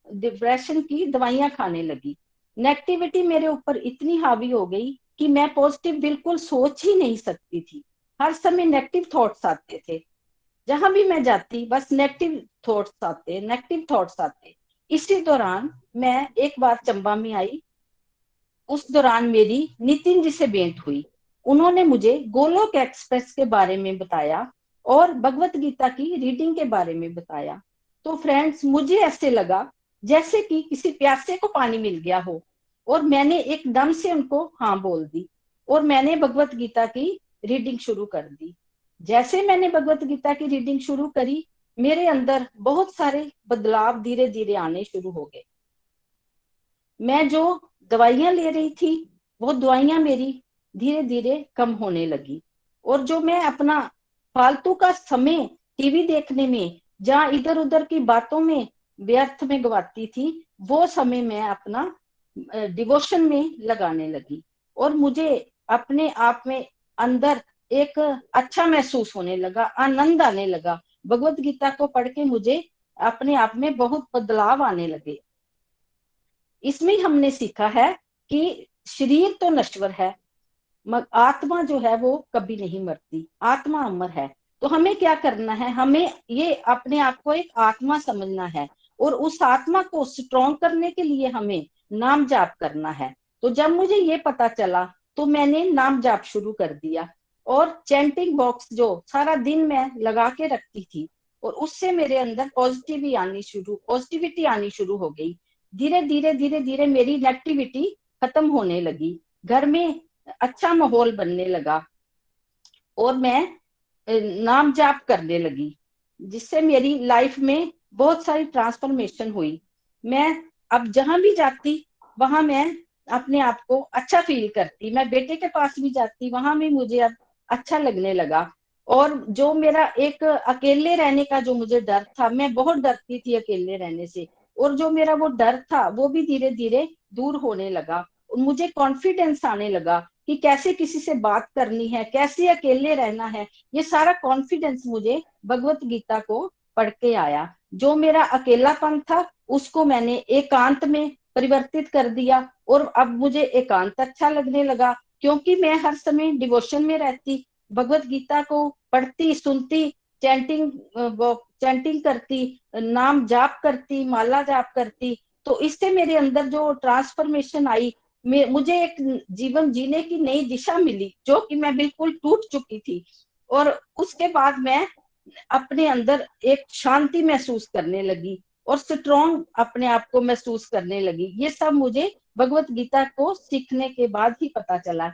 डिप्रेशन की दवाइयां खाने लगी। नेगेटिविटी मेरे ऊपर इतनी हावी हो गई कि मैं पॉजिटिव बिल्कुल सोच ही नहीं सकती थी। हर समय नेगेटिव थॉट्स आते थे। जहां भी मैं जाती बस नेगेटिव थॉट्स आते, नेगेटिव थॉट्स आते। इसी दौरान मैं एक बार चंबा में आई। उस दौरान मेरी नितिन जी से भेंट हुई। उन्होंने मुझे गोलोक एक्सप्रेस के बारे में बताया और भगवत गीता की रीडिंग के बारे में बताया। तो फ्रेंड्स, मुझे ऐसे लगा जैसे कि किसी प्यासे को पानी मिल गया हो और मैंने एकदम से उनको हाँ बोल दी और मैंने भगवत गीता की रीडिंग शुरू कर दी। जैसे मैंने भगवत गीता की रीडिंग शुरू करी, मेरे अंदर बहुत सारे बदलाव धीरे धीरे आने शुरू हो गए। मैं जो दवाइयां ले रही थी, वो दवाइयां मेरी धीरे धीरे कम होने लगी, और जो मैं अपना फालतू का समय टीवी देखने में, जहां इधर उधर की बातों में व्यर्थ में गवाती थी, वो समय मैं अपना डिवोशन में लगाने लगी। और मुझे अपने आप में अंदर एक अच्छा महसूस होने लगा, आनंद आने लगा। भगवत गीता को पढ़ के मुझे अपने आप में बहुत बदलाव आने लगे। इसमें हमने सीखा है कि शरीर तो नश्वर है, आत्मा जो है वो कभी नहीं मरती, आत्मा अमर है। तो हमें क्या करना है, हमें ये अपने आप को एक आत्मा समझना है, और उस आत्मा को स्ट्रॉन्ग करने के लिए हमें नाम जाप करना है। तो जब मुझे ये पता चला, तो मैंने नाम जाप शुरू कर दिया, और चैंटिंग बॉक्स जो सारा दिन मैं लगा के रखती थी, और उससे मेरे अंदर पॉजिटिविटी आनी शुरू हो गई। धीरे धीरे धीरे धीरे मेरी नेगेटिविटी खत्म होने लगी, घर में अच्छा माहौल बनने लगा, और मैं नाम जाप करने लगी, जिससे मेरी लाइफ में बहुत सारी ट्रांसफॉर्मेशन हुई। मैं अब जहां भी जाती, वहां मैं अपने आप को अच्छा फील करती। मैं बेटे के पास भी जाती, वहां भी मुझे अब अच्छा लगने लगा। और जो मेरा एक अकेले रहने का जो मुझे डर था, मैं बहुत डरती थी अकेले रहने से, और जो मेरा वो डर था वो भी धीरे धीरे दूर होने लगा। और मुझे कॉन्फिडेंस आने लगा कि कैसे किसी से बात करनी है, कैसे अकेले रहना है। ये सारा कॉन्फिडेंस मुझे भगवत गीता को पढ़ के आया। जो मेरा अकेलापन था, उसको मैंने एकांत में परिवर्तित कर दिया, और अब मुझे एकांत अच्छा लगने लगा, क्योंकि मैं हर समय डिवोशन में रहती, भगवत गीता को पढ़ती, सुनती, चैंटिंग चैंटिंग करती, नाम जाप करती, माला जाप करती। तो इससे मेरे अंदर जो ट्रांसफॉर्मेशन आई, मुझे एक जीवन जीने की नई दिशा मिली, जो कि मैं बिल्कुल टूट चुकी थी। और उसके बाद मैं अपने अंदर एक शांति महसूस करने लगी, और स्ट्रॉन्ग अपने आप को महसूस करने लगी। ये सब मुझे भगवत गीता को सीखने के बाद ही पता चला।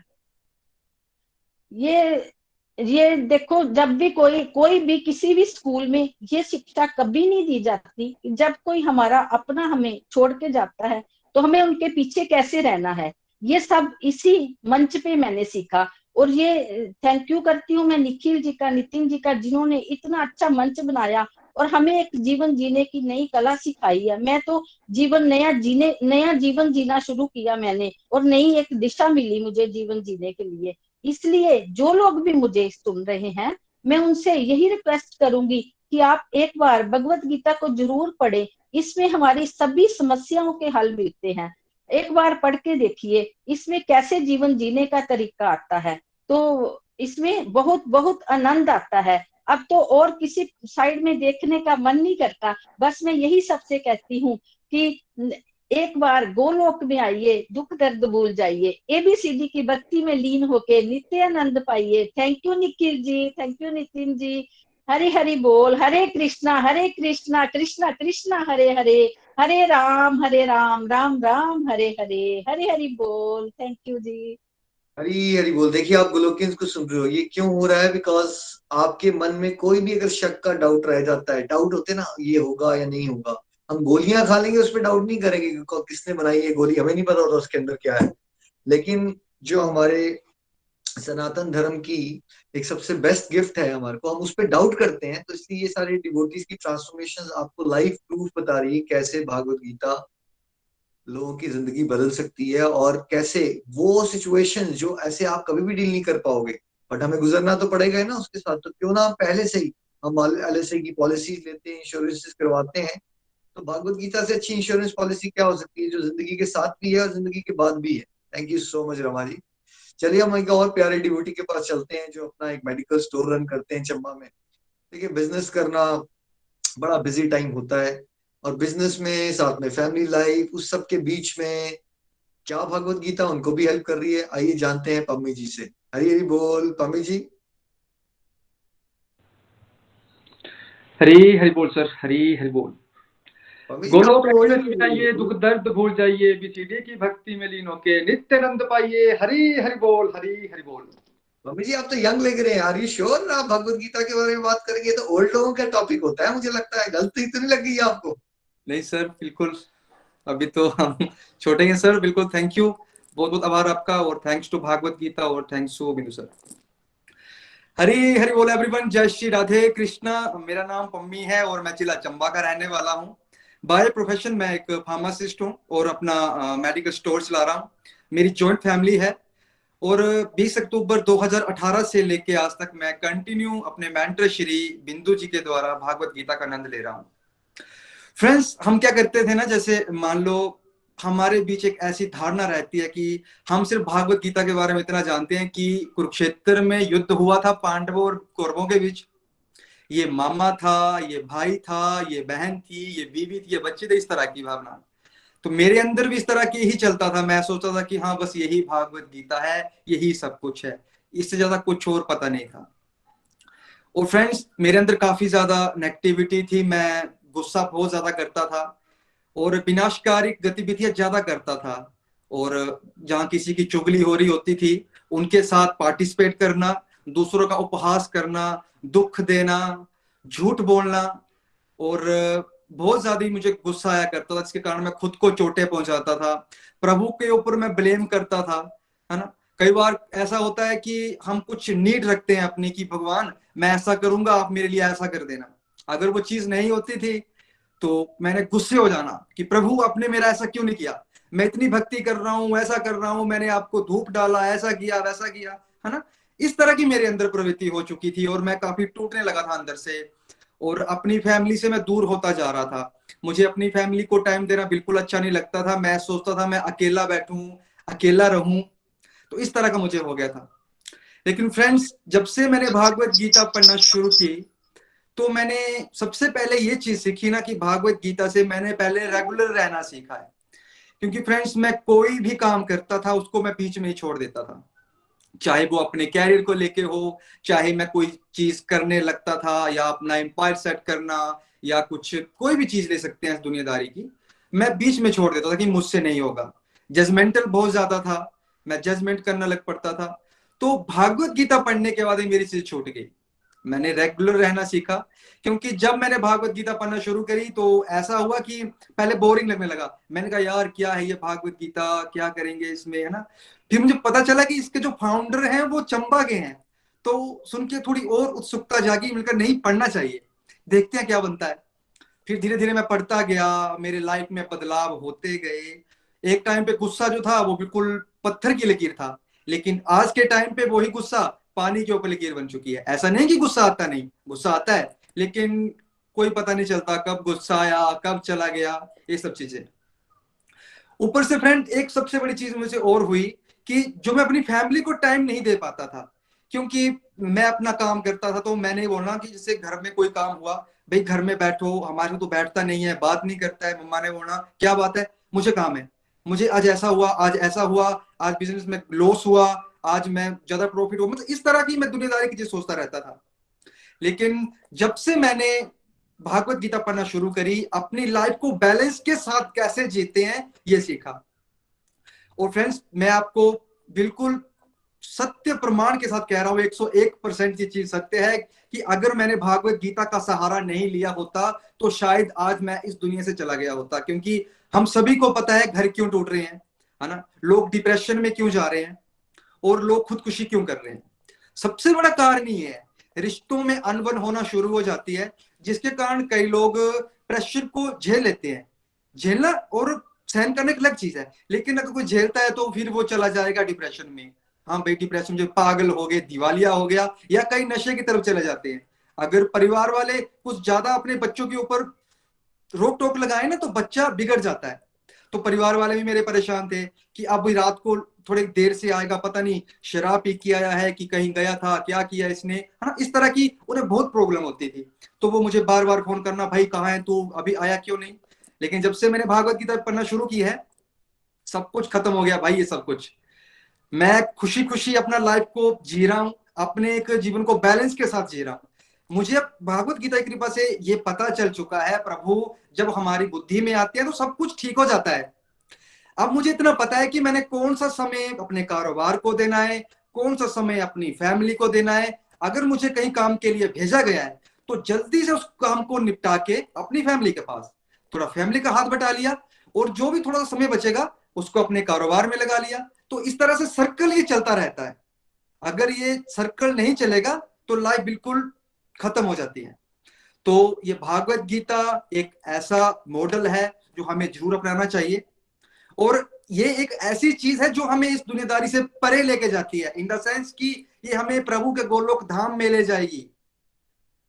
ये देखो, जब भी कोई भी किसी भी स्कूल में ये शिक्षा कभी नहीं दी जाती। जब कोई हमारा अपना हमें छोड़ के जाता है, तो हमें उनके पीछे कैसे रहना है, ये सब इसी मंच पे मैंने सीखा। और ये थैंक यू करती हूँ मैं निखिल जी का, नितिन जी का, जिन्होंने इतना अच्छा मंच बनाया और हमें एक जीवन जीने की नई कला सिखाई है। मैं तो नया जीवन जीना शुरू किया मैंने, और नई एक दिशा मिली मुझे जीवन जीने के लिए। इसलिए जो लोग भी मुझे सुन रहे हैं, मैं उनसे यही रिक्वेस्ट करूंगी कि आप एक बार भगवत गीता को जरूर पढ़ें। इसमें हमारी सभी समस्याओं के हल मिलते हैं। एक बार पढ़ के देखिए, इसमें कैसे जीवन जीने का तरीका आता है। तो इसमें बहुत बहुत आनंद आता है। अब तो और किसी साइड में देखने का मन नहीं करता। बस मैं यही सबसे कहती हूँ कि एक बार गोलोक में आइए, दुख दर्द भूल जाइए, एबीसीडी की भक्ति में लीन होके नित्य आनंद पाइए। Thank you Nikhil ji, thank you Nitin ji. Hare Hari बोल, हरे कृष्णा कृष्णा कृष्णा हरे हरे, हरे राम राम राम हरे हरे। हरे हरि बोल, थैंक यू जी। हरी हरी बोल। देखिए, आप गोलोकियंस को सुन रहे हो, ये क्यों हो रहा है? बिकॉज आपके मन में कोई भी अगर शक का डाउट रह जाता है, डाउट होते ना, ये होगा या नहीं होगा, हम गोलियां खा लेंगे, उस पर डाउट नहीं करेंगे कि किसने बनाई है गोली, हमें नहीं पता होता उसके अंदर क्या है। लेकिन जो हमारे सनातन धर्म की एक सबसे बेस्ट गिफ्ट है हमारे को, हम उस पर डाउट करते हैं। तो इसलिए ये सारे डिवोटीज की ट्रांसफॉर्मेशन आपको लाइव प्रूफ बता रही है कैसे भागवत गीता लोगों की जिंदगी बदल सकती है, और कैसे वो सिचुएशन जो ऐसे आप कभी भी डील नहीं कर पाओगे, बट हमें गुजरना तो पड़ेगा ही ना उसके साथ। तो क्यों ना पहले से ही हम एलएसए की पॉलिसी लेते हैं, इंश्योरेंस करवाते हैं। तो भागवत गीता से अच्छी इंश्योरेंस पॉलिसी क्या हो सकती है, जो जिंदगी के साथ भी है और जिंदगी के बाद भी है। Thank you so much Rama ji. चलिए हम एक और प्यारे डिवोटी के पास चलते हैं, जो अपना एक मेडिकल स्टोर रन करते हैं चंबा में। देखिए, बिजनेस करना बड़ा बिजी टाइम होता है, और बिजनेस में साथ में फैमिली लाइफ, उस सब के बीच में क्या भगवत गीता उनको भी हेल्प कर रही है? आइए जानते हैं पम्मी जी से। हरी हरी बोल पम्मी जी। हरी हरि बोल सर, हरी हरि बोल। पम्मी जी गोलोक थोड़ा एक्सप्रेस में आइए, दुख दर्द भूल जाइए, बीसीडी की भक्ति में लीन होके नित्य आनंद पाइए। हरी हरि बोल, हरी हरि बोल। मम्मी जी आप तो यंग लग रहे हैं, आर यू श्योर आप भगवत गीता के बारे में बात करेंगे? तो ओल्ड लोगों का टॉपिक होता है, मुझे लगता है। गलती तो नहीं लग गई आपको? नहीं सर, बिल्कुल, अभी तो हम छोटे हैं सर। बिल्कुल, थैंक यू, बहुत बहुत आभार आपका, और थैंक्स टू भागवत गीता, और थैंक्स टू बिंदु सर। हरी हरी बोल एवरीवन, जय श्री राधे कृष्णा। मेरा नाम पम्मी है और मैं जिला चंबा का रहने वाला हूँ। बाय प्रोफेशन मैं एक फार्मासिस्ट हूँ और अपना मेडिकल स्टोर चला रहा हूँ। मेरी जॉइंट फैमिली है और 20 अक्टूबर 2018 से लेके आज तक मैं कंटिन्यू अपने मेंटर श्री बिंदु जी के द्वारा भागवत गीता का आनंद ले रहा हूँ। फ्रेंड्स, हम क्या करते थे ना, जैसे मान लो हमारे बीच एक ऐसी धारणा रहती है कि हम सिर्फ भागवत गीता के बारे में इतना जानते हैं कि कुरुक्षेत्र में युद्ध हुआ था पांडवों और कौरवों के बीच, ये मामा था, ये भाई था, ये बहन थी, ये बीवी थी, ये बच्चे थे, इस तरह की भावना। तो मेरे अंदर भी इस तरह की ही चलता था। मैं सोचता था कि हाँ बस यही भागवत गीता है, यही सब कुछ है, इससे ज्यादा कुछ और पता नहीं था। और फ्रेंड्स, मेरे अंदर काफी ज्यादा नेगेटिविटी थी, मैं गुस्सा बहुत ज्यादा करता था और विनाशकारी गतिविधियां ज्यादा करता था। और जहां किसी की चुगली हो रही होती थी उनके साथ पार्टिसिपेट करना, दूसरों का उपहास करना, दुख देना, झूठ बोलना, और बहुत ज्यादा मुझे गुस्सा आया करता था, जिसके कारण मैं खुद को चोटें पहुंचाता था। प्रभु के ऊपर मैं ब्लेम करता था, है ना। कई बार ऐसा होता है कि हम कुछ नीड रखते हैं अपनी कि भगवान मैं ऐसा करूंगा, आप मेरे लिए ऐसा कर देना। अगर वो चीज नहीं होती थी तो मैंने गुस्से हो जाना कि प्रभु आपने मेरा ऐसा क्यों नहीं किया, मैं इतनी भक्ति कर रहा हूँ, ऐसा कर रहा हूँ, मैंने आपको धूप डाला, ऐसा किया वैसा किया, है ना। इस तरह की मेरे अंदर प्रवृत्ति हो चुकी थी और मैं काफी टूटने लगा था अंदर से और अपनी फैमिली से मैं दूर होता जा रहा था। मुझे अपनी फैमिली को टाइम देना बिल्कुल अच्छा नहीं लगता था। मैं सोचता था मैं अकेला बैठूं, अकेला रहूं, तो इस तरह का मुझे हो गया था। लेकिन फ्रेंड्स, जब से मैंने भागवत गीता पढ़ना शुरू की तो मैंने सबसे पहले ये चीज सीखी ना कि भागवत गीता से मैंने पहले रेगुलर रहना सीखा है। क्योंकि फ्रेंड्स, मैं कोई भी काम करता था उसको मैं बीच में ही छोड़ देता था, चाहे वो अपने कैरियर को लेके हो, चाहे मैं कोई चीज करने लगता था या अपना एम्पायर सेट करना या कुछ कोई भी चीज ले सकते हैं इस दुनियादारी की, मैं बीच में छोड़ देता था कि मुझसे नहीं होगा। जजमेंटल बहुत ज्यादा था, मैं जजमेंट करना लग पड़ता था। तो भागवत गीता पढ़ने के बाद मेरी चीज छूट गई, मैंने रेगुलर रहना सीखा। क्योंकि जब मैंने भागवत गीता पढ़ना शुरू करी तो ऐसा हुआ कि पहले बोरिंग लगने लगा। मैंने कहा यार क्या है ये भागवत गीता, क्या करेंगे इसमें, है ना। फिर मुझे पता चला कि इसके जो फाउंडर हैं वो चंबा के हैं, तो सुन के थोड़ी और उत्सुकता जागी, मिलकर नहीं पढ़ना चाहिए, देखते हैं क्या बनता है। फिर धीरे धीरे मैं पढ़ता गया, मेरे लाइफ में बदलाव होते गए। एक टाइम पे गुस्सा जो था वो बिल्कुल पत्थर की लकीर था, लेकिन आज के टाइम पे वही गुस्सा पानी के ऊपर लकीर बन चुकी है। ऐसा नहीं कि गुस्सा आता नहीं, गुस्सा आता है, लेकिन कोई पता नहीं चलता कब गुस्सा आया कब चला गया, ये सब चीजें। ऊपर से फ्रेंड, एक सबसे बड़ी चीज मुझे और हुई कि जो मैं अपनी फैमिली को टाइम नहीं दे पाता था, क्योंकि मैं अपना काम करता था। तो मैंने बोला कि जैसे घर में कोई काम हुआ, भाई घर में बैठो, हमारे तो बैठता नहीं है, बात नहीं करता है। मम्मा ने बोला क्या बात है, मुझे काम है, मुझे आज ऐसा हुआ, आज ऐसा हुआ, आज बिजनेस में लॉस हुआ, आज मैं ज्यादा प्रॉफिट हुआ, मतलब इस तरह की मैं दुनियादारी की चीज सोचता रहता था। लेकिन जब से मैंने भागवत गीता पढ़ना शुरू करी, अपनी लाइफ को बैलेंस के साथ कैसे जीते हैं ये सीखा। और फ्रेंड्स, मैं आपको बिल्कुल सत्य प्रमाण के साथ कह रहा हूं, 101% ये चीज सत्य है कि अगर मैंने भागवत गीता का सहारा नहीं लिया होता तो शायद आज मैं इस दुनिया से चला गया होता। क्योंकि हम सभी को पता है घर क्यों टूट रहे हैं, है ना, लोग डिप्रेशन में क्यों जा रहे हैं और लोग खुदकुशी क्यों कर रहे हैं। सबसे बड़ा कारण ये है, रिश्तों में अनबन होना शुरू हो जाती है, जिसके कारण कई लोग प्रेशर को झेल लेते हैं। झेलना और सहन करने की अलग चीज है, लेकिन अगर कोई झेलता है तो फिर वो चला जाएगा डिप्रेशन में। हाँ भाई, डिप्रेशन जो पागल हो गए, दिवालिया हो गया, या कई नशे की तरफ चले जाते हैं। अगर परिवार वाले कुछ ज्यादा अपने बच्चों के ऊपर रोक टोक लगाए ना तो बच्चा बिगड़ जाता है। तो परिवार वाले भी मेरे परेशान थे कि अब रात को थोड़ी देर से आएगा, पता नहीं शराब पी के आया है कि कहीं गया था, क्या किया इसने, है ना। इस तरह की उन्हें बहुत प्रॉब्लम होती थी। तो वो मुझे बार बार फोन करना, भाई कहाँ है तू, अभी आया क्यों नहीं। लेकिन जब से मैंने भागवत गीता पढ़ना शुरू की है, सब कुछ खत्म हो गया भाई। ये सब कुछ मैं खुशी खुशी अपना लाइफ को जी रहा हूँ, अपने एक जीवन को बैलेंस के साथ जी रहा हूँ। मुझे अब भागवत गीता की कृपा से ये पता चल चुका है, प्रभु जब हमारी बुद्धि में आती है तो सब कुछ ठीक हो जाता है। अब मुझे इतना पता है कि मैंने कौन सा समय अपने कारोबार को देना है, कौन सा समय अपनी फैमिली को देना है। अगर मुझे कहीं काम के लिए भेजा गया है तो जल्दी से उस काम को निपटा के अपनी फैमिली के पास थोड़ा फैमिली का हाथ बटा लिया, और जो भी थोड़ा सा समय बचेगा उसको अपने कारोबार में लगा लिया। तो इस तरह से सर्कल ये चलता रहता है। अगर ये सर्कल नहीं चलेगा तो लाइफ बिल्कुल खत्म हो जाती है। तो ये भागवत गीता एक ऐसा मॉडल है जो हमें जरूर अपनाना चाहिए, और ये एक ऐसी चीज है जो हमें इस दुनियादारी से परे लेके जाती है, इन द सेंस कि ये हमें प्रभु के गोलोक धाम में ले जाएगी।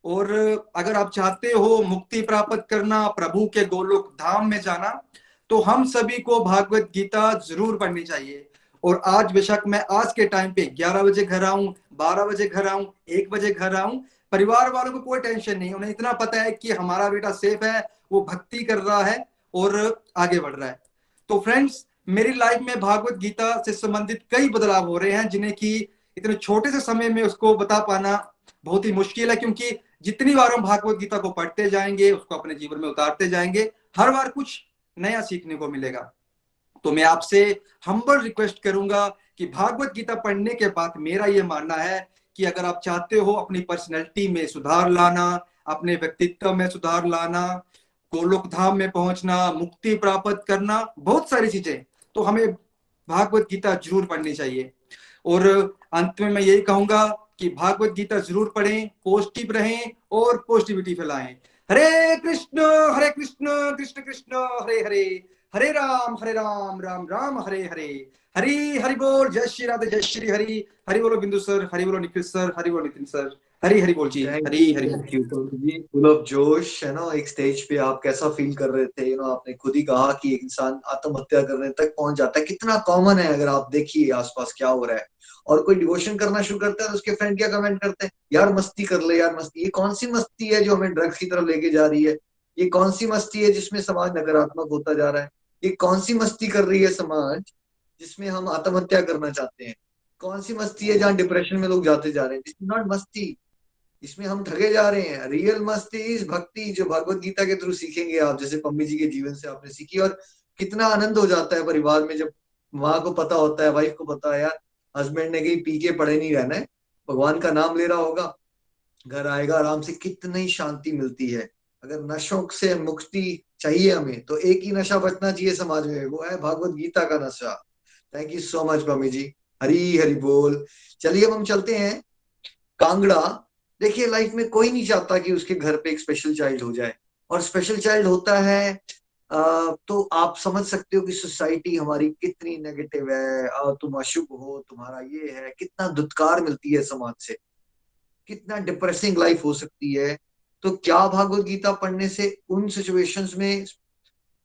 और अगर आप चाहते हो मुक्ति प्राप्त करना, प्रभु के गोलोक धाम में जाना, तो हम सभी को भागवत गीता जरूर पढ़नी चाहिए। और आज बेशक मैं आज के टाइम पे 11 बजे घर आऊं, 12 बजे घर आऊं, 1 बजे घर आऊं, परिवार वालों को कोई टेंशन नहीं, उन्हें इतना पता है कि हमारा बेटा सेफ है, वो भक्ति कर रहा है और आगे बढ़ रहा है। तो फ्रेंड्स, मेरी लाइफ में भागवत गीता से संबंधित कई बदलाव हो रहे हैं, जिन्हें कि इतने छोटे से समय में उसको बता पाना बहुत ही मुश्किल है, क्योंकि जितनी बार हम भागवत गीता को पढ़ते जाएंगे, उसको अपने जीवन में उतारते जाएंगे, हर बार कुछ नया सीखने को मिलेगा। तो मैं आपसे हम्बल रिक्वेस्ट करूंगा कि भागवत गीता पढ़ने के बाद मेरा ये मानना है कि अगर आप चाहते हो अपनी पर्सनैलिटी में सुधार लाना, अपने व्यक्तित्व में सुधार लाना, गोलोक धाम में पहुंचना, मुक्ति प्राप्त करना, बहुत सारी चीजें, तो हमें भागवत गीता जरूर पढ़नी चाहिए। और अंत में मैं यही कहूंगा कि भागवत गीता जरूर पढ़ें, पॉजिटिव रहें और पॉजिटिविटी फैलाएं। हरे कृष्ण कृष्ण कृष्ण हरे हरे, हरे राम राम राम हरे हरे। हरी हरि बोल, जय श्री राधे, जय श्री हरि। हरि बोलो बिंदु सर, हरि बोलो निखिल सर, हरि बोलो नितिन सर, हरी हरि बोल जी, हरी हरि बोल। फुल ऑफ जोश है ना। एक स्टेज पे आप कैसा फील कर रहे थे, आपने खुद ही कहा कि एक इंसान आत्महत्या करने तक पहुंच जाता है। कितना कॉमन है, अगर आप देखिए आसपास क्या हो रहा है। और कोई डिवोशन करना शुरू करता है तो उसके फ्रेंड क्या कमेंट करते हैं, यार मस्ती कर ले, यार मस्ती। ये कौन सी मस्ती है जो हमें ड्रग्स की तरफ लेके जा रही है? ये कौन सी मस्ती है जिसमें समाज नकारात्मक होता जा रहा है? ये कौन सी मस्ती कर रही है समाज जिसमें हम आत्महत्या करना चाहते हैं? कौन सी मस्ती है जहाँ डिप्रेशन में लोग जाते जा रहे हैं? दिस इज नॉट मस्ती, इसमें हम ठगे जा रहे हैं। रियल मस्ती इज भक्ति, जो भगवत गीता के थ्रू सीखेंगे आप, जैसे पम्मी जी के जीवन से आपने सीखी। और कितना आनंद हो जाता है परिवार में जब माँ को पता होता है, वाइफ को पता है, यार हस्बैंड ने कहीं पी के पड़े नहीं रहना है, भगवान का नाम ले रहा होगा, घर आएगा आराम से। कितनी शांति मिलती है। अगर नशों से मुक्ति चाहिए हमें तो एक ही नशा बचना चाहिए समाज में, वो है भागवत गीता का नशा। Thank you so much Pammi ji, Hari Hari बोल। चलिए अब हम चलते हैं कांगड़ा। देखिए लाइफ में कोई नहीं चाहता कि उसके घर पे एक स्पेशल चाइल्ड हो जाए, और स्पेशल चाइल्ड होता है तो आप समझ सकते हो कि सोसाइटी हमारी कितनी नेगेटिव है। तुम अशुभ हो, तुम्हारा ये है, कितना धुतकार मिलती है समाज से, कितना डिप्रेसिंग लाइफ हो सकती है। तो क्या भागवत गीता पढ़ने से उन सिचुएशंस में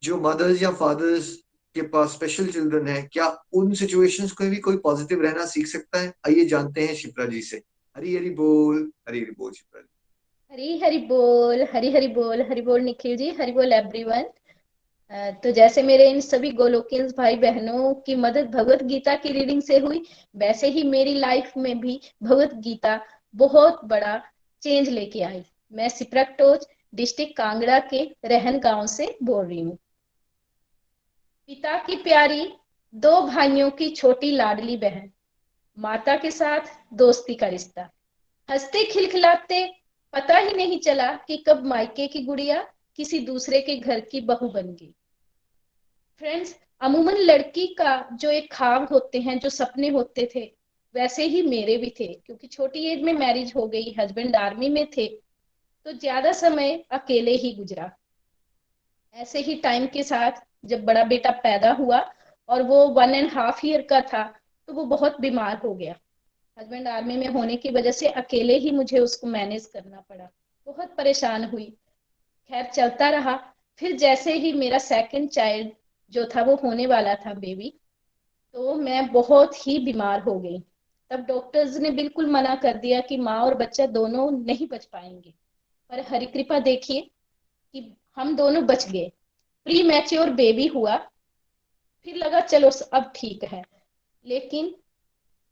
जो मदर्स या फादर्स के पास स्पेशल चिल्ड्रन है, क्या उन सिचुएशंस को भी कोई पॉजिटिव रहना सीख सकता है? आइए जानते हैं शिप्रा जी से। हरी हरि बोल, हरी हरि बोल शिप्रा जी। हरी हरि बोल, हरी हरि बोल, हरि बोल निखिल जी, हरि बोल एवरीवन। तो जैसे मेरे इन सभी गोलोकियंस भाई बहनों की मदद भगवत गीता की रीडिंग से हुई, वैसे ही मेरी लाइफ में भी भगवत गीता बहुत बड़ा चेंज लेके आई। मैं सिप्रकटोच डिस्ट्रिक्ट कांगड़ा के रहन गांव से बोल रही हूँ। पिता की प्यारी, 2 भाइयों की छोटी लाडली बहन, माता के साथ दोस्ती का रिश्ता, हंसते खिलखिलाते पता ही नहीं चला कि कब मायके की गुड़िया किसी दूसरे के घर की बहू बन गई। फ्रेंड्स, अमूमन लड़की का जो एक ख्वाब होते हैं, जो सपने होते थे, वैसे ही मेरे भी थे। क्योंकि छोटी एज में मैरिज हो गई, हस्बैंड आर्मी में थे, तो ज्यादा समय अकेले ही गुजरा। ऐसे ही टाइम के साथ जब बड़ा बेटा पैदा हुआ और वो 1.5 ईयर का था, तो वो बहुत बीमार हो गया। हस्बैंड आर्मी में होने की वजह से अकेले ही मुझे उसको मैनेज करना पड़ा। बहुत परेशान हुई, खैर चलता रहा। फिर जैसे ही मेरा सेकंड चाइल्ड जो था वो होने वाला था, बेबी, तो मैं बहुत ही बीमार हो गई। तब डॉक्टर्स ने बिल्कुल मना कर दिया कि माँ और बच्चा दोनों नहीं बच पाएंगे। पर हरि कृपा देखिए कि हम दोनों बच गए। प्री मैच्योर बेबी हुआ। फिर लगा चलो अब ठीक है, लेकिन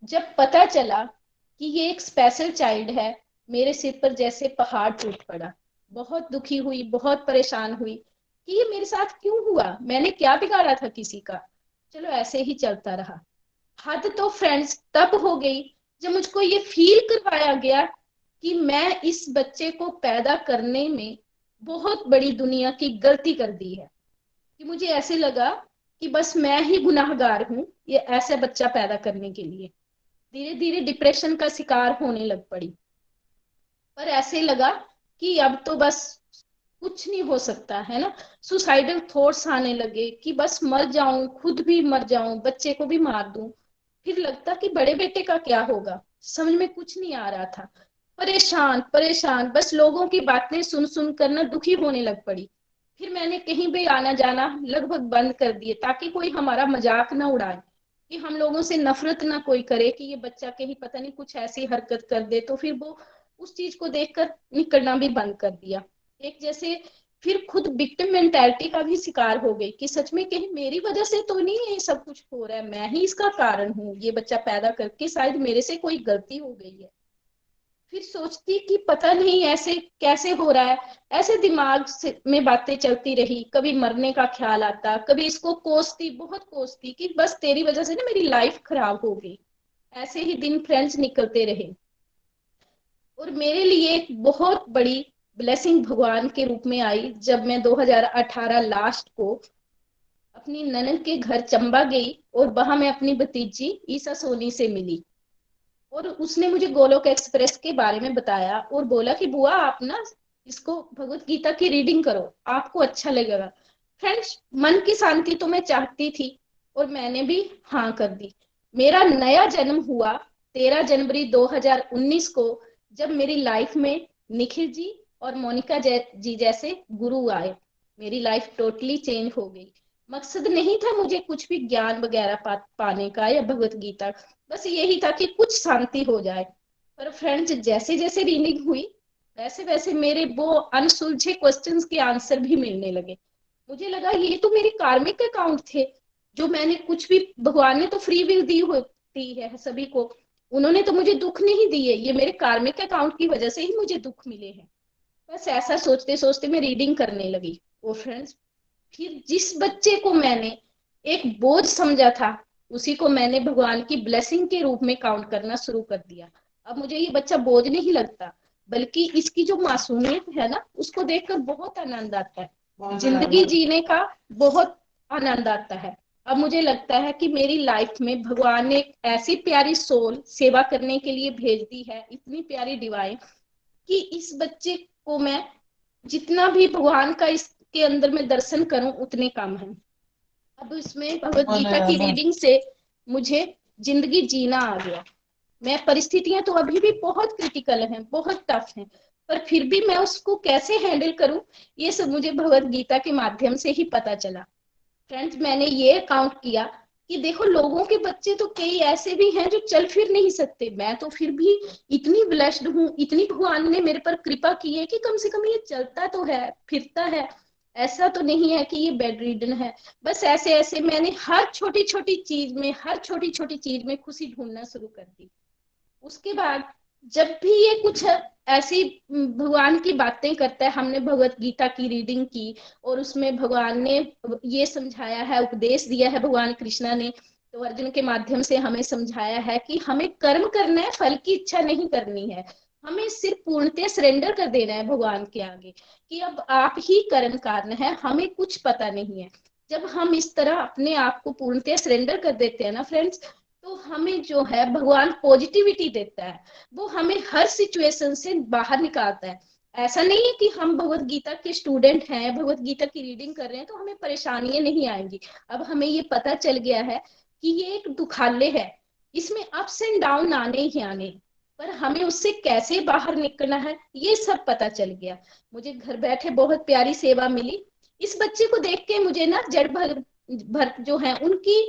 जब पता चला कि ये एक स्पेशल चाइल्ड है, मेरे सिर पर जैसे पहाड़ टूट पड़ा। बहुत दुखी हुई, बहुत परेशान हुई कि ये मेरे साथ क्यों हुआ, मैंने क्या बिगाड़ा था किसी का। चलो ऐसे ही चलता रहा। हद तो फ्रेंड्स तब हो गई जब मुझको ये फील करवाया गया कि मैं इस बच्चे को पैदा करने में बहुत बड़ी दुनिया की गलती कर दी है, कि मुझे ऐसे लगा कि बस मैं ही गुनाहगार हूं ये ऐसा बच्चा पैदा करने के लिए। धीरे धीरे डिप्रेशन का शिकार होने लग पड़ी, पर ऐसे लगा कि अब तो बस कुछ नहीं हो सकता है ना। सुसाइडल थॉट्स आने लगे कि बस मर जाऊं, खुद भी मर जाऊं, बच्चे को भी मार दूं। फिर लगता कि बड़े बेटे का क्या होगा, समझ में कुछ नहीं आ रहा था। परेशान परेशान बस लोगों की बातें सुन सुन कर ना दुखी होने लग पड़ी। फिर मैंने कहीं भी आना जाना लगभग बंद कर दिए, ताकि कोई हमारा मजाक ना उड़ाए, कि हम लोगों से नफरत ना कोई करे कि ये बच्चा कहीं पता नहीं कुछ ऐसी हरकत कर दे, तो फिर वो उस चीज को देखकर निकलना भी बंद कर दिया। एक जैसे फिर खुद विक्टिम मेंटालिटी का भी शिकार हो गई कि सच में कहीं मेरी वजह से तो नहीं ये सब कुछ हो रहा है, मैं ही इसका कारण हूँ, ये बच्चा पैदा करके शायद मेरे से कोई गलती हो गई है। फिर सोचती कि पता नहीं ऐसे कैसे हो रहा है। ऐसे दिमाग से में बातें चलती रही, कभी मरने का ख्याल आता, कभी इसको कोसती, बहुत कोसती कि बस तेरी वजह से ना मेरी लाइफ खराब हो गई। ऐसे ही दिन फ्रेंड्स निकलते रहे, और मेरे लिए एक बहुत बड़ी ब्लेसिंग भगवान के रूप में आई जब मैं 2018 लास्ट को अपनी ननद के घर चंबा गई, और वहां मैं अपनी भतीजी ईसा सोनी से मिली। और उसने मुझे गोलोक एक्सप्रेस के बारे में बताया और बोला कि बुआ आप ना इसको भगवत गीता की रीडिंग करो, आपको अच्छा लगेगा। फ्रेंड्स, मन की शांति तो मैं चाहती थी और मैंने भी हाँ कर दी। मेरा नया जन्म हुआ 13 जनवरी 2019 को, जब मेरी लाइफ में निखिल जी और मोनिका जी जैसे गुरु आए। मेरी लाइफ टोटली चेंज हो गई। मकसद नहीं था मुझे कुछ भी ज्ञान वगैरह पाने का या भगवत गीता, बस यही था कि कुछ शांति हो जाए। पर फ्रेंड्स, जैसे जैसे रीडिंग हुई वैसे वैसे मेरे वो अनसुलझे क्वेश्चंस के आंसर भी मिलने लगे। मुझे लगा ये तो मेरे कार्मिक अकाउंट थे, जो मैंने कुछ भी, भगवान ने तो फ्री विल दी होती है सभी को, उन्होंने तो मुझे दुख नहीं दिए, ये मेरे कार्मिक अकाउंट की वजह से ही मुझे दुख मिले हैं। बस ऐसा सोचते सोचते मैं रीडिंग करने लगी। और फ्रेंड्स, फिर जिस बच्चे को मैंने एक बोझ समझा था, उसी को मैंने भगवान की ब्लेसिंग के रूप में काउंट करना शुरू कर दिया। अब मुझे ये बच्चा बोझ नहीं लगता, बल्कि इसकी जो मासूमियत है ना, उसको देखकर बहुत आनंद आता है, जिंदगी जीने का बहुत आनंद आता है। अब मुझे लगता है कि मेरी लाइफ में भगवान ने एक ऐसी प्यारी सोल सेवा करने के लिए भेज दी है, इतनी प्यारी डिवाइन, कि इस बच्चे को मैं जितना भी भगवान का इसके अंदर में दर्शन करूं उतने कम है। अब इसमें भगवत गीता की रीडिंग से मुझे जिंदगी जीना आ गया। मैं परिस्थितियां तो अभी भी बहुत क्रिटिकल हैं, बहुत टफ हैं, पर फिर भी मैं उसको कैसे हैंडल करूं, ये सब मुझे भगवत गीता के माध्यम से ही पता चला। फ्रेंड्स, मैंने ये काउंट किया कि देखो लोगों के बच्चे तो कई ऐसे भी हैं जो चल फिर नहीं सकते, मैं तो फिर भी इतनी ब्लेस्ड हूँ, इतनी भगवान ने मेरे पर कृपा की है कि कम से कम ये चलता तो है, फिरता है, ऐसा तो नहीं है कि ये बेड रिडन है। बस ऐसे ऐसे मैंने हर छोटी छोटी चीज में, हर छोटी छोटी चीज में खुशी ढूंढना शुरू कर दी। उसके बाद जब भी ये कुछ ऐसी भगवान की बातें करता है, हमने भगवत गीता की रीडिंग की और उसमें भगवान ने ये समझाया है, उपदेश दिया है भगवान कृष्णा ने, तो अर्जुन के माध्यम से हमें समझाया है कि हमें कर्म करना है, फल की इच्छा नहीं करनी है, हमें सिर्फ पूर्णतः सरेंडर कर देना है भगवान के आगे कि अब आप ही कर्म कारण है, हमें कुछ पता नहीं है। जब हम इस तरह अपने आप को पूर्णतः सरेंडर कर देते हैं ना फ्रेंड्स, तो हमें जो है भगवान पॉजिटिविटी देता है, वो हमें हर सिचुएशन से बाहर निकालता है। ऐसा नहीं है कि हम भगवत गीता के स्टूडेंट हैं, भगवत गीता की रीडिंग कर रहे हैं तो हमें परेशानियां नहीं आएंगी। अब हमें ये पता चल गया है कि ये एक दुखालय है, इसमें अप्स एंड डाउन आने ही आने, पर हमें उससे कैसे बाहर निकलना है ये सब पता चल गया। मुझे घर बैठे बहुत प्यारी सेवा मिली। इस बच्चे को देख के मुझे ना जड़ भर जो है उनकी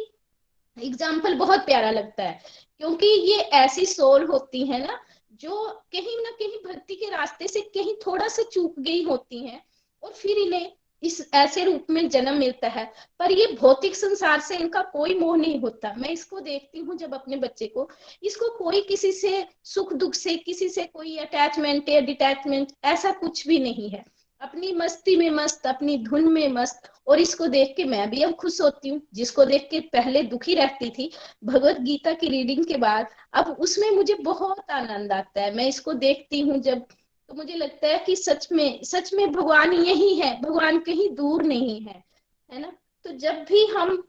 एग्जाम्पल बहुत प्यारा लगता है, क्योंकि ये ऐसी सोल होती है ना जो कहीं ना कहीं भक्ति के रास्ते से कहीं थोड़ा सा चूक गई होती हैं, और फिर इन्हें इस ऐसे रूप में जन्म मिलता है। पर ये भौतिक संसार से इनका कोई मोह नहीं होता। मैं इसको देखती हूँ जब अपने बच्चे को, इसको कोई किसी से सुख दुख से, किसी से कोई अटैचमेंट या डिटैचमेंट ऐसा कुछ भी नहीं है। अपनी मस्ती में मस्त, अपनी धुन में मस्त। और इसको देख के मैं भी अब खुश होती हूँ, जिसको देख के पहले दुखी रहती थी भगवत गीता की रीडिंग के बाद, अब उसमें मुझे बहुत आनंद आता है। मैं इसको देखती हूँ जब, तो मुझे लगता है कि सच में भगवान यही है, भगवान कहीं दूर नहीं है ना। तो जब भी हम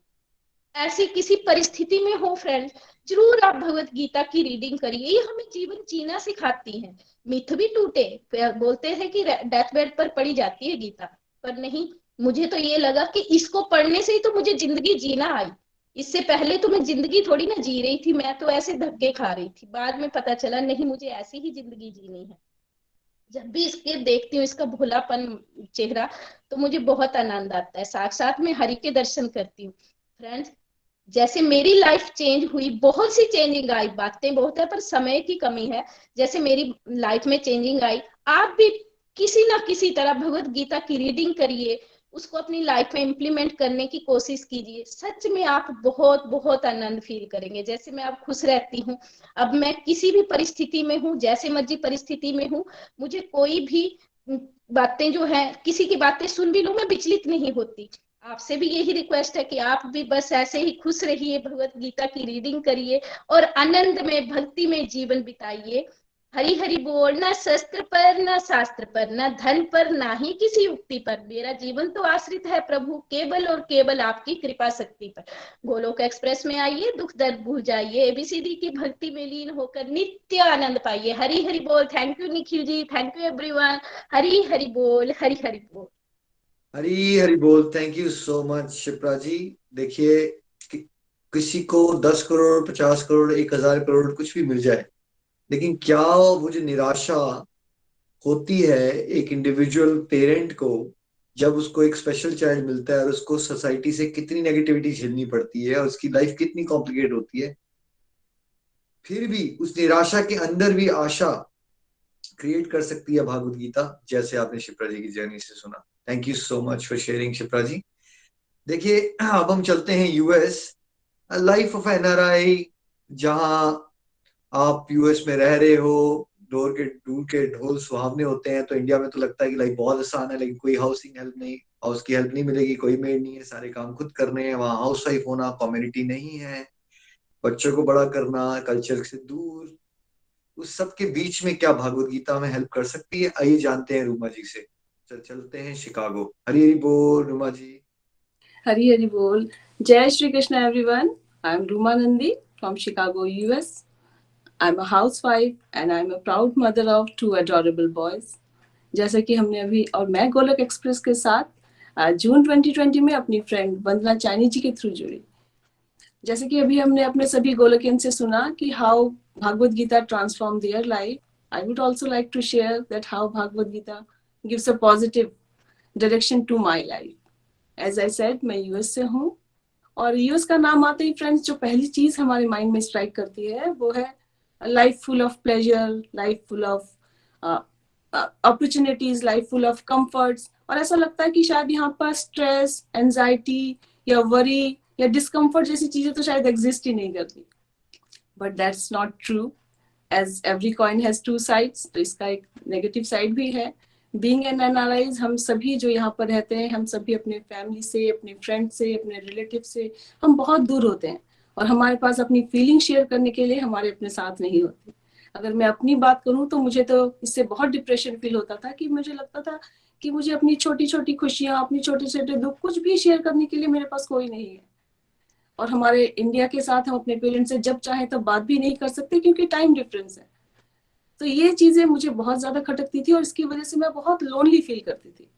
ऐसी किसी परिस्थिति में हो फ्रेंड्स, जरूर आप भगवत गीता की रीडिंग करिए। ये हमें जीवन जीना सिखाती है। मिथ भी टूटे, बोलते थे कि डेथ बेड पर पढ़ी जाती है गीता, पर नहीं, मुझे तो ये लगा कि इसको पढ़ने से ही तो मुझे जिंदगी जीना आई। इससे पहले तो मैं जिंदगी थोड़ी ना जी रही थी, मैं तो ऐसे धक्के खा रही थी। बाद में पता चला नहीं, मुझे ऐसी ही जिंदगी जीनी है। जब भी इसके देखती हूँ, इसका भोलापन चेहरा, तो मुझे बहुत आनंद आता है। साथ साथ में हरि के दर्शन करती हूँ फ्रेंड्स। जैसे मेरी लाइफ चेंज हुई, बहुत सी चेंजिंग आई, बातें बहुत है पर समय की कमी है। जैसे मेरी लाइफ में चेंजिंग आई, आप भी किसी ना किसी तरह भगवत गीता की रीडिंग करिए, उसको अपनी लाइफ में इम्प्लीमेंट करने की कोशिश कीजिए। सच में आप बहुत बहुत आनंद फील करेंगे। जैसे मैं अब खुश रहती हूँ, अब मैं किसी भी परिस्थिति में हूँ, जैसे मर्जी परिस्थिति में हूँ, मुझे कोई भी बातें जो है, किसी की बातें सुन भी लूं, मैं विचलित नहीं होती। आपसे भी यही रिक्वेस्ट है कि आप भी बस ऐसे ही खुश रहिए, भगवत गीता की रीडिंग करिए और आनंद में, भक्ति में जीवन बिताइए। हरि हरि बोल। ना शस्त्र पर, ना शास्त्र पर, ना धन पर, ना ही किसी युक्ति पर, मेरा जीवन तो आश्रित है प्रभु केवल और केवल आपकी कृपा शक्ति पर। गोलोक एक्सप्रेस में आइए, दुख दर्द भूल जाइए, एबीसीडी की भक्ति में लीन होकर नित्य आनंद पाइए। हरि हरि बोल। Thank you Nikhil ji, thank you everyone. Hari Hari बोल, हरि हरि बोल। हरी हरी बोल। Thank you so much Shipra ji. देखिए किसी को 10 करोड़ 50 करोड़ 1000 करोड़ कुछ भी मिल जाए, लेकिन क्या वो जो निराशा होती है एक इंडिविजुअल पेरेंट को जब उसको एक स्पेशल चाइल्ड मिलता है और उसको सोसाइटी से कितनी नेगेटिविटी झेलनी पड़ती है और उसकी लाइफ कितनी कॉम्प्लिकेट होती है, फिर भी उस निराशा के अंदर भी आशा क्रिएट कर सकती है भागवत गीता, जैसे आपने शिप्रा जी की जर्नी से सुना। Thank you so much for sharing Shipra ji. देखिए अब हम चलते हैं यूएस, लाइफ ऑफ एनआरआई। जहां आप यूएस में रह रहे हो, दूर के ढोल सुहावने होते हैं, तो इंडिया में तो लगता है कि लाइफ बहुत आसान है, लेकिन कोई हाउसिंग हेल्प नहीं, हाउस की हेल्प नहीं मिलेगी, कोई मेड नहीं है, सारे काम खुद करने हैं। वहाँ हाउस वाइफ होना, कम्युनिटी नहीं है, बच्चों को बड़ा करना, कल्चर से दूर, उस सब के बीच में क्या भागवत गीता में हेल्प कर सकती है? आइए जानते हैं रूमा जी से। चलते हैं शिकागो। हरी हरी बोल रूमा जी। हरी हरी बोल। जय Shri Krishna everyone. I am Ruma Nandi from Chicago, US. I'm a housewife and I'm a proud mother of 2 adorable boys. जैसे कि हमने अभी, और मैं गोलोक एक्सप्रेस के साथ जून 2020 में अपनी फ्रेंड वंदना चाइनी जी के थ्रू जुड़ी। जैसे कि अभी हमने अपने सभी गोलोकियन से सुना कि how Bhagavad Gita transform their life, I would also like to share that how Bhagavad Gita gives a positive direction to my life. As I said, मैं यूएस से हूँ, और यूएस का नाम आते ही फ्रेंड्स जो पहली चीज हमारे माइंड में स्ट्राइक करती है वो है life full of pleasure, life full of opportunities, life full of comforts. और ऐसा लगता है कि शायद यहाँ पर स्ट्रेस, एंजाइटी या वरी या डिस्कम्फर्ट जैसी चीजें तो शायद एग्जिस्ट ही नहीं करती। But that's not true, as every coin has 2 sides. तो इसका एक नेगेटिव साइड भी है। बीइंग एन एनआरआईज, हम सभी जो यहाँ पर रहते हैं, हम सभी अपने फैमिली से, अपने फ्रेंड से, अपने रिलेटिव से हम बहुत दूर होते हैं, और हमारे पास अपनी फीलिंग शेयर करने के लिए हमारे अपने साथ नहीं होते। अगर मैं अपनी बात करूं तो मुझे तो इससे बहुत डिप्रेशन फील होता था कि मुझे लगता था कि मुझे अपनी छोटी छोटी खुशियां, अपनी छोटे छोटे दुख कुछ भी शेयर करने के लिए मेरे पास कोई नहीं है। और हमारे इंडिया के साथ हम अपने पेरेंट्स से जब चाहे तब बात भी नहीं कर सकते क्योंकि टाइम डिफरेंस है। तो ये चीजें मुझे बहुत ज्यादा खटकती थी और इसकी वजह से मैं बहुत लोनली फील करती थी।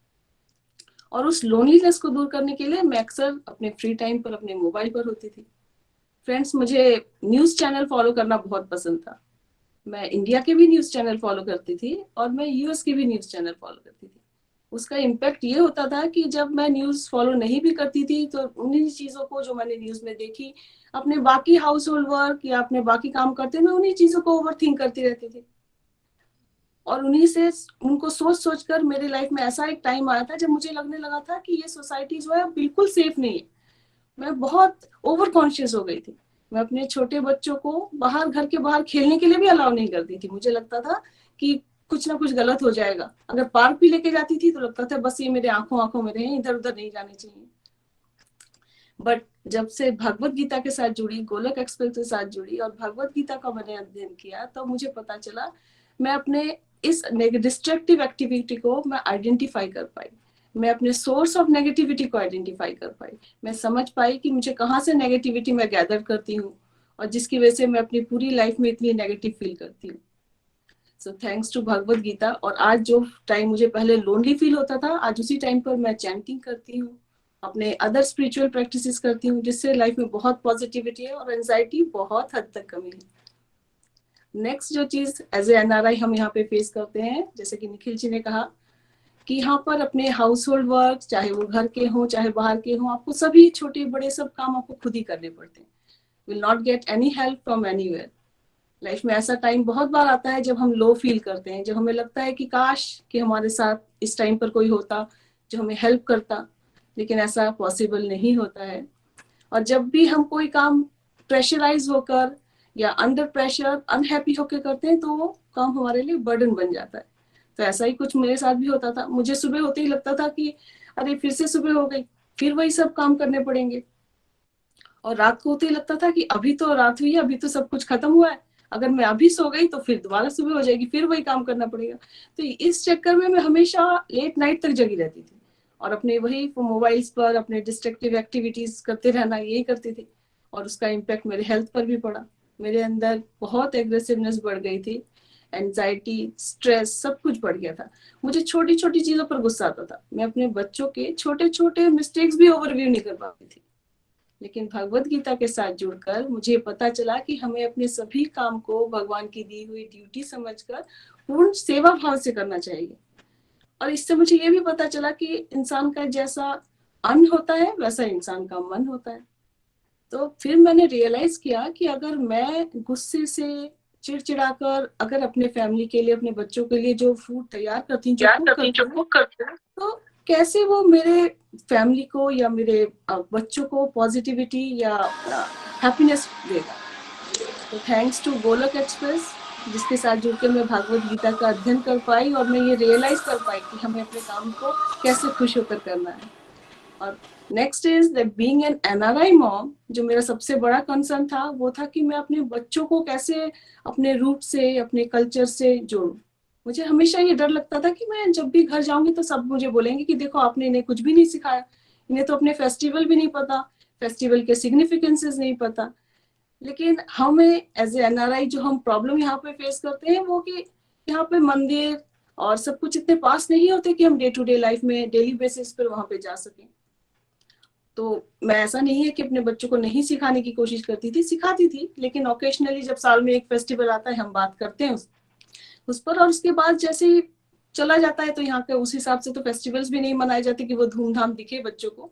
और उस लोनलीनेस को दूर करने के लिए मैं अक्सर अपने फ्री टाइम पर अपने मोबाइल पर होती थी। फ्रेंड्स, मुझे न्यूज चैनल फॉलो करना बहुत पसंद था। मैं इंडिया के भी न्यूज चैनल फॉलो करती थी और मैं यूएस के भी न्यूज चैनल फॉलो करती थी। उसका इम्पैक्ट ये होता था कि जब मैं न्यूज फॉलो नहीं भी करती थी तो उन्हीं चीजों को जो मैंने न्यूज में देखी, अपने बाकी हाउस होल्ड वर्क या अपने बाकी काम करते, मैं उन्हीं चीजों को ओवरथिंक करती रहती थी। और उन्हीं से उनको सोच सोच कर मेरे लाइफ में ऐसा एक टाइम आया था जब मुझे लगने लगा था कि ये सोसाइटी जो है बिल्कुल सेफ नहीं है। मैं बहुत ओवर कॉन्शियस हो गई थी। मैं अपने छोटे बच्चों को बाहर, घर के बाहर खेलने के लिए भी अलाउ नहीं करती थी। मुझे लगता था कि कुछ ना कुछ गलत हो जाएगा। अगर पार्क भी लेके जाती थी तो लगता था बस ये मेरे आंखों में रहे, इधर उधर नहीं जाने चाहिए। बट जब से भगवत गीता के साथ जुड़ी, गोलोक एक्सप्रेस के साथ जुड़ी और भगवत गीता का मैंने अध्ययन किया, तो मुझे पता चला मैं अपने इस डिस्ट्रक्टिव एक्टिविटी को मैं आइडेंटिफाई कर पाई, मैं अपने सोर्स ऑफ नेगेटिविटी को आइडेंटिफाई कर पाई, मैं समझ पाई कि मुझे कहाँ से नेगेटिविटी मैं गैदर करती हूँ और जिसकी वजह से मैं अपनी पूरी लाइफ में इतनी नेगेटिव फील करती हूँ। So thanks to Bhagavad Gita. और आज जो टाइम मुझे पहले लोनली फील होता था, आज उसी टाइम पर मैं चैंटिंग करती हूँ, अपने अदर स्पिरिचुअल प्रैक्टिसेस करती हूँ, जिससे लाइफ में बहुत पॉजिटिविटी है और एंजाइटी बहुत हद तक कमी है। नेक्स्ट जो चीज एज ए एनआरआई हम यहाँ पे फेस करते हैं, जैसे कि निखिल जी ने कहा कि यहाँ पर अपने हाउस होल्ड वर्क, चाहे वो घर के हों चाहे बाहर के हों, आपको सभी छोटे बड़े सब काम आपको खुद ही करने पड़ते हैं। Will not get any help from anywhere. Life में ऐसा टाइम बहुत बार आता है जब हम लो फील करते हैं, जब हमें लगता है कि काश कि हमारे साथ इस टाइम पर कोई होता जो हमें हेल्प करता, लेकिन ऐसा पॉसिबल नहीं होता है। और जब भी हम कोई काम प्रेशराइज होकर या अंडर प्रेशर अनहैप्पी होकर करते हैं तो वो काम हमारे लिए बर्डन बन जाता है। तो ऐसा ही कुछ मेरे साथ भी होता था। मुझे सुबह होते ही लगता था कि अरे फिर से सुबह हो गई, फिर वही सब काम करने पड़ेंगे। और रात को होते ही लगता था कि अभी तो रात हुई है, अभी तो सब कुछ खत्म हुआ है, अगर मैं अभी सो गई तो फिर दोबारा सुबह हो जाएगी, फिर वही काम करना पड़ेगा। तो इस चक्कर में मैं हमेशा लेट नाइट तक जगी रहती थी और अपने वही मोबाइल्स पर अपने डिस्ट्रक्टिव एक्टिविटीज करते रहना, यही करती थी। और उसका इम्पैक्ट मेरे हेल्थ पर भी पड़ा। मेरे अंदर बहुत एग्रेसिवनेस बढ़ गई थी, एंजाइटी, स्ट्रेस, सब कुछ बढ़ गया था। मुझे छोटी छोटी चीजों पर गुस्सा आता था। मैं अपने बच्चों के छोटे छोटे मिस्टेक्स भी ओवरव्यू नहीं कर पाती थी। लेकिन भगवत गीता के साथ जुड़कर मुझे पता चला कि हमें अपने सभी काम को भगवान की दी हुई ड्यूटी समझकर पूर्ण सेवा भाव से करना चाहिए। और इससे मुझे ये भी पता चला कि इंसान का जैसा अन्न होता है वैसा इंसान का मन होता है। तो फिर मैंने रियलाइज किया कि अगर मैं गुस्से से चिड़चिड़ाकर अगर अपने फैमिली के लिए, अपने बच्चों के लिए जो फूड तैयार करती हूँ, जो कुक करती हूँ, तो कैसे वो मेरे फैमिली को या मेरे बच्चों को पॉजिटिविटी या हैप्पीनेस देगा। तो थैंक्स टू गोलोक एक्सप्रेस, जिसके साथ जुड़कर मैं भागवत गीता का अध्ययन कर पाई और मैं ये रियलाइज कर पाई कि हमें अपने काम को कैसे खुश होकर करना है। और next is that being an NRI mom, जो मेरा सबसे बड़ा कंसर्न था वो था कि मैं अपने बच्चों को कैसे अपने रूट से, अपने कल्चर से जोड़ूं। मुझे हमेशा ये डर लगता था कि मैं जब भी घर जाऊंगी तो सब मुझे बोलेंगे कि देखो आपने इन्हें कुछ भी नहीं सिखाया, इन्हें तो अपने फेस्टिवल भी नहीं पता, फेस्टिवल के सिग्निफिकेंसेस नहीं पता। लेकिन हमें एज ए एनआरआई जो हम प्रॉब्लम यहाँ पे फेस करते हैं वो कि यहाँ पे मंदिर और सब कुछ इतने पास नहीं होते कि हम डे टू डे लाइफ में डेली बेसिस पर वहां पे जा सकें। तो मैं ऐसा नहीं है कि अपने बच्चों को नहीं सिखाने की कोशिश करती थी, सिखाती थी, लेकिन ओकेशनली जब साल में एक फेस्टिवल आता है हम बात करते हैं उस पर। और उसके बाद जैसे ही चला जाता है तो यहाँ के उस हिसाब से तो फेस्टिवल्स भी नहीं मनाए जाते कि वो धूमधाम दिखे बच्चों को।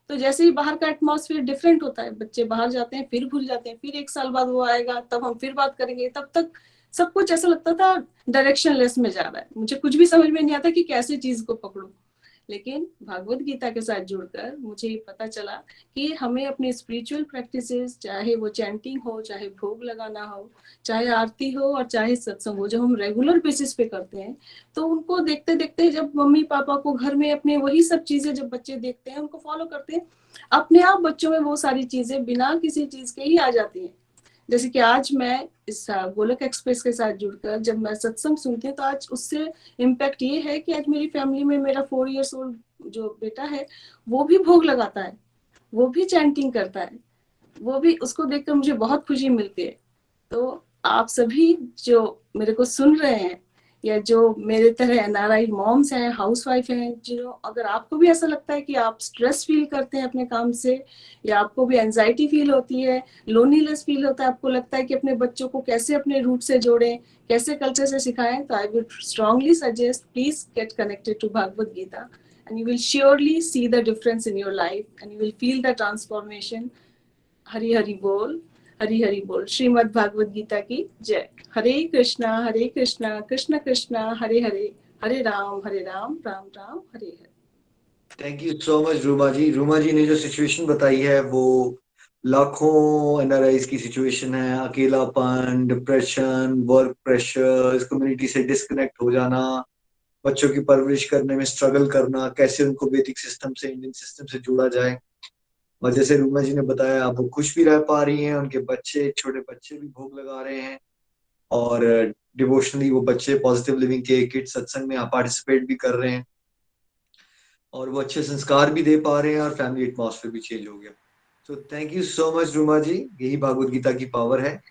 तो जैसे ही बाहर का एटमॉस्फेयर डिफरेंट होता है, बच्चे बाहर जाते हैं फिर भूल जाते हैं, फिर एक साल बाद वो आएगा तब हम फिर बात करेंगे। तब तक सब कुछ ऐसा लगता था डायरेक्शनलेस में जा रहा है, मुझे कुछ भी समझ में नहीं आता कि कैसे चीज को पकड़ूं। लेकिन भागवत गीता के साथ जुड़कर मुझे पता चला कि हमें अपने स्पिरिचुअल प्रैक्टिसेस, चाहे वो चैंटिंग हो, चाहे भोग लगाना हो, चाहे आरती हो और चाहे सत्संग हो, जो हम रेगुलर बेसिस पे करते हैं, तो उनको देखते देखते जब मम्मी पापा को घर में अपने वही सब चीजें जब बच्चे देखते हैं, उनको फॉलो करते हैं, अपने आप बच्चों में वो सारी चीजें बिना किसी चीज के ही आ जाती हैं। जैसे कि आज मैं इस गोलोक एक्सप्रेस के साथ जुड़कर जब मैं सत्संग सुनती हूँ तो आज उससे इम्पैक्ट ये है कि आज मेरी फैमिली में मेरा 4 years old जो बेटा है वो भी भोग लगाता है, वो भी चैंटिंग करता है, वो भी, उसको देखकर मुझे बहुत खुशी मिलती है। तो आप सभी जो मेरे को सुन रहे हैं या जो मेरे तरह एनआरआई मॉम्स हैं, हाउसवाइफ हैं, जो अगर आपको भी ऐसा लगता है कि आप स्ट्रेस फील करते हैं अपने काम से, या आपको भी एंजाइटी फील होती है, लोनलीनेस फील होता है, आपको लगता है कि अपने बच्चों को कैसे अपने रूट से जोड़ें, कैसे कल्चर से सिखाएं, तो I would strongly suggest please get connected to Bhagavad Gita and you will surely see the difference in your life and you will feel the transformation. Hari Hari बोल, हरि हरि बोल। श्रीमद् भागवत गीता की जय। Hare Krishna Krishna Krishna Hare Hare, Hare Ram Ram Ram Hare Hare. Thank you so much Ruma ji. Ruma ji ने जो सिचुएशन बताई है वो लाखों एनआरआईज की सिचुएशन है, अकेलापन, डिप्रेशन, वर्क प्रेशर्स, कम्युनिटी से डिस्कनेक्ट हो जाना, बच्चों की परवरिश करने में स्ट्रगल करना, कैसे उनको वैदिक सिस्टम से, इंडियन सिस्टम से जोड़ा जाए। और जैसे रूमा जी ने बताया, आप वो खुश भी रह पा रही हैं, उनके बच्चे, छोटे बच्चे भी भोग लगा रहे हैं, और डिवोशनली वो बच्चे पॉजिटिव लिविंग के किड सत्संग में पार्टिसिपेट भी कर रहे हैं, और वो अच्छे संस्कार भी दे पा रहे हैं, और फैमिली एटमॉस्फेयर भी चेंज हो गया। तो thank you so much Ruma ji, यही भागवत गीता की पावर है।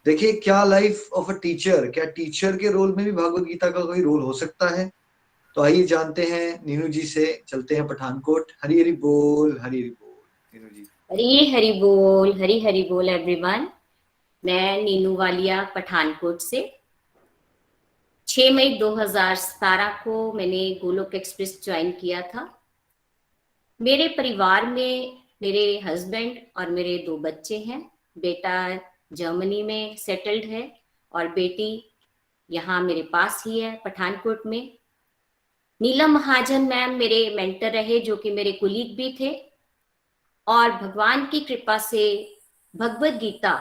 देखिए, क्या लाइफ ऑफ अ टीचर, क्या टीचर के रोल में भी भागवत गीता का कोई रोल हो सकता है? तो आइए जानते हैं नीनू जी से। चलते हैं पठानकोट। हरी हरी बोल, हरी हरी बोल। नीनू जी। हरी हरी बोल, हरी हरी बोल एवरीवन। मैं नीनू वालिया पठानकोट से। 6 मई 2017 को मैंने गोलोक एक्सप्रेस ज्वाइन किया था। मेरे परिवार में मेरे हस्बैंड और मेरे 2 बच्चे हैं। बेटा जर्मनी में सेटल्ड है और बेटी यहाँ मेरे पास ही है पठानकोट में। नीलम महाजन मैम मेरे मेंटर रहे, जो कि मेरे कुलीग भी थे, और भगवान की कृपा से भगवत गीता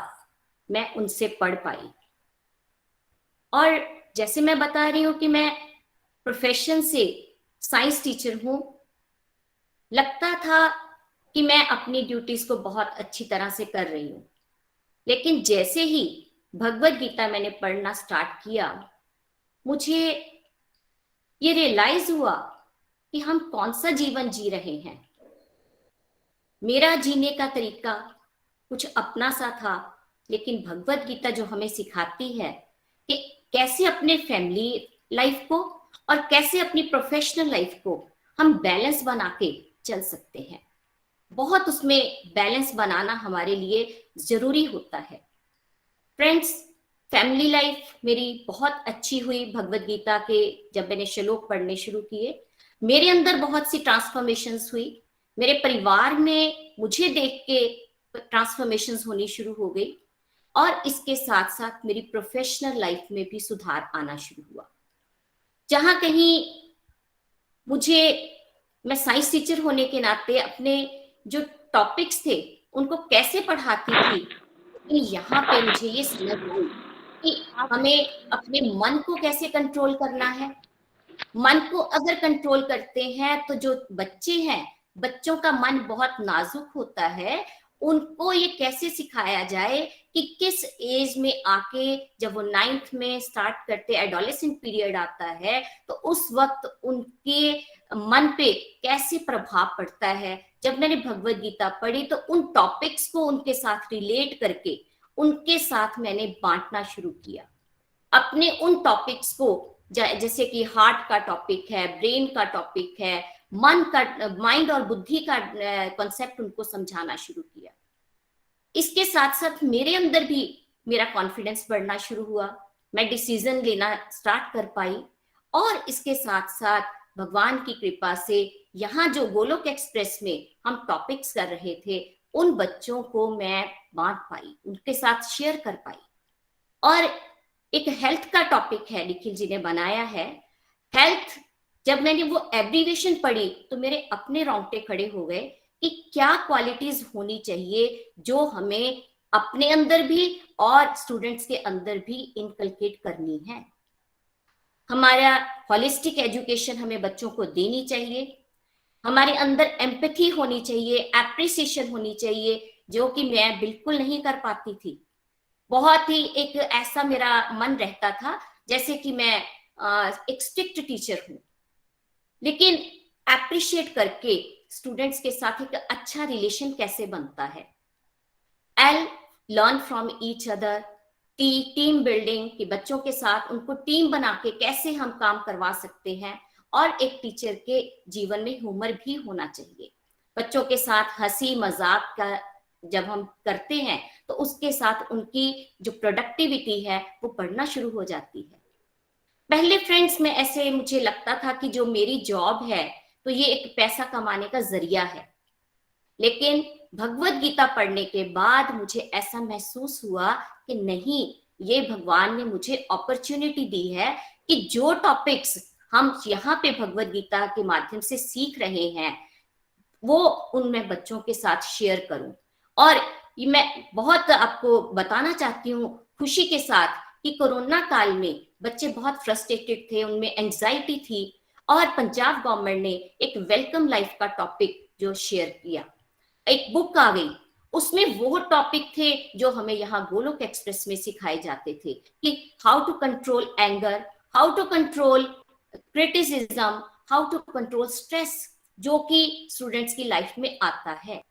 मैं उनसे पढ़ पाई। और जैसे मैं बता रही हूँ कि मैं प्रोफेशन से साइंस टीचर हूँ, लगता था कि मैं अपनी ड्यूटीज को बहुत अच्छी तरह से कर रही हूँ, लेकिन जैसे ही भगवत गीता मैंने पढ़ना स्टार्ट किया, मुझे ये रियलाइज हुआ कि हम कौन सा जीवन जी रहे हैं। मेरा जीने का तरीका कुछ अपना सा था, लेकिन भगवत गीता जो हमें सिखाती है कि कैसे अपने फैमिली लाइफ को और कैसे अपनी प्रोफेशनल लाइफ को हम बैलेंस बना के चल सकते हैं। बहुत उसमें बैलेंस बनाना हमारे लिए जरूरी होता है। फ्रेंड्स, फैमिली लाइफ मेरी बहुत अच्छी हुई भगवत गीता के जब मैंने श्लोक पढ़ने शुरू किए। मेरे अंदर बहुत सी ट्रांसफॉर्मेशंस हुई। मेरे परिवार में मुझे देख के ट्रांसफॉर्मेशंस होनी शुरू हो गई, और इसके साथ साथ मेरी प्रोफेशनल लाइफ में भी सुधार आना शुरू हुआ। जहां कहीं मुझे, मैं साइंस टीचर होने के नाते अपने जो टॉपिक्स थे उनको कैसे पढ़ाती थी, लेकिन यहाँ पे मुझे ये समझ आई कि हमें अपने मन को कैसे कंट्रोल करना है। मन को अगर कंट्रोल करते हैं तो जो बच्चे हैं, बच्चों का मन बहुत नाजुक होता है, उनको ये कैसे सिखाया जाए कि किस एज में आके, जब वो 9th में स्टार्ट करते, एडोलेसेंट पीरियड आता है, तो उस वक्त उनके मन पे कैसे प्रभाव पड़ता है। जब मैंने भगवत गीता पढ़ी तो उन टॉपिक्स को उनके साथ रिलेट करके उनके साथ मैंने बांटना शुरू किया। अपने उन टॉपिक्स को, जैसे कि हार्ट का टॉपिक है, ब्रेन का टॉपिक है, मन का, माइंड और बुद्धि का कॉन्सेप्ट उनको समझाना शुरू किया। इसके साथ साथ मेरे अंदर भी मेरा कॉन्फिडेंस बढ़ना शुरू हुआ। मैं डिसीजन लेना स्टार्ट कर पाई, और इसके साथ साथ भगवान की कृपा से यहाँ जो गोलोक एक्सप्रेस में हम टॉपिक्स कर रहे थे, उन बच्चों को मैं बांट पाई, उनके साथ शेयर कर पाई। और एक हेल्थ का टॉपिक है, निखिल जी ने बनाया है हेल्थ। जब मैंने वो एब्रीविएशन पढ़ी तो मेरे अपने रोंगटे खड़े हो गए कि क्या क्वालिटीज होनी चाहिए जो हमें अपने अंदर भी और स्टूडेंट्स के अंदर भी इनकलकेट करनी है। हमारा होलिस्टिक एजुकेशन हमें बच्चों को देनी चाहिए। हमारे अंदर एम्पैथी होनी चाहिए, एप्रिसिएशन होनी चाहिए, जो कि मैं बिल्कुल नहीं कर पाती थी। बहुत ही एक ऐसा मेरा मन रहता था जैसे कि मैं एक स्ट्रिक्ट टीचर हूं, लेकिन एप्रिशिएट करके स्टूडेंट्स के साथ एक अच्छा रिलेशन कैसे बनता है। L learn from each other, team building, कि बच्चों के साथ उनको टीम बना के कैसे हम काम करवा सकते हैं। और एक टीचर के जीवन में ह्यूमर भी होना चाहिए। बच्चों के साथ हंसी मजाक का जब हम करते हैं तो उसके साथ उनकी जो प्रोडक्टिविटी है वो बढ़ना शुरू हो जाती है। पहले फ्रेंड्स में ऐसे मुझे लगता था कि जो मेरी जॉब है तो ये एक पैसा कमाने का जरिया है, लेकिन भगवत गीता पढ़ने के बाद मुझे ऐसा महसूस हुआ कि नहीं, ये भगवान ने मुझे अपॉर्चुनिटी दी है कि जो टॉपिक्स हम यहाँ पे भगवत गीता के माध्यम से सीख रहे हैं वो उनमें बच्चों के साथ शेयर करूं। और ये मैं बहुत आपको बताना चाहती हूँ खुशी के साथ कि कोरोना काल में बच्चे बहुत फ्रस्ट्रेटेड थे, उनमें एंजाइटी थी, और पंजाब गवर्नमेंट ने एक वेलकम लाइफ का टॉपिक जो शेयर किया, एक बुक आ गई, उसमें वो टॉपिक थे जो हमें यहाँ गोलोक एक्सप्रेस में सिखाए जाते थे कि how to control anger, how to control criticism, how to control stress, जो कि स्टूडेंट्स की लाइफ में आता है।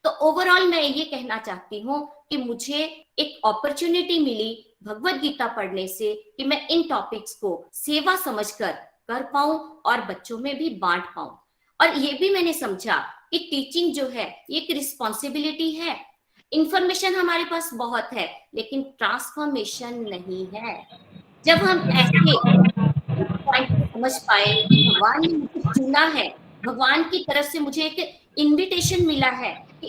तो ओवरऑल मैं ये कहना चाहती हूँ कि मुझे एक अपॉर्चुनिटी मिली भगवत गीता पढ़ने से कि मैं इन टॉपिक्स को सेवा समझकर कर पाऊं और बच्चों में भी बांट पाऊं। और ये भी मैंने समझा कि टीचिंग जो है ये एक रिस्पॉन्सिबिलिटी है। इंफॉर्मेशन हमारे पास बहुत है लेकिन ट्रांसफॉर्मेशन नहीं है। जब हम ऐसे पॉइंट को समझ पाए कि भगवान ने मुझे चुना है, भगवान की तरफ से मुझे एक इनविटेशन मिला है कि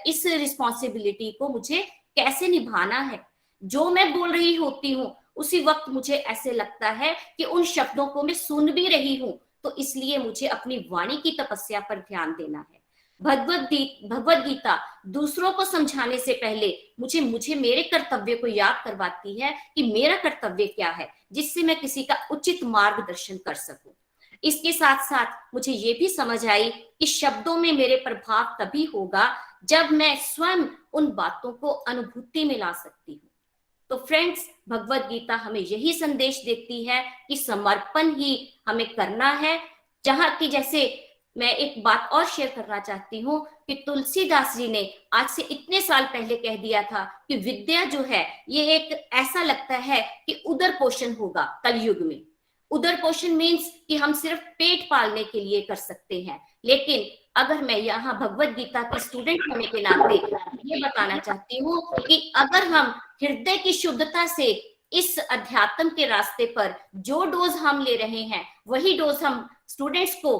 इस रिस्पॉन्सिबिलिटी को मुझे कैसे निभाना है। जो मैं बोल रही होती हूँ उसी वक्त मुझे ऐसे लगता है कि उन शब्दों को मैं सुन भी रही हूँ, तो इसलिए मुझे अपनी वाणी की तपस्या पर ध्यान देना है। भगवत गीता दूसरों को समझाने से पहले मुझे मेरे कर्तव्य को याद करवाती है कि मेरा कर्तव्य क्या है, जिससे मैं किसी का उचित मार्गदर्शन कर सकूं। इसके साथ साथ मुझे ये भी समझ आई कि शब्दों में मेरे प्रभाव तभी होगा जब मैं स्वयं उन बातों को अनुभूति में ला सकती हूँ। तो फ्रेंड्स, भगवत गीता हमें यही संदेश देती है कि समर्पण ही हमें करना है। जहां की जैसे मैं एक बात और शेयर करना चाहती हूँ कि तुलसीदास जी ने आज से इतने साल पहले कह दिया था कि विद्या जो है ये एक ऐसा लगता है कि उदर पोषण होगा कलयुग में। उदर पोषण मीन्स कि हम सिर्फ पेट पालने के लिए कर सकते हैं, लेकिन अगर मैं यहाँ भगवत गीता की स्टूडेंट होने के नाते ये बताना चाहती हूँ कि अगर हम हृदय की शुद्धता से इस अध्यात्म के रास्ते पर जो डोज हम ले रहे हैं वही डोज हम स्टूडेंट्स को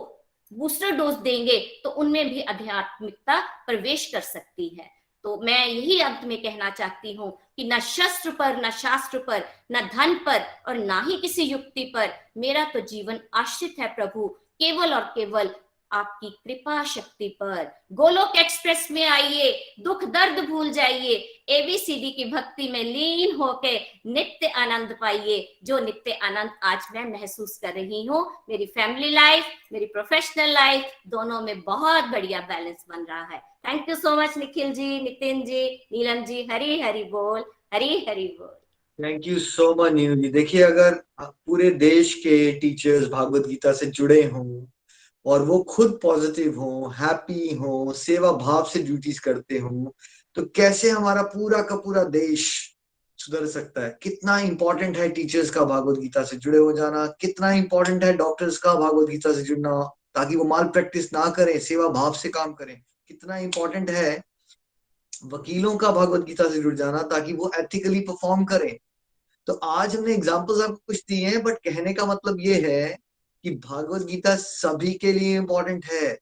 बूस्टर डोज देंगे तो उनमें भी आध्यात्मिकता प्रवेश कर सकती है। तो मैं यही अंत में कहना चाहती हूँ कि न शस्त्र पर, न शास्त्र पर, न धन पर और ना ही किसी युक्ति पर मेरा तो जीवन आश्रित है प्रभु, केवल और केवल आपकी कृपा शक्ति पर। गोलोक एक्सप्रेस में आइए, दुख दर्द भूल जाइए, एबीसीडी की भक्ति में लीन होके नित्य आनंद पाइए, जो नित्य आनंद आज मैं महसूस कर रही हूँ। मेरी फैमिली लाइफ, मेरी प्रोफेशनल लाइफ दोनों में बहुत बढ़िया बैलेंस बन रहा है। Thank you so much Nikhil ji, Nitin ji, Neelam ji. Hari Hari बोल, हरी हरी बोल। Thank you so much Neelu ji. देखिए, अगर पूरे देश के टीचर्स भागवत गीता से जुड़े हों और वो खुद पॉजिटिव हो, हैप्पी हो, सेवा भाव से ड्यूटीज करते हो, तो कैसे हमारा पूरा का पूरा देश सुधर सकता है। कितना इंपॉर्टेंट है टीचर्स का भागवत गीता से जुड़े हो जाना, कितना इंपॉर्टेंट है डॉक्टर्स का भागवत गीता से जुड़ना ताकि वो माल प्रैक्टिस ना करें, सेवा भाव से काम करें। कितना इंपॉर्टेंट है वकीलों का भागवत गीता से जुड़ जाना ताकि वो एथिकली परफॉर्म करें। तो आज हमने एग्जाम्पल्स आपको कुछ दिए हैं, बट कहने का मतलब ये है कि भागवत गीता सभी के लिए इंपॉर्टेंट है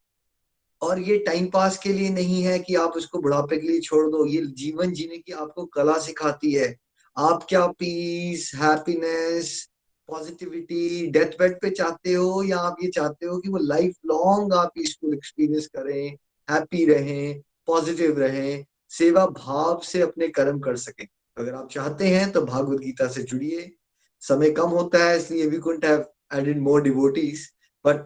और ये टाइम पास के लिए नहीं है कि आप उसको बुढ़ापे के लिए छोड़ दो। ये जीवन जीने की आपको कला सिखाती है। आप क्या peace, happiness, positivity death bed पे चाहते हो, या आप ये चाहते हो कि वो लाइफ लॉन्ग आप इसको एक्सपीरियंस करें, हैप्पी रहें, पॉजिटिव रहें, सेवा भाव से अपने कर्म कर सकें। अगर आप चाहते हैं तो भागवत गीता से जुड़िए। समय कम होता है इसलिए we couldn't have added more devotees, but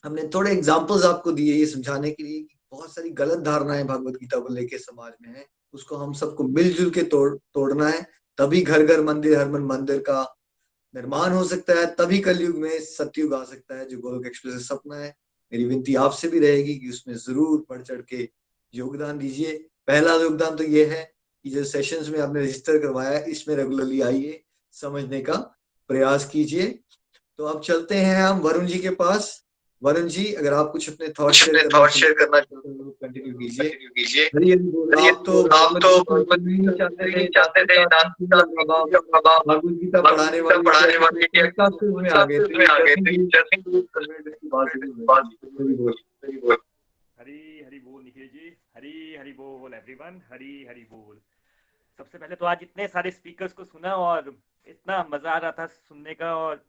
हमने थोड़े एग्जांपल्स आपको दिए ये समझाने के लिए कि बहुत सारी गलत धारणाएं भागवत गीता को लेके समाज में है। उसको हम सबको मिलजुल के तोड़ना है, तभी घर घर मंदिर हर मन मंदिर का निर्माण हो सकता है, तभी कलयुग में सतयुग आ सकता है जो गोलोक एक्सप्रेस सपना है। मेरी विनती आपसे भी रहेगी कि उसमें जरूर बढ़ चढ़ के योगदान दीजिए। पहला योगदान तो ये है कि जो सेशंस में आपने रजिस्टर करवाया इसमें रेगुलरली आइए, समझने का प्रयास कीजिए। तो अब चलते हैं हम वरुण जी के पास। वरुण जी, अगर आप कुछ अपने थॉट शेयर करना चाहते हैं कंटिन्यू कीजिए। हरी हरी बोल। आप तो चाहते थे भागवत गीता पढ़ाने वाले के में आ गए थे। हरी हरी बोल निखिल जी, हरी हरी बोल एवरीवन, हरी हरी बोल। सबसे पहले तो आज इतने सारे स्पीकर्स को सुना और इतना मजा आ रहा था सुनने का। और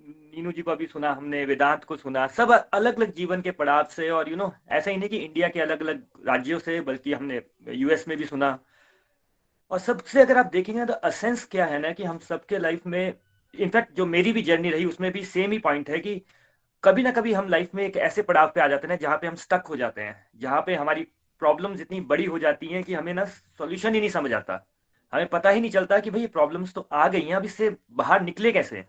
नीनू जी को अभी सुना हमने, वेदांत को सुना, सब अलग अलग जीवन के पड़ाव से, और ऐसा ही नहीं कि इंडिया के अलग अलग राज्यों से, बल्कि हमने यूएस में भी सुना। और सबसे अगर आप देखेंगे तो असेंस क्या है ना, कि हम सबके लाइफ में, इनफैक्ट जो मेरी भी जर्नी रही उसमें भी सेम ही पॉइंट है, कि कभी ना कभी हम लाइफ में एक ऐसे पड़ाव पे आ जाते हैं ना, जहाँ पे हम स्टक हो जाते हैं, जहाँ पे हमारी प्रॉब्लम्स इतनी बड़ी हो जाती हैं कि हमें ना सॉल्यूशन ही नहीं समझ आता। हमें पता ही नहीं चलता कि भाई ये प्रॉब्लम्स तो आ गई हैं, अब इससे बाहर निकले कैसे।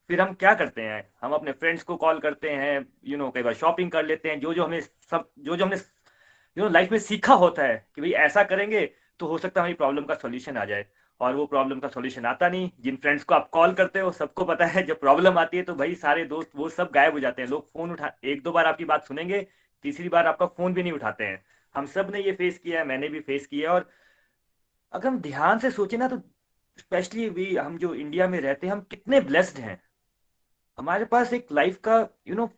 फिर हम क्या करते हैं, हम अपने फ्रेंड्स को कॉल करते हैं, कई बार शॉपिंग कर लेते हैं, जो जो हमने लाइफ में सीखा होता है कि भाई ऐसा करेंगे तो हो सकता है हमारी प्रॉब्लम का सॉल्यूशन आ जाए, और वो प्रॉब्लम का सॉल्यूशन आता नहीं। जिन फ्रेंड्स को आप कॉल करते हो सबको पता है, जब प्रॉब्लम आती है तो भाई सारे दोस्त वो सब गायब हो जाते हैं। लोग फोन उठा, एक दो बार आपकी बात सुनेंगे, तीसरी बार आपका फोन भी नहीं उठाते हैं। हम सब ने ये फेस किया है, मैंने भी फेस किया है। और अगर हम ध्यान से सोचे ना, तो स्पेशली भी हम जो इंडिया में रहते हैं, हम कितने ब्लेस्ड हैं। हमारे पास एक लाइफ का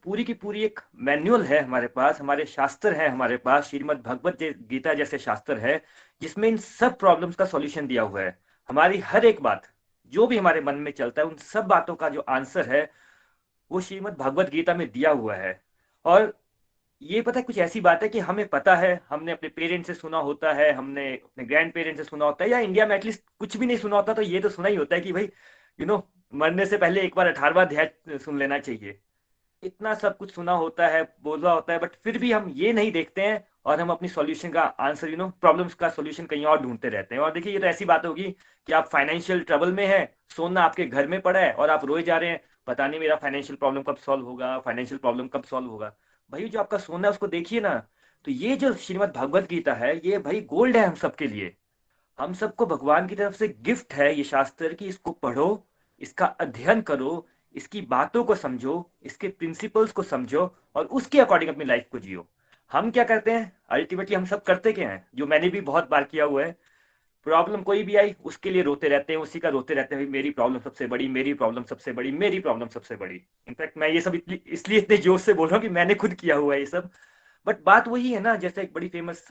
पूरी की पूरी एक मैनुअल है हमारे पास, हमारे शास्त्र है हमारे पास, श्रीमद् भगवत गीता जैसे शास्त्र है, जिसमें इन सब प्रॉब्लम्स का सॉल्यूशन दिया हुआ है। हमारी हर एक बात, जो भी हमारे मन में चलता है, उन सब बातों का जो आंसर है वो श्रीमद् भगवत गीता में दिया हुआ है। और ये पता है, कुछ ऐसी बात है कि हमें पता है, हमने अपने पेरेंट्स से सुना होता है, हमने अपने ग्रैंड पेरेंट्स से सुना होता है, या इंडिया में एटलीस्ट कुछ भी नहीं सुना होता तो ये तो सुना ही होता है कि भाई मरने से पहले एक बार 18वां अध्याय सुन लेना चाहिए। इतना सब कुछ सुना होता है, बोला होता है, बट फिर भी हम ये नहीं देखते हैं, और हम अपनी सॉल्यूशन का आंसर, प्रॉब्लम्स का सॉल्यूशन कहीं और ढूंढते रहते हैं। और देखिए, ये तो ऐसी बात होगी कि आप फाइनेंशियल ट्रबल में है, सोना आपके घर में पड़ा है, और आप रोए जा रहे हैं, पता नहीं मेरा फाइनेंशियल प्रॉब्लम कब सॉल्व होगा, फाइनेंशियल प्रॉब्लम कब सॉल्व होगा। भाई जो आपका सोना है उसको देखिए ना। तो ये जो श्रीमद् भगवत गीता है, ये भाई गोल्ड है हम सबके लिए। हम सबको भगवान की तरफ से गिफ्ट है ये शास्त्र, कि इसको पढ़ो, इसका अध्ययन करो, इसकी बातों को समझो, इसके प्रिंसिपल्स को समझो, और उसके अकॉर्डिंग अपनी लाइफ को जियो। हम क्या करते हैं अल्टीमेटली, हम सब करते क्या हैं, जो मैंने भी बहुत बार किया हुआ है, प्रॉब्लम कोई भी आई उसके लिए रोते रहते हैं, उसी का रोते रहते हैं, मेरी प्रॉब्लम सबसे बड़ी, मेरी प्रॉब्लम सबसे बड़ी, मेरी प्रॉब्लम सबसे बड़ी। इनफैक्ट मैं ये सब इसलिए इतने जोर से बोल रहा हूँ कि मैंने खुद किया हुआ है ये सब। बट बात वही है ना, जैसे एक बड़ी फेमस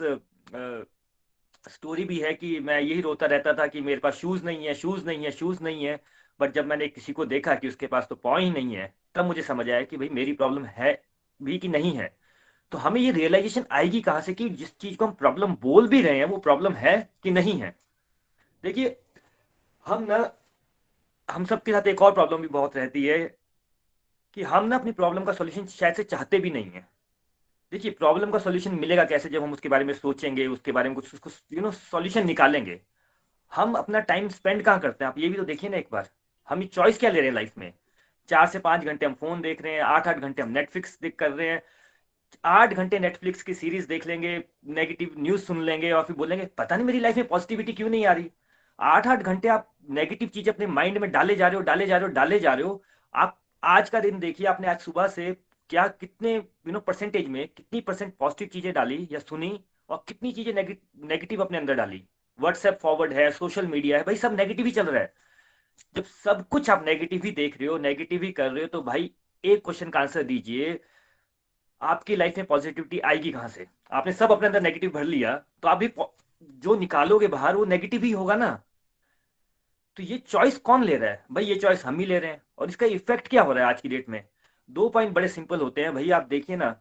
स्टोरी भी है, कि मैं यही रोता रहता था कि मेरे पास शूज नहीं है, शूज नहीं है, शूज नहीं है। बट जब मैंने किसी को देखा कि उसके पास तो पाँव ही नहीं है, तब मुझे समझ आया कि भाई मेरी प्रॉब्लम है भी कि नहीं है। तो हमें ये रियलाइजेशन आएगी कहाँ से, कि जिस चीज को हम प्रॉब्लम बोल भी रहे हैं वो प्रॉब्लम है कि नहीं है। देखिए, हम सबके साथ एक और प्रॉब्लम भी बहुत रहती है, कि हम ना अपनी प्रॉब्लम का सॉल्यूशन शायद से चाहते भी नहीं है। देखिए, प्रॉब्लम का सॉल्यूशन मिलेगा कैसे, जब हम उसके बारे में सोचेंगे, उसके बारे में कुछ उसको सॉल्यूशन निकालेंगे। हम अपना टाइम स्पेंड कहाँ करते हैं, आप ये भी तो देखिए ना एक बार। हम चॉइस क्या ले रहे हैं लाइफ में, 4 से 5 घंटे हम फोन देख रहे हैं, 8-8 घंटे हम नेटफ्लिक्स देख कर रहे हैं। 8 घंटे नेटफ्लिक्स की सीरीज देख लेंगे, नेगेटिव न्यूज सुन लेंगे, और फिर बोलेंगे पता नहीं मेरी लाइफ में पॉजिटिविटी क्यों नहीं आ रही। 8-8 घंटे आप नेगेटिव चीज अपने माइंड में डाले जा रहे हो, डाले जा रहे हो, डाले जा रहे हो। आप आज का दिन देखिए, आपने आज सुबह से क्या कितने परसेंटेज में कितनी परसेंट पॉजिटिव चीजें डाली या सुनी, और कितनी चीजें नेगेटिव अपने अंदर डाली। व्हाट्सएप फॉरवर्ड है, सोशल मीडिया है, भाई सब नेगेटिव ही चल रहा है। जब सब कुछ आप नेगेटिव ही देख रहे हो, नेगेटिव ही कर रहे हो, तो भाई एक क्वेश्चन का आंसर दीजिए, आपकी लाइफ में पॉजिटिविटी आएगी कहां से। आपने सब अपने अंदर नेगेटिव भर लिया, तो आप भी जो निकालोगे बाहर वो नेगेटिव ही होगा ना। तो ये चॉइस कौन ले रहा है भाई, ये चॉइस हम ही ले रहे हैं। और इसका इफेक्ट क्या हो रहा है आज की डेट में, 2 पॉइंट बड़े सिंपल होते हैं भाई। आप देखिए ना,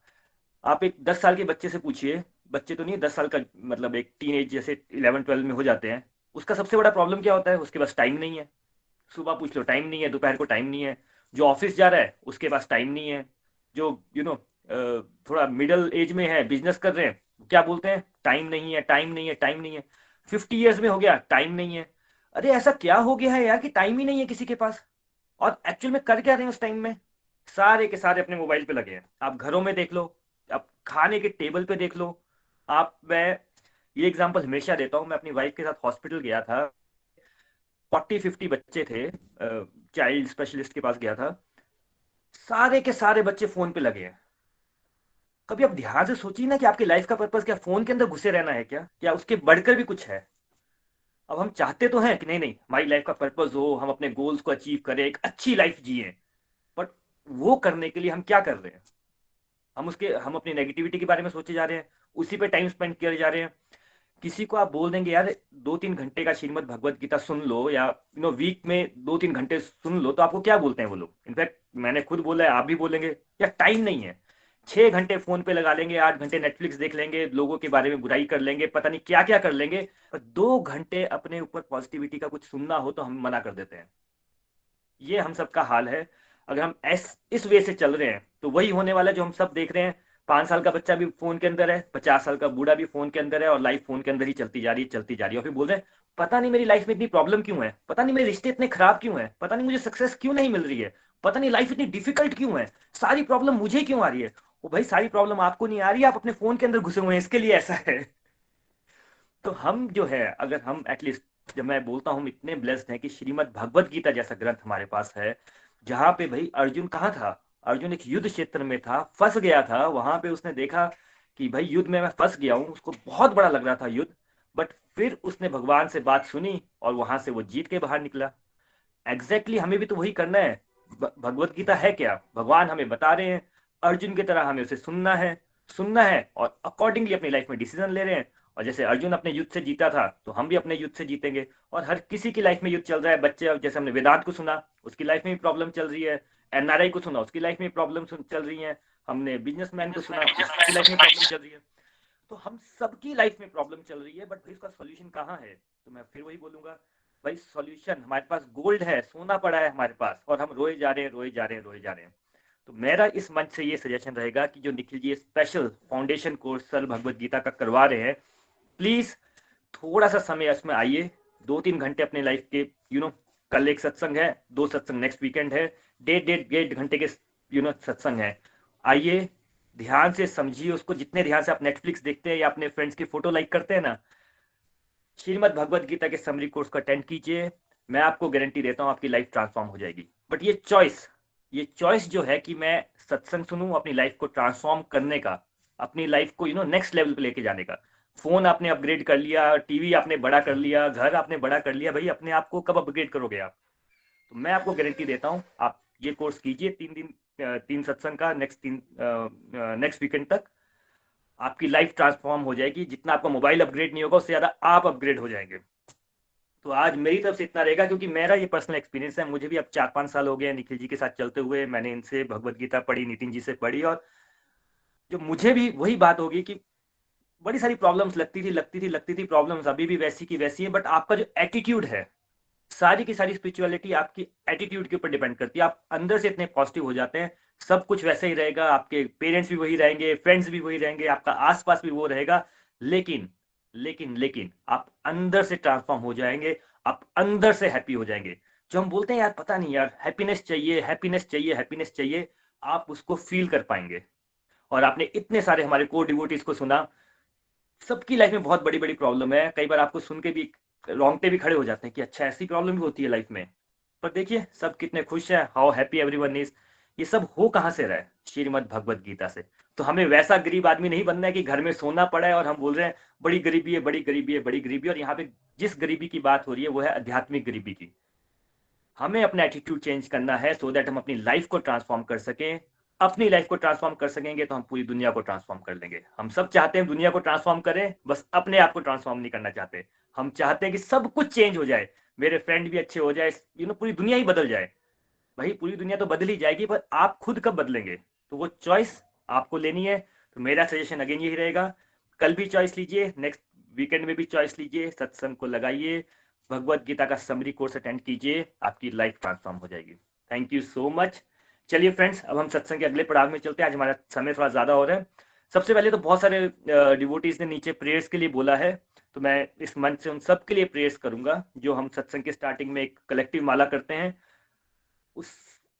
आप एक 10 साल के बच्चे से पूछिए, बच्चे तो नहीं, 10 साल का मतलब एक टीन एज जैसे 11-12 में हो जाते हैं, उसका सबसे बड़ा प्रॉब्लम क्या होता है, उसके पास टाइम नहीं है। सुबह पूछ लो, टाइम नहीं है, दोपहर को टाइम नहीं है। जो ऑफिस जा रहा है उसके पास टाइम नहीं है। जो थोड़ा मिडिल एज में है, बिजनेस कर रहे हैं, क्या बोलते हैं, टाइम नहीं है, टाइम नहीं है, टाइम नहीं है। 50 ईयर्स में हो गया, टाइम नहीं है। अरे ऐसा क्या हो गया है यार, कि टाइम ही नहीं है किसी के पास। और एक्चुअल में कर क्या रहे हैं उस टाइम में, सारे के सारे अपने मोबाइल पे लगे हैं। आप घरों में देख लो, आप खाने के टेबल पे देख लो। मैं ये एग्जांपल हमेशा देता हूँ, मैं अपनी वाइफ के साथ हॉस्पिटल गया था, 40-50 बच्चे थे, चाइल्ड स्पेशलिस्ट के पास गया था, सारे के सारे बच्चे फोन पे लगे हैं। कभी आप ध्यान से सोचिए ना, कि आपकी लाइफ का पर्पस क्या फोन के अंदर घुसे रहना है क्या, या उसके बढ़कर भी कुछ है। अब हम चाहते तो हैं कि नहीं नहीं हमारी लाइफ का पर्पस हो, हम अपने गोल्स को अचीव करें, एक अच्छी लाइफ जिए, बट वो करने के लिए हम क्या कर रहे हैं, हम अपनी नेगेटिविटी के बारे में सोचे जा रहे हैं, उसी पे टाइम स्पेंड किए जा रहे हैं। किसी को आप बोल देंगे यार 2-3 घंटे का श्रीमद् भगवत गीता सुन लो, या वीक में 2-3 घंटे सुन लो, तो आपको क्या बोलते हैं वो लोग? इनफैक्ट मैंने खुद बोला है, आप भी बोलेंगे या टाइम नहीं है। 6 घंटे फोन पे लगा लेंगे, 8 घंटे नेटफ्लिक्स देख लेंगे, लोगों के बारे में बुराई कर लेंगे, पता नहीं क्या क्या कर लेंगे, और 2 घंटे अपने ऊपर पॉजिटिविटी का कुछ सुनना हो तो हम मना कर देते हैं। ये हम सबका हाल है। अगर हम इस वे से चल रहे हैं तो वही होने वाला है जो हम सब देख रहे हैं। 5 साल का बच्चा भी फोन के अंदर है, 50 साल का बूढ़ा भी फोन के अंदर है, और लाइफ फोन के अंदर ही चलती जा रही है, चलती जा रही है। और फिर बोल रहे हैं पता नहीं मेरी लाइफ में इतनी प्रॉब्लम क्यों है, पता नहीं मेरे रिश्ते इतने खराब क्यों है, पता नहीं मुझे सक्सेस क्यों नहीं मिल रही है, पता नहीं लाइफ इतनी डिफिकल्ट क्यों है, सारी प्रॉब्लम मुझे क्यों आ रही है। वो भाई सारी प्रॉब्लम आपको नहीं आ रही है, आप अपने फोन के अंदर घुसे हुए हैं, इसके लिए ऐसा है। तो हम जो है, अगर हम एटलीस्ट, जब मैं बोलता हूँ इतने ब्लेस्ड हैं कि श्रीमद् भगवत गीता जैसा ग्रंथ हमारे पास है, जहां पे भाई अर्जुन कहाँ था? अर्जुन एक युद्ध क्षेत्र में था, फंस गया था वहां पे। उसने देखा कि भाई युद्ध में मैं फंस गया हूँ, उसको बहुत बड़ा लग रहा था युद्ध, बट फिर उसने भगवान से बात सुनी और वहां से वो जीत के बाहर निकला। एग्जैक्टली हमें भी तो वही करना है। भगवत गीता है क्या? भगवान हमें बता रहे हैं, अर्जुन की तरह हमें उसे सुनना है और अकॉर्डिंगली अपनी लाइफ में डिसीजन ले रहे हैं। और जैसे अर्जुन अपने युद्ध से जीता था, तो हम भी अपने युद्ध से जीतेंगे। और हर किसी की लाइफ में युद्ध चल रहा है। बच्चे, जैसे हमने वेदांत को सुना, उसकी लाइफ में भी प्रॉब्लम चल रही है। एनआरआई को सुना, उसकी लाइफ में प्रॉब्लम चल रही है। हमने बिजनेसमैन को सुना, उसकी लाइफ में प्रॉब्लम चल रही है। तो हम सबकी लाइफ में प्रॉब्लम चल रही है, बट भाई इसका सॉल्यूशन कहाँ है? तो मैं फिर वही बोलूंगा, भाई सॉल्यूशन हमारे पास गोल्ड है, सोना पड़ा है हमारे पास, और हम रोए जा रहे हैं। तो मेरा इस मंच से ये सजेशन रहेगा कि जो Nikhil ji special foundation course सरल भगवत गीता का करवा रहे हैं, प्लीज थोड़ा सा समय इसमें आइए, 2-3 घंटे अपने लाइफ के, कल एक सत्संग है, 2 सत्संग नेक्स्ट वीकेंड है, 1.5 घंटे के सत्संग है। आइए, ध्यान से समझिए उसको। जितने ध्यान से आप नेटफ्लिक्स देखते हैं या अपने फ्रेंड्स की फोटो लाइक करते हैं ना, श्रीमद् भगवत गीता के समरी कोर्स को अटेंड कीजिए। मैं आपको गारंटी देता हूँ आपकी लाइफ ट्रांसफॉर्म हो जाएगी। बट ये चॉइस जो है कि मैं सत्संग सुनूं अपनी लाइफ को ट्रांसफॉर्म करने का, अपनी लाइफ को नेक्स्ट लेवल पे लेके जाने का। फोन आपने अपग्रेड कर लिया, टीवी आपने बड़ा कर लिया, घर आपने बड़ा कर लिया, भाई अपने आप को कब अपग्रेड करोगे आप? तो मैं आपको गारंटी देता हूँ, आप ये कोर्स कीजिए 3 सत्संग का, नेक्स्ट वीकेंड तक आपकी लाइफ ट्रांसफॉर्म हो जाएगी। जितना आपका मोबाइल अपग्रेड नहीं होगा, उससे ज्यादा आप अपग्रेड हो जाएंगे। तो आज मेरी तरफ से इतना रहेगा, क्योंकि मेरा ये पर्सनल एक्सपीरियंस है। मुझे भी अब 4-5 साल हो गए निखिल जी के साथ चलते हुए। मैंने इनसे भगवत गीता पढ़ी, नितिन जी से पढ़ी, और जो मुझे भी वही बात होगी कि बड़ी सारी प्रॉब्लम्स लगती थी प्रॉब्लम्स अभी भी वैसी की वैसी है। बट आपका जो एटीट्यूड है, सारी की सारी स्पिरिचुअलिटी आपकी एटीट्यूड के ऊपर डिपेंड करती है। आप अंदर से इतने पॉजिटिव हो जाते हैं, सब कुछ वैसे ही रहेगा। आपके पेरेंट्स भी वही रहेंगे, फ्रेंड्स भी वही रहेंगे, आपका आसपास भी वो रहेगा। लेकिन आप अंदर से ट्रांसफॉर्म हो जाएंगे, आप अंदर से हैप्पी हो जाएंगे। जो हम बोलते हैं यार पता नहीं यार, हैप्पीनेस चाहिए, आप उसको फील कर पाएंगे। और आपने इतने सारे हमारे कोर डिवोटीज को सुना, सबकी लाइफ में बहुत बड़ी बड़ी प्रॉब्लम है। कई बार आपको सुन के भी रोंगटे भी खड़े हो जाते हैं कि अच्छा ऐसी प्रॉब्लम भी होती है लाइफ में। पर देखिए सब कितने खुश हैं, हाउ हैप्पी एवरीवन इज। ये सब हो कहां से रहा है? श्रीमद् भगवत गीता से। तो हमें वैसा गरीब आदमी नहीं बनना है कि घर में सोना पड़ा है और हम बोल रहे हैं बड़ी गरीबी है। और यहाँ पे जिस गरीबी की बात हो रही है वो है आध्यात्मिक गरीबी की। हमें अपना एटीट्यूड चेंज करना है, सो दैट हम अपनी लाइफ को ट्रांसफॉर्म कर सकें। अपनी लाइफ को ट्रांसफॉर्म कर सकेंगे तो हम पूरी दुनिया को ट्रांसफॉर्म कर लेंगे। हम सब चाहते हैं दुनिया को ट्रांसफॉर्म करें, बस अपने आप को ट्रांसफॉर्म नहीं करना चाहते। हम चाहते हैं कि सब कुछ चेंज हो जाए, मेरे फ्रेंड भी अच्छे हो जाए, पूरी दुनिया ही बदल जाए। भाई पूरी दुनिया तो बदल ही जाएगी, पर आप खुद कब बदलेंगे? तो वो चॉइस आपको लेनी है। तो मेरा सजेशन अगेन यही रहेगा, कल भी चॉइस लीजिए, नेक्स्ट वीकेंड में भी चॉइस लीजिए, सत्संग को लगाइए, भगवत गीता का समरी कोर्स अटेंड कीजिए, आपकी लाइफ ट्रांसफॉर्म हो जाएगी। Thank you so much. चलिए फ्रेंड्स, अब हम सत्संग के अगले पड़ाव में चलते हैं। आज हमारा समय थोड़ा ज्यादा हो रहा है। सबसे पहले तो बहुत सारे डिवोटीज ने नीचे प्रेयर्स के लिए बोला है, तो मैं इस मंच से उन सब के लिए प्रेयर्स करूंगा। जो हम सत्संग के स्टार्टिंग में एक कलेक्टिव माला करते हैं, उस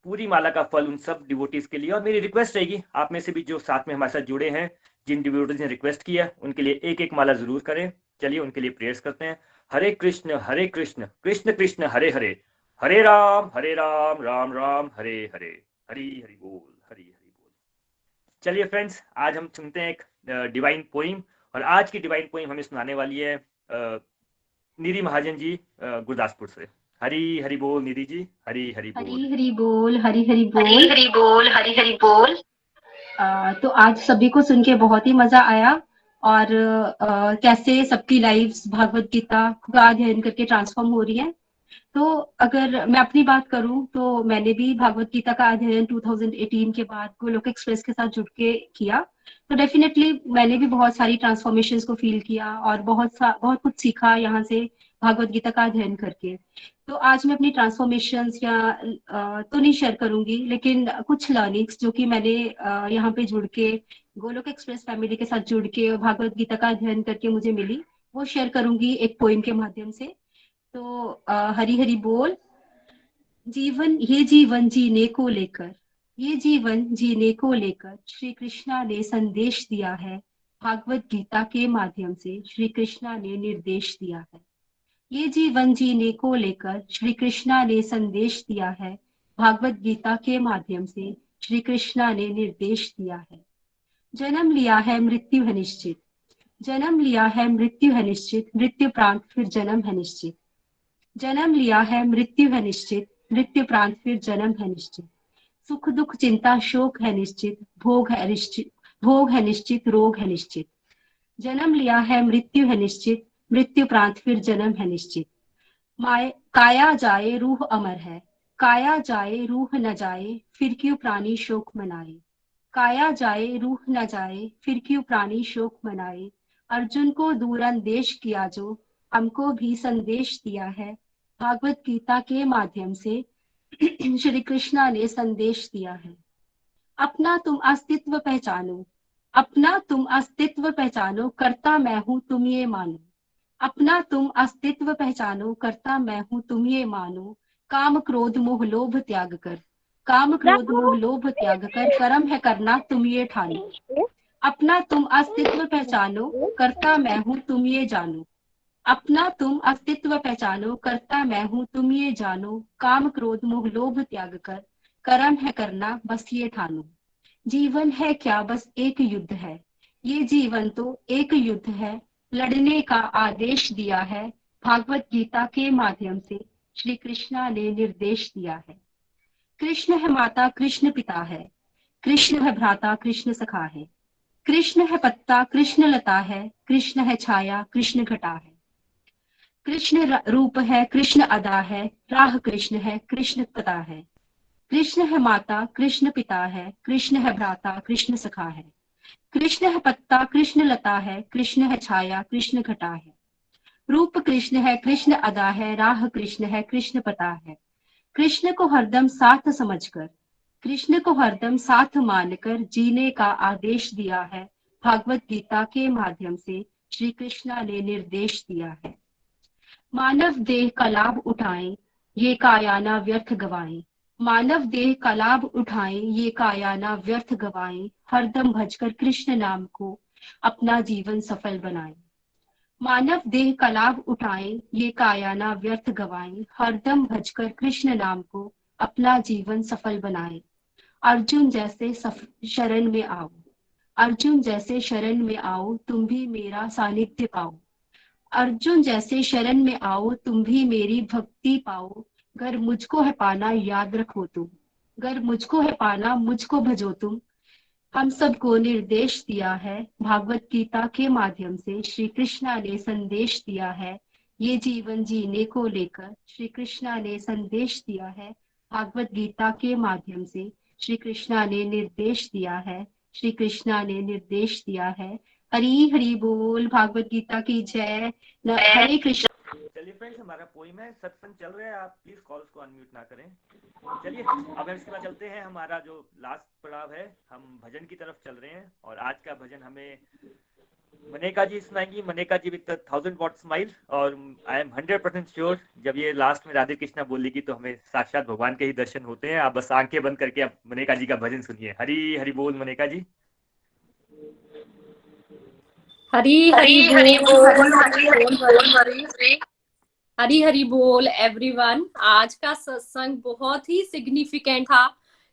पूरी माला का फल उन सब डिवोटीज के लिए। और मेरी रिक्वेस्ट रहेगी, आप में से भी जो साथ में हमारे साथ जुड़े हैं, जिन डिवोटीज ने रिक्वेस्ट किया, उनके लिए एक एक माला जरूर करें। चलिए उनके लिए प्रेयर्स करते हैं। हरे कृष्ण कृष्ण कृष्ण हरे हरे, हरे राम राम राम हरे हरे, हरि हरि बोल, हरि हरि बोल। चलिए फ्रेंड्स, आज हम सुनते हैं एक डिवाइन पोइम, और आज की डिवाइन पोइम हमें सुनाने वाली है निधि महाजन जी गुरदासपुर से। हरि हरि बोल निधि जी, हरि हरि बोल। हरि हरि बोल, हरि हरि बोल, हरि हरि बोल, हरि हरि बोल। तो आज सभी को सुन के बहुत ही मजा आया। और कैसे सबकी लाइफ्स भागवत गीता का अध्ययन करके ट्रांसफॉर्म हो रही है। तो अगर मैं अपनी बात करूं तो मैंने भी भागवत गीता का अध्ययन 2018 के बाद गोलोक एक्सप्रेस के साथ जुड़ के किया। तो डेफिनेटली मैंने भी बहुत सारी ट्रांसफॉर्मेशंस को फील किया और बहुत कुछ सीखा यहाँ से भागवत गीता का अध्ययन करके। तो आज मैं अपनी ट्रांसफॉर्मेशंस या तो नहीं शेयर करूंगी, लेकिन कुछ लर्निंग्स जो कि मैंने यहाँ पे जुड़ के गोलोक एक्सप्रेस फैमिली के साथ जुड़ के भागवत गीता का अध्ययन करके मुझे मिली, वो शेयर करूंगी एक पोइम के माध्यम से। तो हरि हरि बोल। ये जीवन जीने को लेकर, ये जीवन जीने को लेकर श्री कृष्णा ने संदेश दिया है। भागवत गीता के माध्यम से श्री कृष्णा ने निर्देश दिया है। ये जीवन जीने को लेकर श्री कृष्णा ने संदेश दिया है। भागवत गीता के माध्यम से श्री कृष्णा ने निर्देश दिया है। जन्म लिया है मृत्यु है निश्चित, जन्म लिया है मृत्यु है निश्चित, मृत्यु प्रांत फिर जन्म है निश्चित। जन्म लिया है मृत्यु है निश्चित, मृत्यु प्रांत फिर जन्म है निश्चित। सुख दुख चिंता शोक है निश्चित, भोग है निश्चित, रोग है निश्चित। जन्म लिया है मृत्यु है निश्चित, मृत्यु प्रांत फिर जन्म है निश्चित। काया जाए रूह अमर है, काया जाए रूह न जाए, फिर क्यों प्राणी शोक मनाए। काया जाए रूह न जाए, फिर क्यों प्राणी शोक मनाए। अर्जुन को दूरंदेश किया जो, हमको भी संदेश दिया है। भागवत गीता के माध्यम से श्री कृष्णा ने संदेश दिया है। अपना तुम अस्तित्व पहचानो, अपना तुम अस्तित्व पहचानो, करता मैं हूं तुम ये मानो। अपना तुम अस्तित्व पहचानो, करता मैं हूं तुम ये मानो। काम क्रोध मोह लोभ त्याग कर, काम क्रोध मोह लोभ त्याग कर, कर्म है करना तुम ये ठानो। अपना तुम अस्तित्व पहचानो, करता मैं हूं तुम ये जानो। अपना तुम अस्तित्व पहचानो, करता मैं हूं तुम ये जानो। काम क्रोध मोह लोभ त्याग कर, कर्म है करना बस ये ठानो। जीवन है क्या बस एक युद्ध है, ये जीवन तो एक युद्ध है। लड़ने का आदेश दिया है। भागवत गीता के माध्यम से श्री कृष्णा ने निर्देश दिया है। कृष्ण है माता कृष्ण पिता है, कृष्ण है भ्राता कृष्ण सखा है। कृष्ण है पत्ता कृष्ण लता है, कृष्ण है छाया कृष्ण घटा है। कृष्ण रूप है कृष्ण अदा है, राह कृष्ण है कृष्ण पता है। कृष्ण है माता कृष्ण पिता है, कृष्ण है भ्राता कृष्ण सखा है। कृष्ण है पत्ता कृष्ण लता है, कृष्ण है छाया कृष्ण घटा है। रूप कृष्ण है कृष्ण अदा है, राह कृष्ण है कृष्ण पता है। कृष्ण को हरदम साथ समझकर, कृष्ण को हरदम साथ मानकर जीने का आदेश दिया है। भागवत गीता के माध्यम से श्री कृष्णा ने निर्देश दिया है। मानव देह का लाभ उठाएं, ये कायाना व्यर्थ गवाएं। मानव देह का लाभ उठाएं, ये कायाना व्यर्थ गवाएं। हरदम भजकर कृष्ण नाम को अपना जीवन सफल बनाएं। मानव देह का लाभ उठाएं, ये कायाना व्यर्थ गवाएं। हरदम भजकर कृष्ण नाम को अपना जीवन सफल बनाएं। अर्जुन जैसे शरण में आओ, अर्जुन जैसे शरण में आओ, तुम भी मेरा सानिध्य पाओ। अर्जुन जैसे शरण में आओ, तुम भी मेरी भक्ति पाओ। गर मुझको है पाना याद रखो तुम, गर मुझको है पाना मुझको भजो तुम। हम सबको निर्देश दिया है। भागवत गीता के माध्यम से श्री कृष्णा ने संदेश दिया है। ये जीवन जीने को लेकर श्री कृष्णा ने संदेश दिया है। भागवत गीता के माध्यम से श्री कृष्णा ने निर्देश दिया है। श्री कृष्णा ने निर्देश दिया है। हरि हरि बोल। भागवत गीता की जय। हरे कृष्ण। चलिए फ्रेंड्स, हमारा पोइम है, सत्संग चल रहा है, आप प्लीज कॉल्स को अनम्यूट ना करें। चलिए अब इसके बाद चलते हैं, हमारा जो लास्ट पड़ाव है, हम भजन की तरफ चल रहे हैं। और आज का भजन हमें मनेका जी सुनाएंगी, मनेका जी विद 1000 वॉट स्माइल। और आई एम 100% श्योर जब ये लास्ट में राधे कृष्णा बोलेगी तो हमें साक्षात भगवान के ही दर्शन होते हैं। आप बस आंखें बंद करके आप मनेका जी का भजन सुनिए। हरी हरि बोल मनेका जी। हरी हरी बोल, हरी हरी बोल एवरीवन। आज का सत्संग बहुत ही सिग्निफिकेंट था,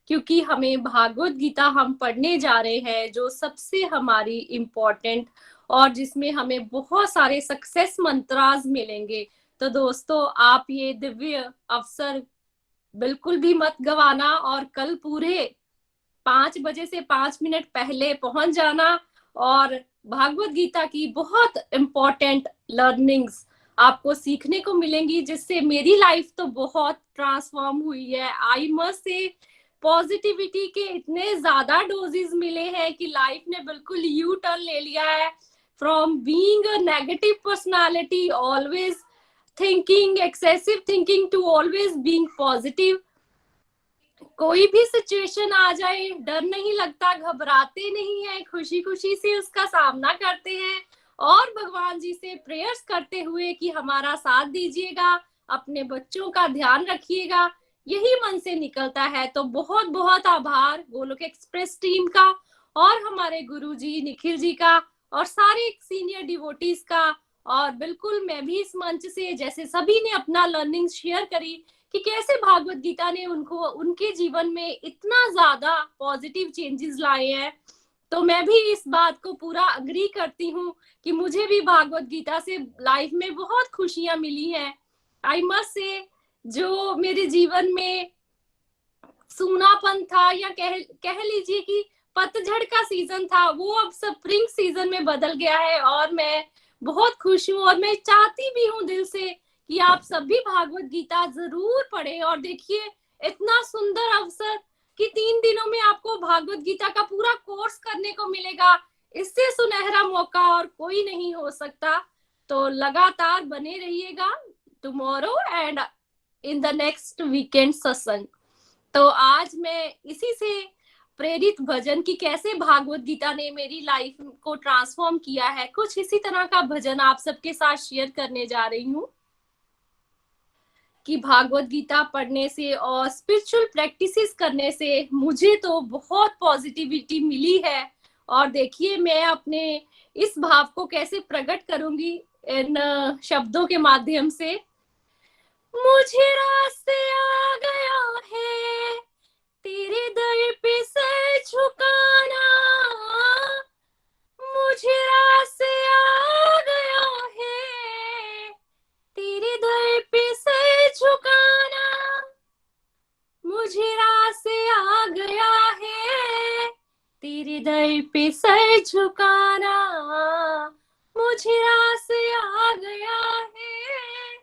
क्योंकि हमें भागवत गीता हम पढ़ने जा रहे हैं, जो सबसे हमारी इम्पोर्टेंट और जिसमें हमें बहुत सारे सक्सेस मंत्रास मिलेंगे। तो दोस्तों, आप ये दिव्य अवसर बिल्कुल भी मत गवाना और कल पूरे 5 बजे से 5 मिनट पहले पहुंच जाना और भागवत गीता की बहुत इम्पोर्टेंट लर्निंग्स आपको सीखने को मिलेंगी, जिससे मेरी लाइफ तो बहुत ट्रांसफॉर्म हुई है। आई मस्ट से पॉजिटिविटी के इतने ज्यादा डोजेस मिले हैं कि लाइफ ने बिल्कुल यू टर्न ले लिया है। From being a negative personality, always thinking excessive thinking, to always being positive. कोई भी सिचुएशन आ जाए डर नहीं लगता, घबराते नहीं है, खुशी खुशी से उसका सामना करते हैं और भगवान जी से प्रेयर्स करते हुए कि हमारा साथ दीजिएगा, अपने बच्चों का ध्यान रखिएगा, यही मन से निकलता है। तो बहुत बहुत आभार गोलोक एक्सप्रेस टीम का और हमारे गुरुजी निखिल जी का और सारे सीनियर डिवोटीज का। और बिल्कुल मैं भी इस मंच से, जैसे सभी ने अपना लर्निंग शेयर करी कि कैसे भागवत गीता ने उनको उनके जीवन में इतना ज्यादा पॉजिटिव चेंजेस लाए हैं, तो मैं भी इस बात को पूरा अग्री करती हूँ कि मुझे भी भागवत गीता से लाइफ में बहुत खुशियां मिली हैं। आई मस्ट से जो मेरे जीवन में सूनापन था या कह लीजिए कि पतझड़ का सीजन था, वो अब स्प्रिंग सीजन में बदल गया है और मैं बहुत खुश हूँ। और मैं चाहती भी हूँ दिल से कि आप सभी भागवत गीता जरूर पढ़ें। और देखिए इतना सुंदर अवसर कि 3 दिनों में आपको भागवत गीता का पूरा कोर्स करने को मिलेगा। इससे सुनहरा मौका और कोई नहीं हो सकता। तो लगातार बने रहिएगा tomorrow and in the next weekend सत्संग। तो आज मैं इसी से प्रेरित भजन की कैसे भागवत गीता ने मेरी लाइफ को ट्रांसफॉर्म किया है, कुछ इसी तरह का भजन आप सबके साथ शेयर करने जा रही हूँ कि भागवत गीता पढ़ने से और स्पिरिचुअल प्रैक्टिसेस करने से मुझे तो बहुत पॉजिटिविटी मिली है। और देखिए मैं अपने इस भाव को कैसे प्रकट करूंगी इन शब्दों के माध्यम से। मुझे रास्ते आ गया है तेरे दर पे सर झुकाना, मुझे रास्ते आ गया है तेरे दर पे सर झुकाना, मुझे रास्ते आ गया है तेरे दर पे सर झुकाना, मुझे रास्ते आ गया है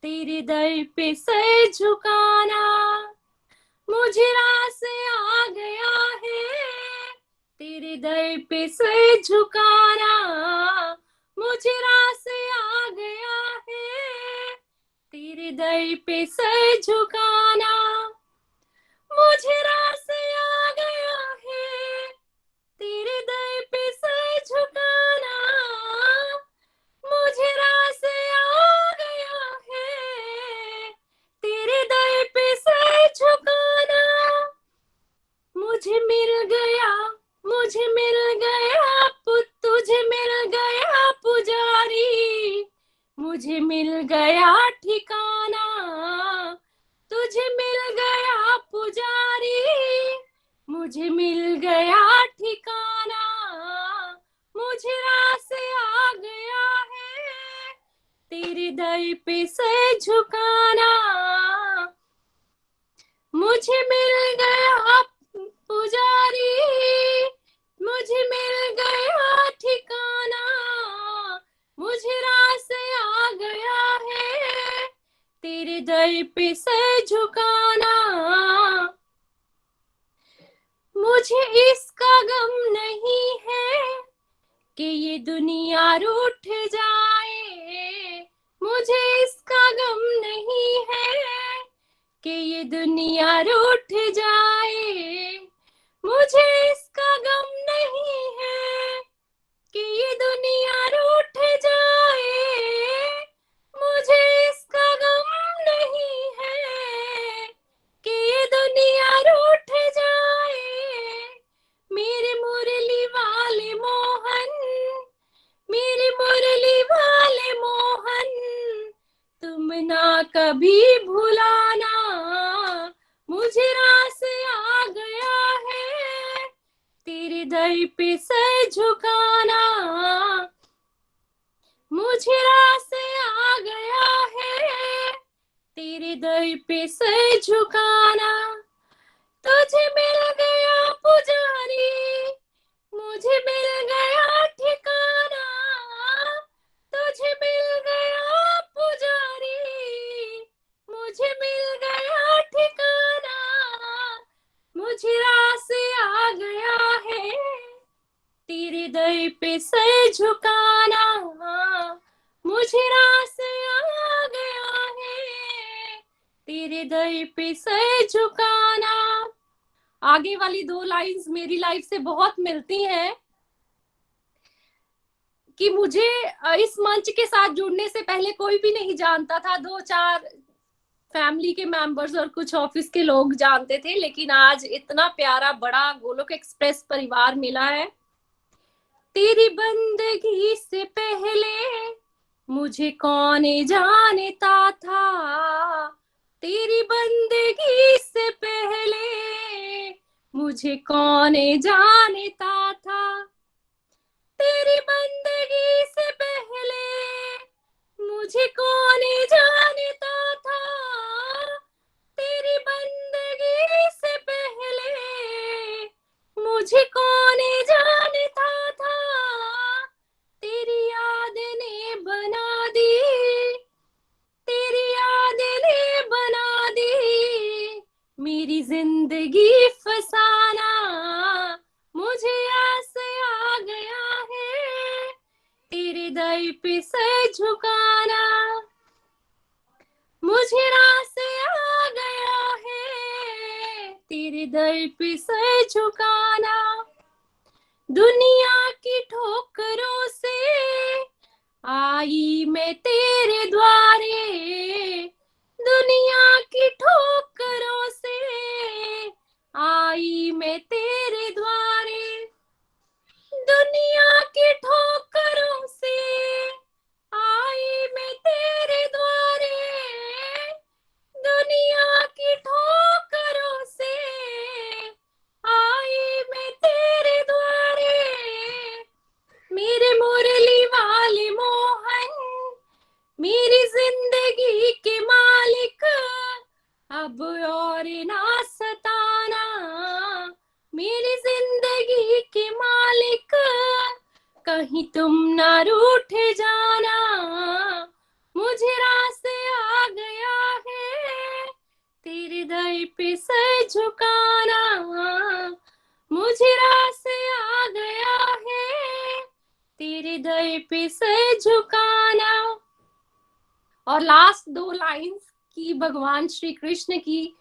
तेरे दर पे सर झुकाना, मुझे रास्ते आ गया है तेरे दर पे सर झुकाना, मुझे रास्ते आ गया है तेरे दर पे सर झुकाना, मुझे रास्ते आ गया है तेरे दर पे सर झुकाना, मुझे रास्ते आ गया है तेरे दर पे सर झुकाना, मुझे मिल गया तुझे मिल गया पुजारी, मुझे मिल गया ठिकाना, तुझे मिल गया पुजारी, मुझे मिल गया ठिकाना, मुझे रास्ते आ गया है तेरे दर पे सर झुकाना, मुझे मिल गया पुजारी, मुझे मिल गया ठिकाना, मुझे रास्ते आ गया है तेरे दर पे सर झुकाना, मुझे इसका गम नहीं है कि ये दुनिया रूठ जाए, मुझे इसका गम नहीं है कि ये दुनिया रूठ जाए, मुझे इसका गम नहीं है कि ये दुनिया रूठ जाए, मुझे इसका गम नहीं है कि ये दुनिया रूठ जाए, मेरे मुरली वाले मोहन, मेरे मुरली वाले मोहन, तुम ना कभी भुलाना, मुझे रास्ते आ गया है तेरे दर पे सर झुकाना, मुझे रास्ते आ गया है तेरे दर पे सर झुकाना, तुझे मिल गया पुजारी, मुझे मिल गया ठिकाना, दर पे सर झुकाना मुझे रास आ गया है, तेरे दर पे सर झुकाना। आगे वाली 2 लाइंस मेरी लाइफ से बहुत मिलती हैं कि मुझे इस मंच के साथ जुड़ने से पहले कोई भी नहीं जानता था। 2-4 फैमिली के मेंबर्स और कुछ ऑफिस के लोग जानते थे, लेकिन आज इतना प्यारा बड़ा गोलोक एक्सप्रेस परिवार मिला है। तेरी बंदगी से पहले मुझे कौन जानता था, तेरी बंदगी से पहले मुझे कौन जानता था, तेरी बंदगी से पहले मुझे कौन जानता था, तेरी बंदगी से पहले मुझे कौन जानता था, तेरी याद ने बना दी, तेरी याद ने बना दी मेरी जिंदगी फसाना, मुझे आस आ गया है, तेरे दर पे सर झुकाना, मुझे रास आ गया है, तेरे दर पे सर झुकाना। दुनिया की ठोकरों से आई मैं तेरे द्वारे, दुनिया की ठोकरों से आई मैं तेरे द्वारे, दुनिया की ठोकरों से आई मैं तेरे द्वारे, दुनिया की ठोकरों से आई मैं तेरे द्वारे, मेरे मुरली वाले मोहन मेरी जिंदगी के मालिक, अब और ना सताना, मेरी जिंदगी के मालिक, कहीं तुम ना रूठ जाना, मुझे रास आ गया है, तेरे दर पे सर झुकाना, मुझे रास आ गया है, तेरे दर पे सर झुकाना। और लास्ट 2 लाइंस की भगवान श्री कृष्ण की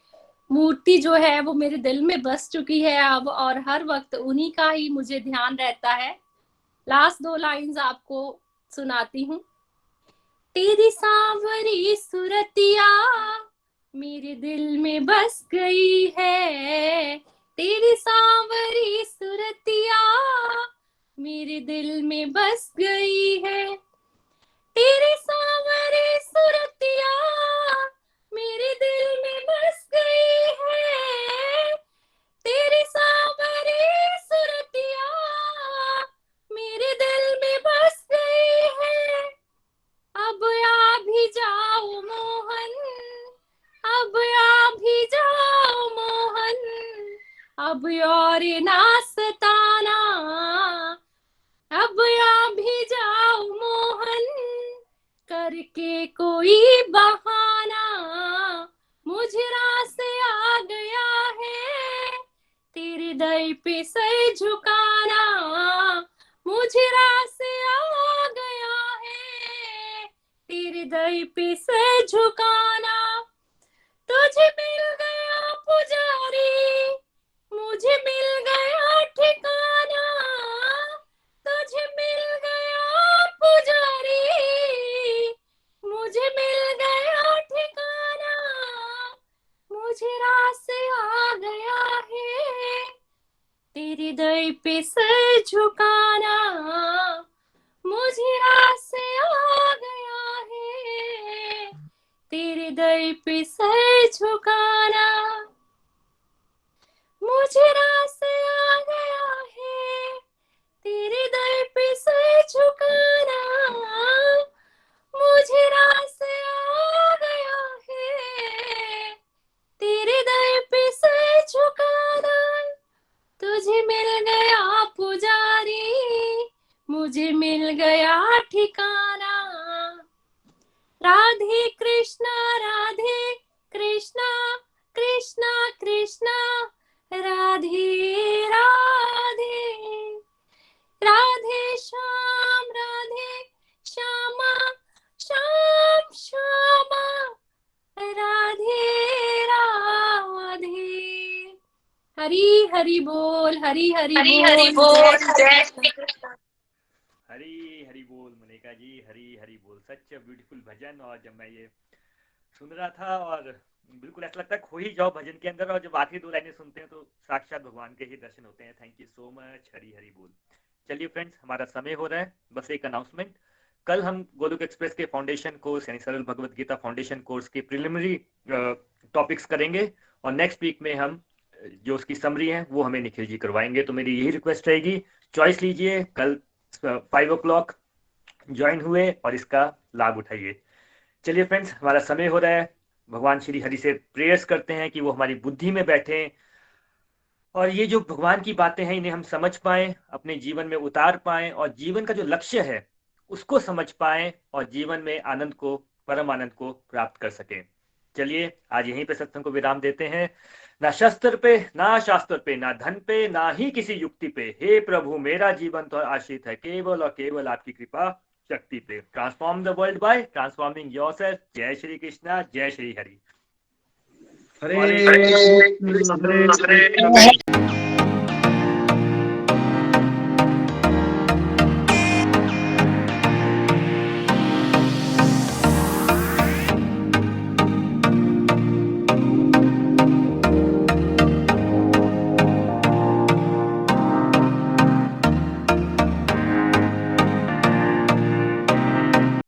मूर्ति जो है वो मेरे दिल में बस चुकी है अब, और हर वक्त उन्हीं का ही मुझे ध्यान रहता है। लास्ट 2 लाइंस आपको सुनाती हूँ। तेरी सांवरी सुरतिया मेरे दिल में बस गई है, तेरी सांवरी सुरतिया मेरे दिल में बस गई है, तेरी सांवरी सुरतिया मेरे दिल में बस गई है, तेरी सांवरी सुरतिया मेरे दिल में बस गई है, अब आ भी जाओ मोहन, अब आ भी जाओ मोहन, अब और ना सताना, अब आ भी जाओ मोहन, करके कोई बहाना, मुझे रास आ गया है, तेरे दर पे सर झुकाना, मुझे रास आ गया है, तेरे दर पे सर झुकाना। तुझे मिल गया पुजारी, मुझे मिल गया ठिकाना, तुझे मिल गया पुजारी, मुझे मिल गया ठिकाना, मुझे रास आ गया है, तेरे दर पे सर झुकाना, मुझे रास आ गया है, तेरे दर पे सर झुकाना, मुझे रास आ गया है, तेरे दर पे सर झुकाना, मुझे रास आ गया है, तेरे दर पे सर झुकाना। तुझे मिल गया पुजारी, मुझे मिल गया ठिकाना, राधे कृष्णा कृष्णा कृष्णा राधे राधे, राधे हरी हरी बोल, हरी हरी हरी बोल, हरी बोल, जय श्री जय श्री कृष्ण। हरी हरी बोल मनिका जी, हरी हरी बोल। सच ब्यूटीफुल भजन। और जब मैं ये सुन रहा था और बिल्कुल ऐसा लगता है खो ही जाओ भजन के अंदर, और जब आखिरी दो लाइनें सुनते हैं तो साक्षात भगवान के ही दर्शन होते हैं। थैंक यू सो मच, हरी हरी बोल। चलिए फ्रेंड्स, हमारा समय हो रहा है। बस एक अनाउंसमेंट, कल हम गोलोक एक्सप्रेस के फाउंडेशन कोर्स यानी सरल भगवत गीता फाउंडेशन कोर्स के प्रिलिमिनरी टॉपिक्स करेंगे, और नेक्स्ट वीक में हम जो उसकी समरी है वो हमें निखिल जी करवाएंगे। तो मेरी यही रिक्वेस्ट रहेगी, चॉइस लीजिए, कल 5 o'clock ज्वाइन हुए और इसका लाभ उठाइए। चलिए फ्रेंड्स, हमारा समय हो रहा है। भगवान श्री हरि से प्रेयर्स करते हैं कि वो हमारी बुद्धि में बैठे और ये जो भगवान की बातें हैं इन्हें हम समझ पाएं, अपने जीवन में उतार पाएं, और जीवन का जो लक्ष्य है उसको समझ पाएं, और जीवन में आनंद को, परम आनंद को प्राप्त कर सकें। चलिए आज यहीं पे सत्संग को विराम देते हैं। ना शस्त्र पे, ना शास्त्र पे, ना धन पे, ना ही किसी युक्ति पे, हे प्रभु मेरा जीवन तो आश्रित है केवल और केवल आपकी कृपा शक्ति पे। Transform the world by transforming yourself. जय श्री कृष्णा, जय श्री हरि। हरे कृष्ण, हरे कृष्ण।